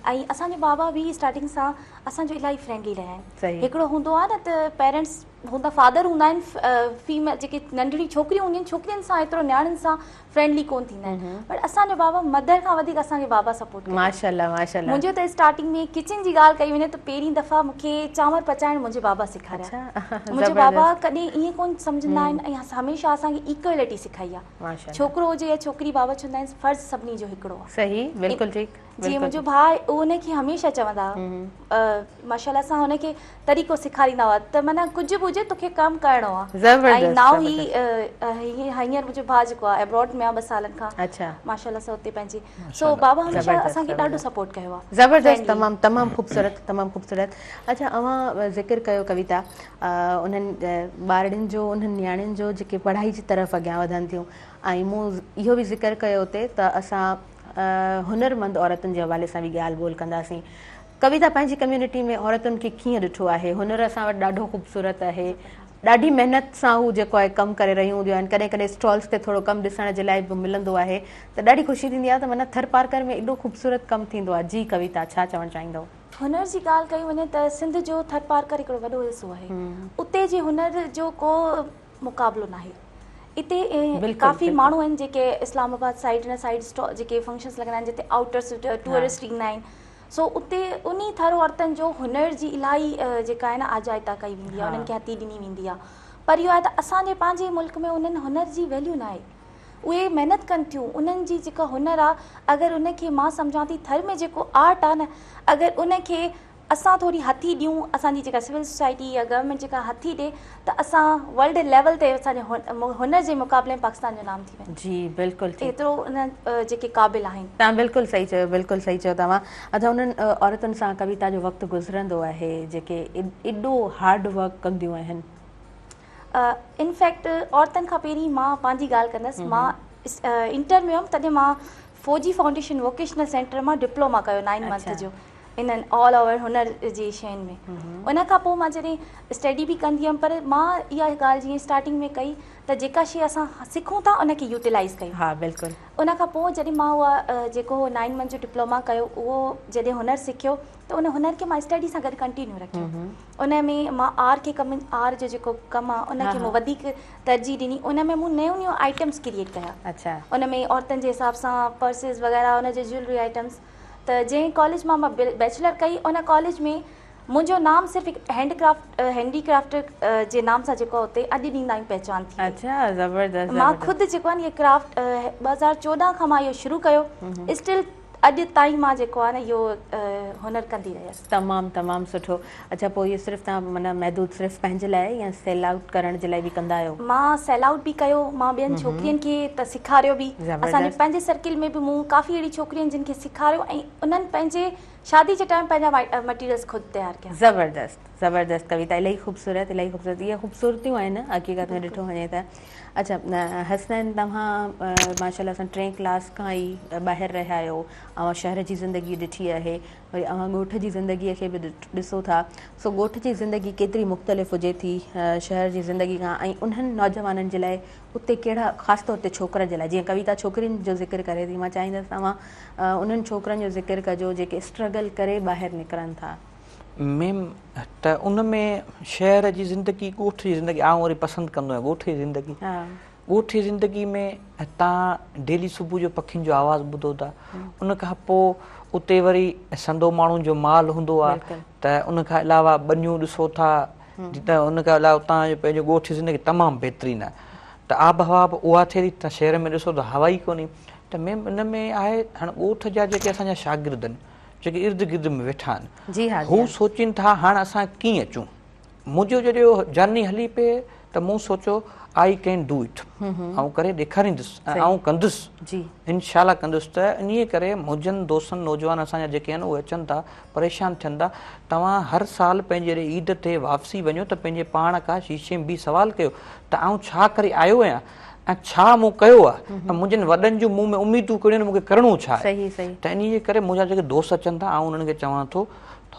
ऐं असांजा बाबा बि स्टार्टिंग सां असांजो इलाही फ्रेंडली रहिया आहिनि। हिकिड़ो हूंदो आहे न त पेरेंट्स हूंदा, फादर हूंदा आहिनि, फीमेल जेके नंढड़ी छोकिरियूं हूंदियूं आहिनि छोकिरियुनि सां एतिरो नियाणियुनि सां फ्रेंडली कोन थींदा आहिनि, बट असांजा बाबा मदर खां वधीक असांखे बाबा सपोर्ट कयो। माशाल्लाह माशाल्लाह। मुंहिंजो त स्टार्टिंग में किचन जी ॻाल्हि कई वञे त पहिरीं दफ़ा मूंखे चांवर पचाइण मुंहिंजे बाबा सेखारिया। मुंहिंजे बाबा कॾहिं ईअं कोन सम्झंदा आहिनि ऐं हमेशह असांखे इक्वलिटी सेखारी आहे। छोकिरो हुजे या छोकिरी, बाबा चवंदा आहिनि फर्ज़ सभिनी जो हिकिड़ो आहे। सही, बिल्कुलु ठीकु। जीअं मुंहिंजो भाउ उनखे हमेशह चवंदा माशाल्लाह सां हुनखे तरीक़ो सेखारींदा हुआ त माना कुझु बि हुजे तोखे कमु करिणो आहे। ऐं नाउ हींअर मुंहिंजो भाउ जेको आहे एब्रॉड में आहे 2 सालनि खां, माशाल्लाह सां हुते पंहिंजी। सो बाबा हमेशह असांखे ॾाढो सपोर्ट कयो आहे। ज़बरदस्त, तमामु ख़ूबसूरत, तमामु ख़ूबसूरत। अच्छा अव्हां ज़िक्र कयो कविता उन्हनि ॿारनि जो, उन्हनि नियाणियुनि जो जेके पढ़ाई जी तरफ़ अॻियां वधनि थियूं, ऐं मूं इहो बि ज़िक्र कयो हुते त असां हुनरमंद औरतुनि जे हवाले सां बि ॻाल्हि ॿोल कंदासीं। कविता, पंहिंजी कम्युनिटी में औरतुनि खे कीअं ॾिठो आहे? हुनर असां वटि ॾाढो ख़ूबसूरत आहे, ॾाढी महिनत सां हू जेको आहे कमु करे रहियूं हूंदियूं आहिनि, कॾहिं कॾहिं स्टॉल्स ते थोरो कमु ॾिसण जे लाइ बि मिलंदो आहे, त ॾाढी ख़ुशी थींदी आहे त माना थरपारकर में एॾो ख़ूबसूरत कमु थींदो आहे। जी कविता, छा चवणु चाहींदव? हुनर जी ॻाल्हि कई वञे त सिंध जो थरपारकर हिकिड़ो वॾो हिसो आहे। उते जे हुनर जो को मुक़ाबिलो न आहे। इते काफ़ी माण्हू आहिनि जेके इस्लामाबाद साइड न साइड जेके फंक्शन्स लॻंदा आहिनि जिते आउटर टूरिस्ट ईंदा आहिनि, सो उते उन थर औरतुनि जो हुनर जी इलाही जेका आहे न आजाइता कई वेंदी आहे, उन्हनि खे हथी ॾिनी वेंदी आहे। पर इहो आहे त असांजे पंहिंजे मुल्क में उन्हनि हुनर जी वैल्यू न आहे। उहे महिनत कनि थियूं, उन्हनि जी जेका हुनर आहे, अगरि उनखे मां सम्झां थी थर में जेको आर्ट आहे न, अगरि उनखे असां थोरी हथी ॾियूं, असांजी जेका सिविल सोसाइटी या गवर्नमेंट जेका हथी ॾिए, त असां वर्ल्ड लेवल ते असांजे हुनर जे मुक़ाबले में पाकिस्तान जो नाम थी वञे। जी बिल्कुलु, एतिरो उन जेके क़ाबिल आहिनि। तव्हां बिल्कुलु सही चयो, बिल्कुलु सही चयो तव्हां। अच्छा, उन्हनि औरतुनि सां कविता जो वक़्तु गुज़रंदो आहे जेके एॾो हार्ड वर्क कंदियूं आहिनि? इनफैक्ट औरतुनि खां पहिरीं मां पंहिंजी ॻाल्हि कंदसि। मां इंटर में हुअमि तॾहिं मां फौजी फाउंडेशन वोकेशनल सेंटर मां डिप्लोमा कयो 9 मंथ जो इन्हनि ऑल ओवर हुनर जी शयुनि में। उन खां पोइ मां जॾहिं स्टडी बि कंदी हुअमि, पर मां इहा ॻाल्हि जीअं स्टार्टिंग में कई त जेका शइ असां सिखूं था उनखे यूटिलाइज़ कयूं। हा बिल्कुलु। उन खां पोइ जॾहिं मां उहा जेको 9 मंथ जो डिप्लोमा कयो, उहो जॾहिं हुनर सिखियो त उन हुनर खे मां स्टडी सां गॾु कंटिन्यू रखियो। उन में मां आर जो जेको कमु आहे उनखे मां वधीक तरजीह ॾिनी। उन में मूं नयूं नयूं आइटम्स क्रिएट कया। अच्छा। उन में औरतुनि जे हिसाब सां पर्सिस वग़ैरह, उन जे ज्वेलरी आइटम्स। त जंहिं कॉलेज मां बैचलर कई, उन कॉलेज में मुंहिंजो नाम सिर्फ़ु हैंडीक्राफ्ट जे नाम सां जेको उते अॼु ॾींदा आहियूं पहचान थी। अच्छा, ज़बरदस्त। मां ख़ुदि जेको आहे इहो क्राफ्ट 2014 खां मां इहो शुरू कयो। स्टिल अॼु ताईं मां जेको आहे न इहो हुनर कंदी रहियसि। तमामु तमामु सुठो। अच्छा, पोइ इहो सिर्फ़ु तव्हां माना महदूद सिर्फ़ु पंहिंजे लाइ या सेल आउट करण जे लाइ बि कंदा आहियो? मां सेल आउट बि कयो, मां ॿियनि छोकिरियुनि खे त सेखारियो बि। असांजे पंहिंजे सर्किल में बि मूं काफ़ी अहिड़ी छोकिरियूं आहिनि जिन खे सेखारियो ऐं उन्हनि पंहिंजे शादी जे टाइम पंहिंजा मटीरियल्स ख़ुदि तयारु कया। ज़बरदस्त ज़बरदस्त कविता, इलाही ख़ूबसूरत, इलाही ख़ूबसूरत। इहे ख़ूबसूरतियूं आहिनि हक़ीक़त में ॾिठो वञे त। अच्छा हसनैन, तव्हां माशाल्लाह सां 3 क्लास खां ई ॿाहिरि रहिया आहियो, ऐं शहर जी ज़िंदगी ॾिठी आहे, वरी अव्हां ॻोठ जी ज़िंदगीअ खे बि ॾिसो था। सो ॻोठ जी ज़िंदगी केतिरी मुख़्तलिफ़ हुजे थी शहर जी ज़िंदगी खां, ऐं उन्हनि नौजवाननि जे लाइ उते कहिड़ा ख़ासि तौर ते छोकिरनि जे लाइ, जीअं कविता छोकिरियुनि जो ज़िक्र करे थी, मां चाहींदसि तव्हां उन्हनि छोकिरनि जो ज़िक्र कजो जेके स्ट्रगल करे ॿाहिरि निकिरनि था। मैम त उन में शहर जी ज़िंदगी, ॻोठ जी ज़िंदगी आउं वरी पसंदि कंदो आहियां ॻोठ जी ज़िंदगी। ॻोठ जी ज़िंदगी में तव्हां डेली सुबुह जो पखियुनि जो आवाज़ु ॿुधो था, उन खां पोइ उते वरी संदो माण्हुनि जो माल हूंदो आहे, त उन खां अलावा बनियूं ॾिसो था, त उन खां अलावा उतां जो पंहिंजो ॻोठ जी ज़िंदगी तमामु बहितरीनु आहे। त आब हवा बि उहा थिए थी, तव्हां शहर में ॾिसो त हवा ई कोन्हे। त मैम इन में आहे हाणे ॻोठ जा जेके असांजा शागिर्द आहिनि, जेके इर्द गिर्द में वेठा आहिनि, हू सोचनि था हाणे असां कीअं अचूं। मुंहिंजो जॾहिं जर्नी हली पए त मूं सोचियो आई कैन डू इट, ऐं करे ॾेखारींदुसि, ऐं कंदुसि, इनशाला कंदुसि। त इन करे मुंहिंजनि दोस्तनि नौजवान असांजा जेके आहिनि उहे अचनि था, परेशान थियनि था। तव्हां हर साल पंहिंजे ईद ते वापसी वञो त पंहिंजे पाण खां शीशे में बि सवाल कयो त आउं छा करे आयो आहियां ऐं छा मूं कयो आहे, ऐं मुंहिंजनि वॾनि जूं मूं में उमीदूं कहिड़ियूं आहिनि, मूंखे करिणो छा आहे। त इन जे करे मुंहिंजा जेके दोस्त अचनि था, आउं उन्हनि खे चवां थो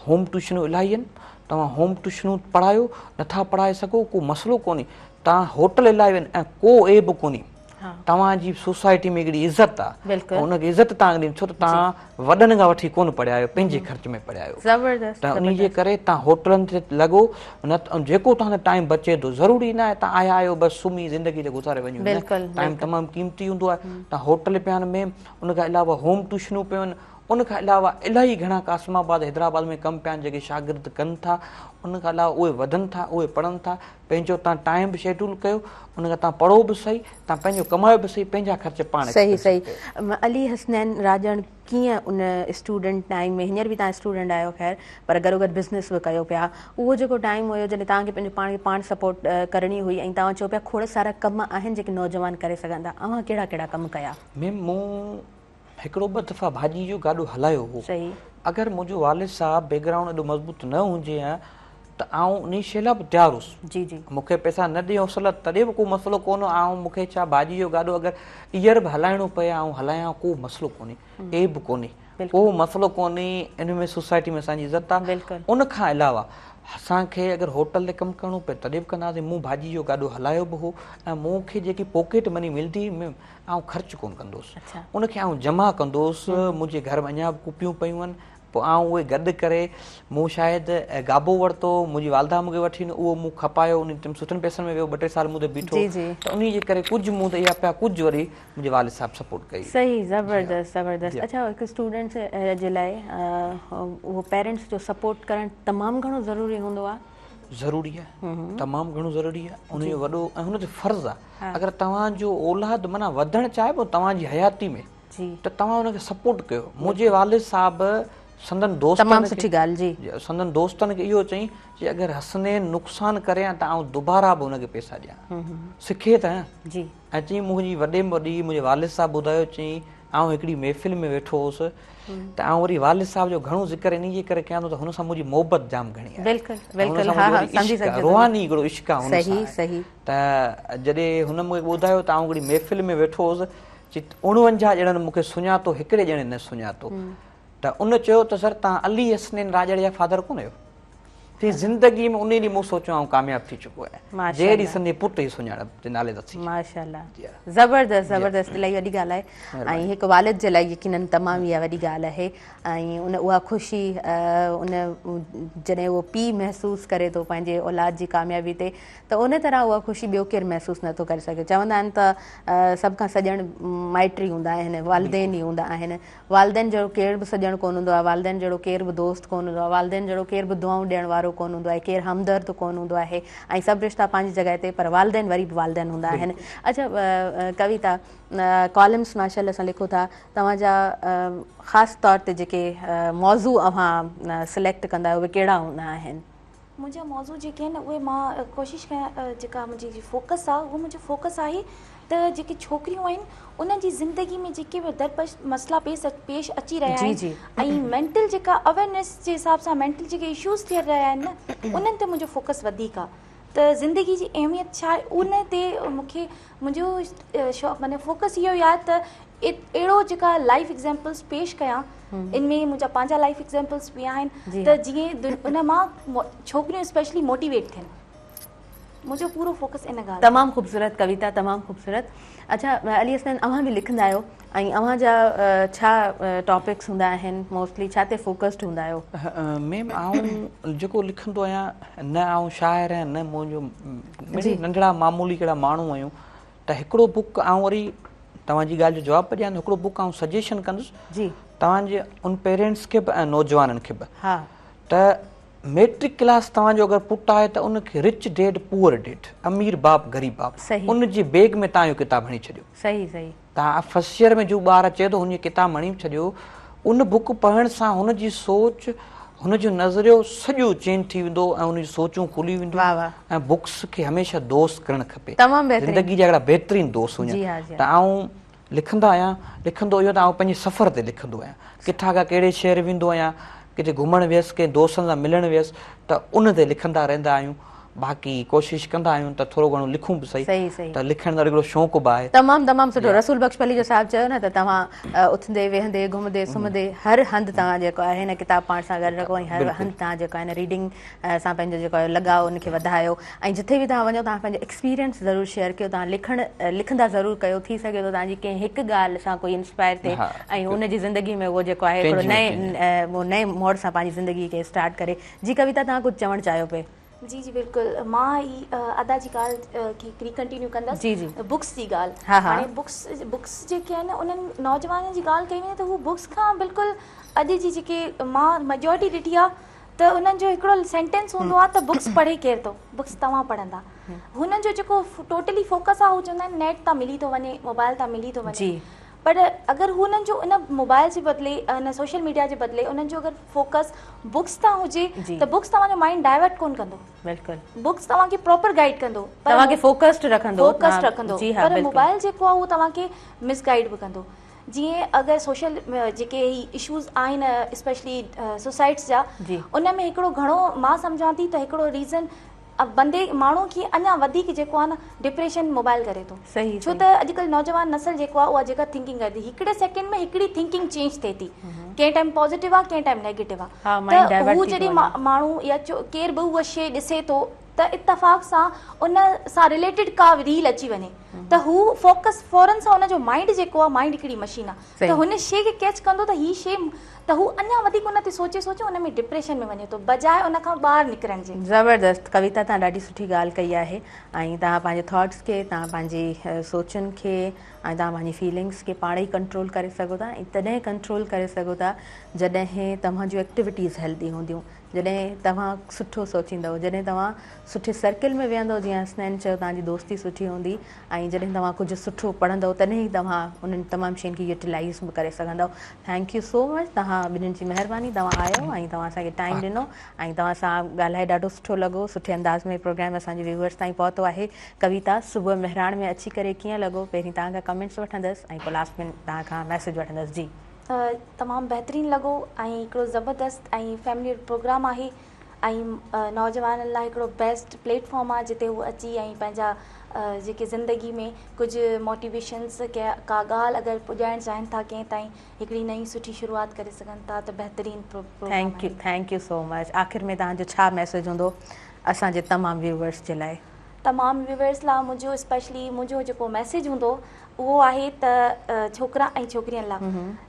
होम ट्यूशनूं इलाही आहिनि, तव्हां होम ट्यूशनूं पढ़ायो, नथा पढ़ाए सघो को मसइलो कोन्हे, तव्हां होटल इलाही आहिनि ऐं को एब कोन्हे। तव्हांजी सोसाइटी में हिकिड़ी इज़त आहे, उनखे इज़त तव्हां ॾींदी, छो त तव्हां वॾनि खां वठी कोन पढ़िया आहियो, पंहिंजे ख़र्च में पढ़िया आहियो। त उन जे करे तव्हां होटलनि ते लॻो, न जेको तव्हांजो टाइम बचे थो, ज़रूरी न आहे तव्हां आया आहियो बसि सुम्ही ज़िंदगी ते गुज़ारे वञो, टाइम तमामु क़ीमती हूंदो आहे। तव्हां होटल पिया आहिनि में, उन खां अलावा होम ट्यूशनूं पियूं आहिनि, उन खां अलावा इलाही घणा कासमाबाद हैदराबाद में कमु पिया आहिनि जेके शागिर्द कनि था। उन खां अलावा उहे वधनि था, उहे पढ़नि था, पंहिंजो तव्हां टाइम बि शेड्यूल कयो, उन खां तव्हां पढ़ो बि सही, तव्हां पंहिंजो कमायो बि सही, पंहिंजा ख़र्च पाण सही। सही अली हसनैन राजन, कीअं उन स्टूडेंट टाइम में, हींअर बि तव्हां स्टूडेंट आहियो ख़ैर, पर गॾोगॾु बिज़नेस बि कयो पिया, उहो जेको टाइम हुयो जॾहिं तव्हांखे पंहिंजो पाण खे पाण सपोर्ट करणी हुई, ऐं तव्हां चयो पिया खोड़ सारा कम आहिनि जेके नौजवान करे सघनि था, अव्हां कहिड़ा कहिड़ा कम कया? मैम मूं हिकिड़ो ॿ दफ़ा भाॼी जो गाॾो हलायो हो। सही। अगरि मुंहिंजो वालिद साहब बैकग्राउंड एॾो मज़बूत न हुजे हा त त आउं उन शइ लाइ बि तयारु हुउसि। जी जी मूंखे पैसा न ॾियो सहुलियत तॾहिं बि को मसइलो कोन, ऐं मूंखे छा भाॼी जो गाॾो अगरि ईयर बि हलाइणो पए ऐं हलायां को मसइलो कोन्हे, ए बि कोन्हे, को मसइलो कोन्हे। इन में सोसाइटी में असांजी इज़त आहे। उन खां अलावा असांखे अगरि होटल ते कमु करिणो पए तॾहिं बि कंदासीं। मूं भाॼी जो गाॾो हलायो बि हो ऐं मूंखे जेकी पॉकेट मनी मिलंदी आउं ख़र्चु कोन कंदोसि, उनखे आउं जमा कंदोसि। मुंहिंजे घर में अञा बि कुपियूं पियूं आहिनि, पोइ आउं उहे गॾु करे मूं शायदि गाबो वरितो, मुंहिंजी वालदा मूंखे वठी उहो मूं खपायो, उन टाइम सुठनि पैसनि में वियो, 2-3 साल मूं ते बीठो, त उन जे करे कुझु मूं ते इहा पिया, कुझु वरी मुंहिंजे वालिद साहब सपोर्ट कई। सही, ज़बरदस्त ज़बरदस्त। अच्छा, हिकु स्टूडेंट्स जे लाइ उहो पेरेंट्स जो सपोर्ट करणु तमामु घणो ज़रूरी हूंदो आहे। ज़रूरी आहे, तमामु घणो ज़रूरी आहे, उनजो वॾो ऐं हुन ते फ़र्ज़ु आहे। अगरि तव्हांजो औलाद माना वधणु चाहे पोइ तव्हांजी हयाती में त तव्हां हुनखे सपोर्ट कयो। मुंहिंजे वालिद साहब संदन दोस्तनि खे इहो चई कि अगरि हसनैन नुक़सानु करे त आउं दुबारा बि हुनखे पैसा ॾियां, सिखे त ऐं चई मुंहिंजी वॾे में वॾी मुंहिंजे वालिद साहब ॿुधायो, चई आउं हिकिड़ी महफ़िल में वेठो हुउसि त आउं वरी वालिद साहब जो घणो ज़िक्र इन जे करे कयां थो त हुन सां मुंहिंजी मोहबत जाम घणी आहे, रुहानी हिकिड़ो इश्क आहे हुन सां। त जॾहिं हुन मूंखे ॿुधायो त आउं हिकिड़ी महफ़िल में वेठो हुउसि, 49 ॼणनि मूंखे सुञातो, हिकिड़े ॼणे न सुञातो, त उन चयो त सर तव्हां अली हसनैन राजड़ जा फादर कोन आहियो? ते ज़िंदगी में उन ॾींहुं मूं सोचियो आउं कामयाबु थी चुको आहियां, जहिड़ी संदे पुट जी सुञाणप जे नाले ते थी। माशाअल्लाह, ज़बरदस्त ज़बरदस्त, इलाही वॾी ॻाल्हि आहे। ऐं हिकु वालिद जे लाइ यकीनन तमामु इहा वॾी ॻाल्हि आहे। ऐं उहा ख़ुशी उन जॾहिं उहो पीउ महसूसु करे थो पंहिंजे औलाद जी कामयाबी ते, त उन तरह उहा ख़ुशी ॿियो केरु महसूसु नथो करे सघे। चवंदा आहिनि त सभ खां सॼण माइट ई हूंदा आहिनि, वालिदैन ई हूंदा आहिनि। वालिदैन जहिड़ो केरु बि सॼण कोन हूंदो आहे, वालिदैन जहिड़ो केरु बि दोस्त कोन हूंदो आहे, वालिदैन जहिड़ो केरु बि दुआऊं ॾियण वारो कोन हूंदो आहे, केरु हमदर्द कोन हूंदो आहे। ऐं सभु रिश्ता पंहिंजी जॻह ते, पर वालिदैन वरी बि वालिदैन हूंदा आहिनि। अच्छा कविता, कॉलम्स माशाअल्लाह सां लिखो था, तव्हांजा ख़ासि तौर ते जेके मौज़ू अव्हां सिलेक्ट कंदा आहियो उहे कहिड़ा हूंदा आहिनि? मुंहिंजा मौज़ू जेके आहिनि उहे मां कोशिशि कयां, जेका मुंहिंजी फोकस आहे उहो मुंहिंजो फोकस आहे त जेके छोकिरियूं आहिनि उन्हनि जी ज़िंदगी में जेके बि दरपेश मसइला पेश अची रहिया आहिनि ऐं मेंटल जेका अवेयरनेस जे हिसाब सां मेंटल जेके इश्यूज़ थी रहिया आहिनि न, उन्हनि ते मुंहिंजो फोकस वधीक आहे। त ज़िंदगी जी अहमियत छा आहे उन ते मूंखे मुंहिंजो शौक़ु माने फोकस इहो ई आहे त अहिड़ो जेका लाइफ एग्ज़ाम्पल्स पेश कयां, इनमें मुंहिंजा पंहिंजा लाइफ एग्ज़ाम्पल्स बि आहिनि त जीअं उन मां छोकिरियूं स्पेशली मोटिवेट थियनि। मुंहिंजो पूरो फोकस इन ॻाल्हि। तमामु ख़ूबसूरत कविता, तमामु ख़ूबसूरत। अच्छा अली हसनैन, अव्हां बि लिखंदा आहियो ऐं अव्हां जा छा टॉपिक्स हूंदा आहिनि, मोस्टली छा ते फोकस्ड हूंदा आहियो? मैम आउं जेको लिखंदो आहियां, न आउं शाइर आहियां, न मुंहिंजो नंढड़ा मामूली कहिड़ा माण्हू आहियूं, त हिकिड़ो बुक आउं वरी तव्हांजी ॻाल्हि जो जवाबु ॾियां, हिकिड़ो बुक आउं सजेशन कंदुसि तव्हांजे उन पेरेंट्स खे बि ऐं नौजवाननि खे बि, त मैट्रिक क्लास तव्हांजो अगरि पुटु आहे त उनखे रिच डेड पुअर डेड, अमीर बाप गरीब बाप, उन जी बैग में तव्हां इहो किताबु हणी छॾियो। सही सही। तव्हां फर्स्ट ईयर में जो ॿार अचे थो हुन जी किताबु हणी छॾियो। उन बुक पढ़ण सां हुनजी सोच, हुनजो नज़रियो सॼो चेंज थी वेंदो ऐं हुनजी सोचूं खुली वेंदियूं। ऐं बुक्स खे हमेशह दोस्त करणु खपे, ज़िंदगी जा हिकिड़ा बहितरीनु दोस्त हुजनि। त आउं लिखंदो आहियां, लिखंदो इहो त आउं पंहिंजे सफ़र ते लिखंदो आहियां, किथां खां कहिड़े शहर वेंदो आहियां, किथे घुमणु वियसि, कंहिं दोस्तनि सां मिलणु वियसि, त उन ते लिखंदा रहंदा आहियूं। बाक़ी कोशिशि कंदा आहियूं त थोरो घणो लिखूं बि सही, त लिखण जो हिकिड़ो शौक़ु बि आहे। तमामु तमामु सुठो। रसूल बख्श अली जो साहिबु चयो न त तव्हां उथंदे वेहंदे घुमंदे सुम्हंदे हर हंधि तव्हां जेको आहे हिन किताब पाण सां गॾु रखो ऐं हर हंधि तव्हां जेको आहे रीडिंग सां पंहिंजो जेको आहे लॻाओ उनखे वधायो। ऐं जिथे बि तव्हां वञो तव्हां पंहिंजो एक्सपीरियंस ज़रूरु शेयर कयो, तव्हां लिखंदा ज़रूरु कयो। थी सघे थो तव्हांजी कंहिं हिकु ॻाल्हि सां कोई इंस्पायर थिए ऐं उनजी ज़िंदगी में उहो जेको आहे हिकिड़ो नए मोड़ सां पंहिंजी ज़िंदगी खे स्टार्ट करे। जी कविता, तव्हां कुझु चवणु चाहियो पिए? जी जी बिल्कुलु, मां ई अदा जी ॻाल्हि खे रिकंटिन्यू कंदसि। बुक्स जी ॻाल्हि, हाणे बुक्स जेके आहिनि उन्हनि नौजवाननि जी ॻाल्हि कई वञे त हू बुक्स खां बिल्कुलु अॼु जी जेके मां मेजॉरिटी ॾिठी आहे त उन्हनि जो हिकिड़ो सेंटेंस हूंदो आहे त बुक्स पढ़े केरु थो, बुक्स तव्हां पढ़ंदा। हुननि जो जेको टोटली फोकस आहे हू चवंदा आहिनि नेट तां मिली थो वञे, मोबाइल तां मिली थो वञे, पर अगरि हुननि जो उन मोबाइल जे बदिले इन सोशल मीडिया जे बदिले उन्हनि जो अगरि फोकस बुक्स तां हुजे त बुक्स तव्हांजो माइंड डाइवर्ट कोन कंदो। बिल्कुलु, बुक्स तव्हांखे प्रॉपर गाइड कंदो, तव्हांखे फोकस्ड रखंदो। पर मोबाइल जेको आहे उहो तव्हांखे मिसगाइड बि कंदो। जीअं अगरि सोशल जेके इशूज़ आहिनि स्पेशली सुसाइड्स जा उन में हिकिड़ो घणो मां सम्झां थी त हिकिड़ो रीज़न बंदे माण्हू खे अञा वधीक जेको आहे न डिप्रेशन मोबाइल करे थो छो त अॼुकल्ह नौजवान नस्ल जेको आहे उहा जेका थिंकिंग करे थी हिकिड़े सेकेंड में हिकिड़ी थिंकिंग चेंज थिए थी कंहिं टाइम पॉज़िटिव आहे कंहिं टाइम नेगेटिव आहे त हू जॾहिं माण्हू या केर बि उहा शइ ॾिसे थो त इत्तफ़ाक़ सां उन सां रिलेटेड का रील अची वञे त हू फोकस फौरन सां हुनजो माइंड जेको आहे माइंड हिकिड़ी मशीन आहे त हुन शइ खे कैच कंदो त हीअ शइ त हू अञा वधीक उन ते सोचे हुन में डिप्रेशन में वञे थो बजाए उन खां ॿाहिरि निकिरण जे। ज़बरदस्त कविता, तव्हां ॾाढी सुठी ॻाल्हि कई आहे ऐं तव्हां पंहिंजे थॉट्स खे तव्हां पंहिंजी सोचनि खे ऐं तव्हां पंहिंजी फीलिंग्स खे पाण ई कंट्रोल करे सघो था ऐं तॾहिं कंट्रोल करे सघो था जॾहिं तव्हां जूं एक्टिविटीज़ हेल्दी हूंदियूं, जॾहिं तव्हां सुठो सोचींदव, जॾहिं तव्हां सुठे सर्किल में वेहंदव, जीअं हसनैन चयो तव्हांजी दोस्ती सुठी हूंदी ऐं जॾहिं तव्हां कुझु सुठो पढ़ंदव तॾहिं ई तव्हां उन्हनि तमामु शयुनि खे यूटिलाइज़ बि करे सघंदव। थैंक यू सो मच, तव्हां ॿिन्हिनि जी महिरबानी, तव्हां आयो ऐं तव्हां असांखे टाइम ॾिनो ऐं तव्हां सां ॻाल्हाए ॾाढो सुठो लॻो, सुठे अंदाज़ में प्रोग्राम असांजे व्यूअर्स ताईं पहुतो आहे। कविता, सुबुह मेहराण में अची करे कीअं लॻो? पहिरीं तव्हां खां कमेंट्स वठंदसि ऐं पोइ लास्ट में तव्हां खां मैसेज वठंदसि। जी तमामु बहितरीनु लॻो ऐं हिकिड़ो ज़बरदस्त ऐं फैमिली प्रोग्राम आहे ऐं नौजवाननि लाइ हिकिड़ो बेस्ट प्लेटफॉर्म आहे जिते हू अची ऐं पंहिंजा जेके ज़िंदगी में कुझु मोटिवेशन्स का ॻाल्हि अगरि पुॼाइणु चाहिनि था कंहिं ताईं हिकिड़ी नई सुठी शुरूआति करे सघनि था त बहितरीनु। Thank you so much. आख़िर में तव्हांजो छा मैसेज हूंदो असांजे तमामु व्यूवर्स जे लाइ? तमामु व्यूवर्स लाइ मुंहिंजो स्पेशली मुंहिंजो जेको मैसेज हूंदो उहो आहे त छोकिरा ऐं छोकिरियुनि लाइ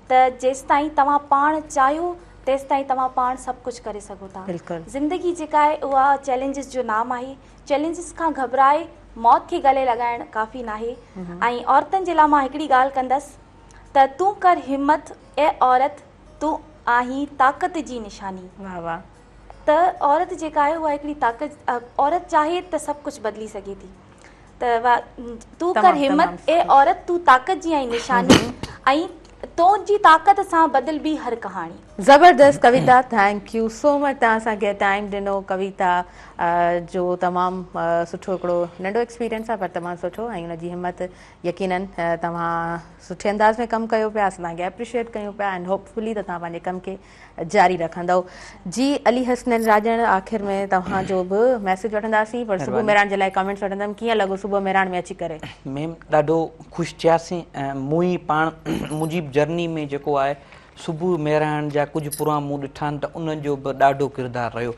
त जेसि ताईं तव्हां पाण चाहियो तेसि ताईं तव्हां पाण सभु कुझु करे सघो था। ज़िंदगी जेका आहे उहा चैलेंजिस जो नाम आहे, चैलेंजिस खां घबराए मौत खे गले लॻाइणु काफ़ी नाहे। ऐं औरतुनि जे लाइ मां हिकिड़ी ॻाल्हि कंदसि त तूं कर हिमत ए औरत, तूं आहीं ताक़त जी निशानी। वाह वाह। त औरत जेका आहे उहा हिकिड़ी ताक़त, औरत चाहे त सभु कुझु बदिली सघे थी। त तूं कर हिमत ए औरत, तूं ताक़त जी आई निशानी ऐं तुंहिंजी ताक़त सां बदिल बि हर कहाणी। ज़बरदस्त कविता, थैंक यू सो मच, तव्हां असांखे टाइम ॾिनो। कविता जो तमामु सुठो हिकिड़ो नंढो एक्सपीरियंस आहे पर तमामु सुठो ऐं हुनजी हिमत यकीनन तव्हां सुठे अंदाज़ में कमु कयो पिया, असां तव्हांखे एप्रिशिएट कयूं पिया एंड होपफुली त तव्हां पंहिंजे कम खे जारी रखंदव। जी अली हसनैन राजन, आख़िर में तव्हांजो बि मैसेज वठंदासीं पर सुबुह मेहराण जे लाइ कमेंट्स वठंदमि। कीअं लॻो सुबुह मेहराण में अची करे? मैम ॾाढो ख़ुशि थियासीं ऐं मुंहिंजी जर्नी में जेको आहे सुबुह मेहराण जा कुझु प्रोग्राम मूं ॾिठा आहिनि त उन्हनि जो बि ॾाढो किरदारु रहियो।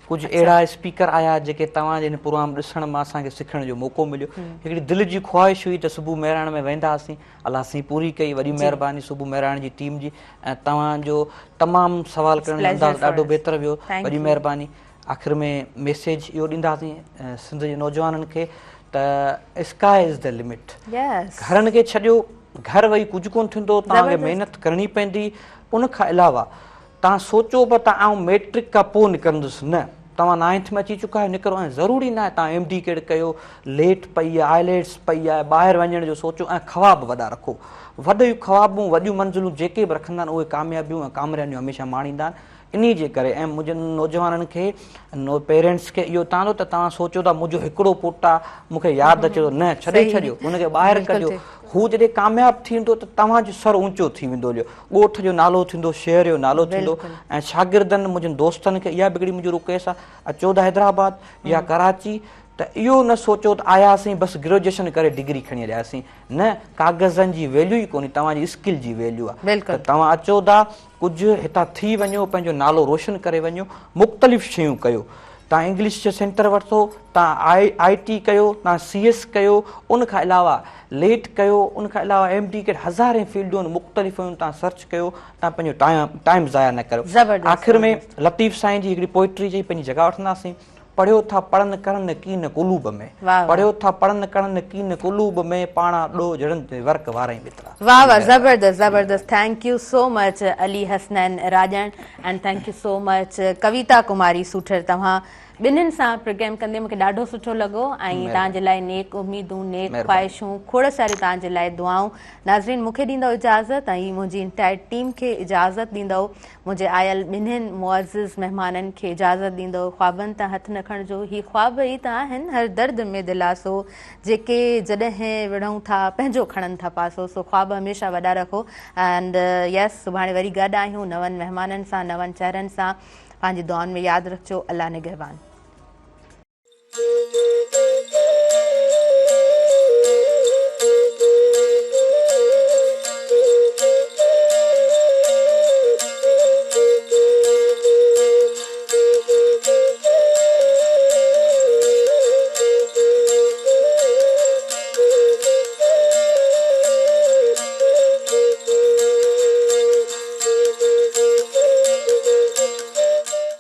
कुझु अहिड़ा स्पीकर आया जेके तव्हांजे हिन प्रोग्राम ॾिसण मां असांखे सिखण जो मौक़ो मिलियो। हिकिड़ी दिलि जी ख़्वाहिश हुई त सुबुह मेहराण में वेंदासीं, अलाह साईं पूरी कई। वॾी महिरबानी सुबुह मेहराण जी टीम जी ऐं तव्हांजो तमामु सवाल करण जो अंदाज़ ॾाढो बहितरु वियो, वॾी महिरबानी। आख़िर में मैसेज इहो ॾींदासीं सिंध जे नौजवाननि खे त स्काई इज़ द लिमिट। घरनि खे छॾियो, घर वेही कुझु कोन थींदो, तव्हांखे महिनत करणी पवंदी। उन खां अलावा तव्हां सोचो पिया त आउं मैट्रिक खां पोइ निकिरंदुसि, न, तव्हां 9th में अची चुका आहियो, निकिरो। ऐं ज़रूरी न आहे तव्हां MD केड कयो, लेट पई आहे, आईलेट्स पई आहे, ॿाहिरि वञण जो सोचो ऐं ख़्वाब वॾा रखो। वॾियूं ख़्वाबूं, वॾियूं मंज़िलूं जेके बि रखंदा आहिनि उहे कामयाबियूं ऐं कामयाबियूं हमेशह माणींदा आहिनि। इन जे करे ऐं मुंहिंजे नौजवाननि खे पेरेंट्स खे इहो तांदो त तव्हां सोचो था मुंहिंजो हिकिड़ो पुटु आहे, मूंखे यादि अचे थो, न, छॾे छॾियो, हुनखे ॿाहिरि कढियो। हू जॾहिं कामयाबु थींदो त तव्हांजो सर ऊचो थी वेंदो, ॻोठ जो नालो थींदो, शहर जो नालो थींदो। ऐं शागिर्दनि मुंहिंजनि दोस्तनि खे इहा बिगड़ी मुंहिंजी रिक्वेस्ट आहे, अचो था हैदराबाद या कराची त इहो न सोचो त आयासीं बसि ग्रेजुएशन करे डिग्री खणी हलियासीं, न, कागज़नि जी वैल्यू ई कोन्हे, तव्हांजी स्किल जी वैल्यू आहे। त तव्हां अचो था, कुझु हितां थी वञो, पंहिंजो नालो रोशन करे वञो, मुख़्तलिफ़ शयूं कयो। तव्हां इंग्लिश जो सेंटर वरितो, तव्हां IT कयो, तव्हां CS कयो, उन खां अलावा लेट कयो, उन खां अलावा MD के हज़ारे फील्डूं आहिनि मुख़्तलिफ़ आहिनि, तव्हां सर्च कयो, तव्हां पंहिंजो टाइम ज़ाया न कयो। आख़िर में लतीफ़ साईं जी हिकिड़ी पोइट्री जी पंहिंजी जॻह वठंदासीं, पढ़ियो था पढ़नि करण कीन कुलूब में, पढ़ियो था पढ़नि करण कीन कुलूब में, पाणा ॾो जड़नि ते वर्क वारा ई मित्रा। वाह वाह, ज़बरदस्त ज़बरदस्त। Thank you so much Ali Hasnain Rajan and thank you so much Kavita Kumari Suthar. तव्हां ॿिन्हिनि सां प्रोग्राम कंदे मूंखे ॾाढो सुठो लॻो ऐं तव्हांजे लाइ नेक उमेदूं नेक ख्वाहिशूं खोड़ सारियूं तव्हांजे लाइ दुआऊं। नाज़रीन मूंखे ॾींदव इजाज़त ऐं मुंहिंजी इंटायर टीम खे इजाज़त ॾींदव, मुंहिंजे आयल ॿिन्हिनि मुअज़्ज़िज़ महिमाननि खे इजाज़त ॾींदव। ख्वाबनि तां हथु न खणिजो, ही ख्वाब ई त आहिनि हर दर्द में दिलासो, जेके जॾहिं विढ़ूं था पंहिंजो खणनि था पासो। सो ख्वाब हमेशह वॾा रखो एंड यस सुभाणे वरी गॾु आहियूं नवनि महिमाननि सां नवनि चेहरनि सां। पंहिंजी दुआउनि में यादि रखिजो। अल्लाह निगहबान।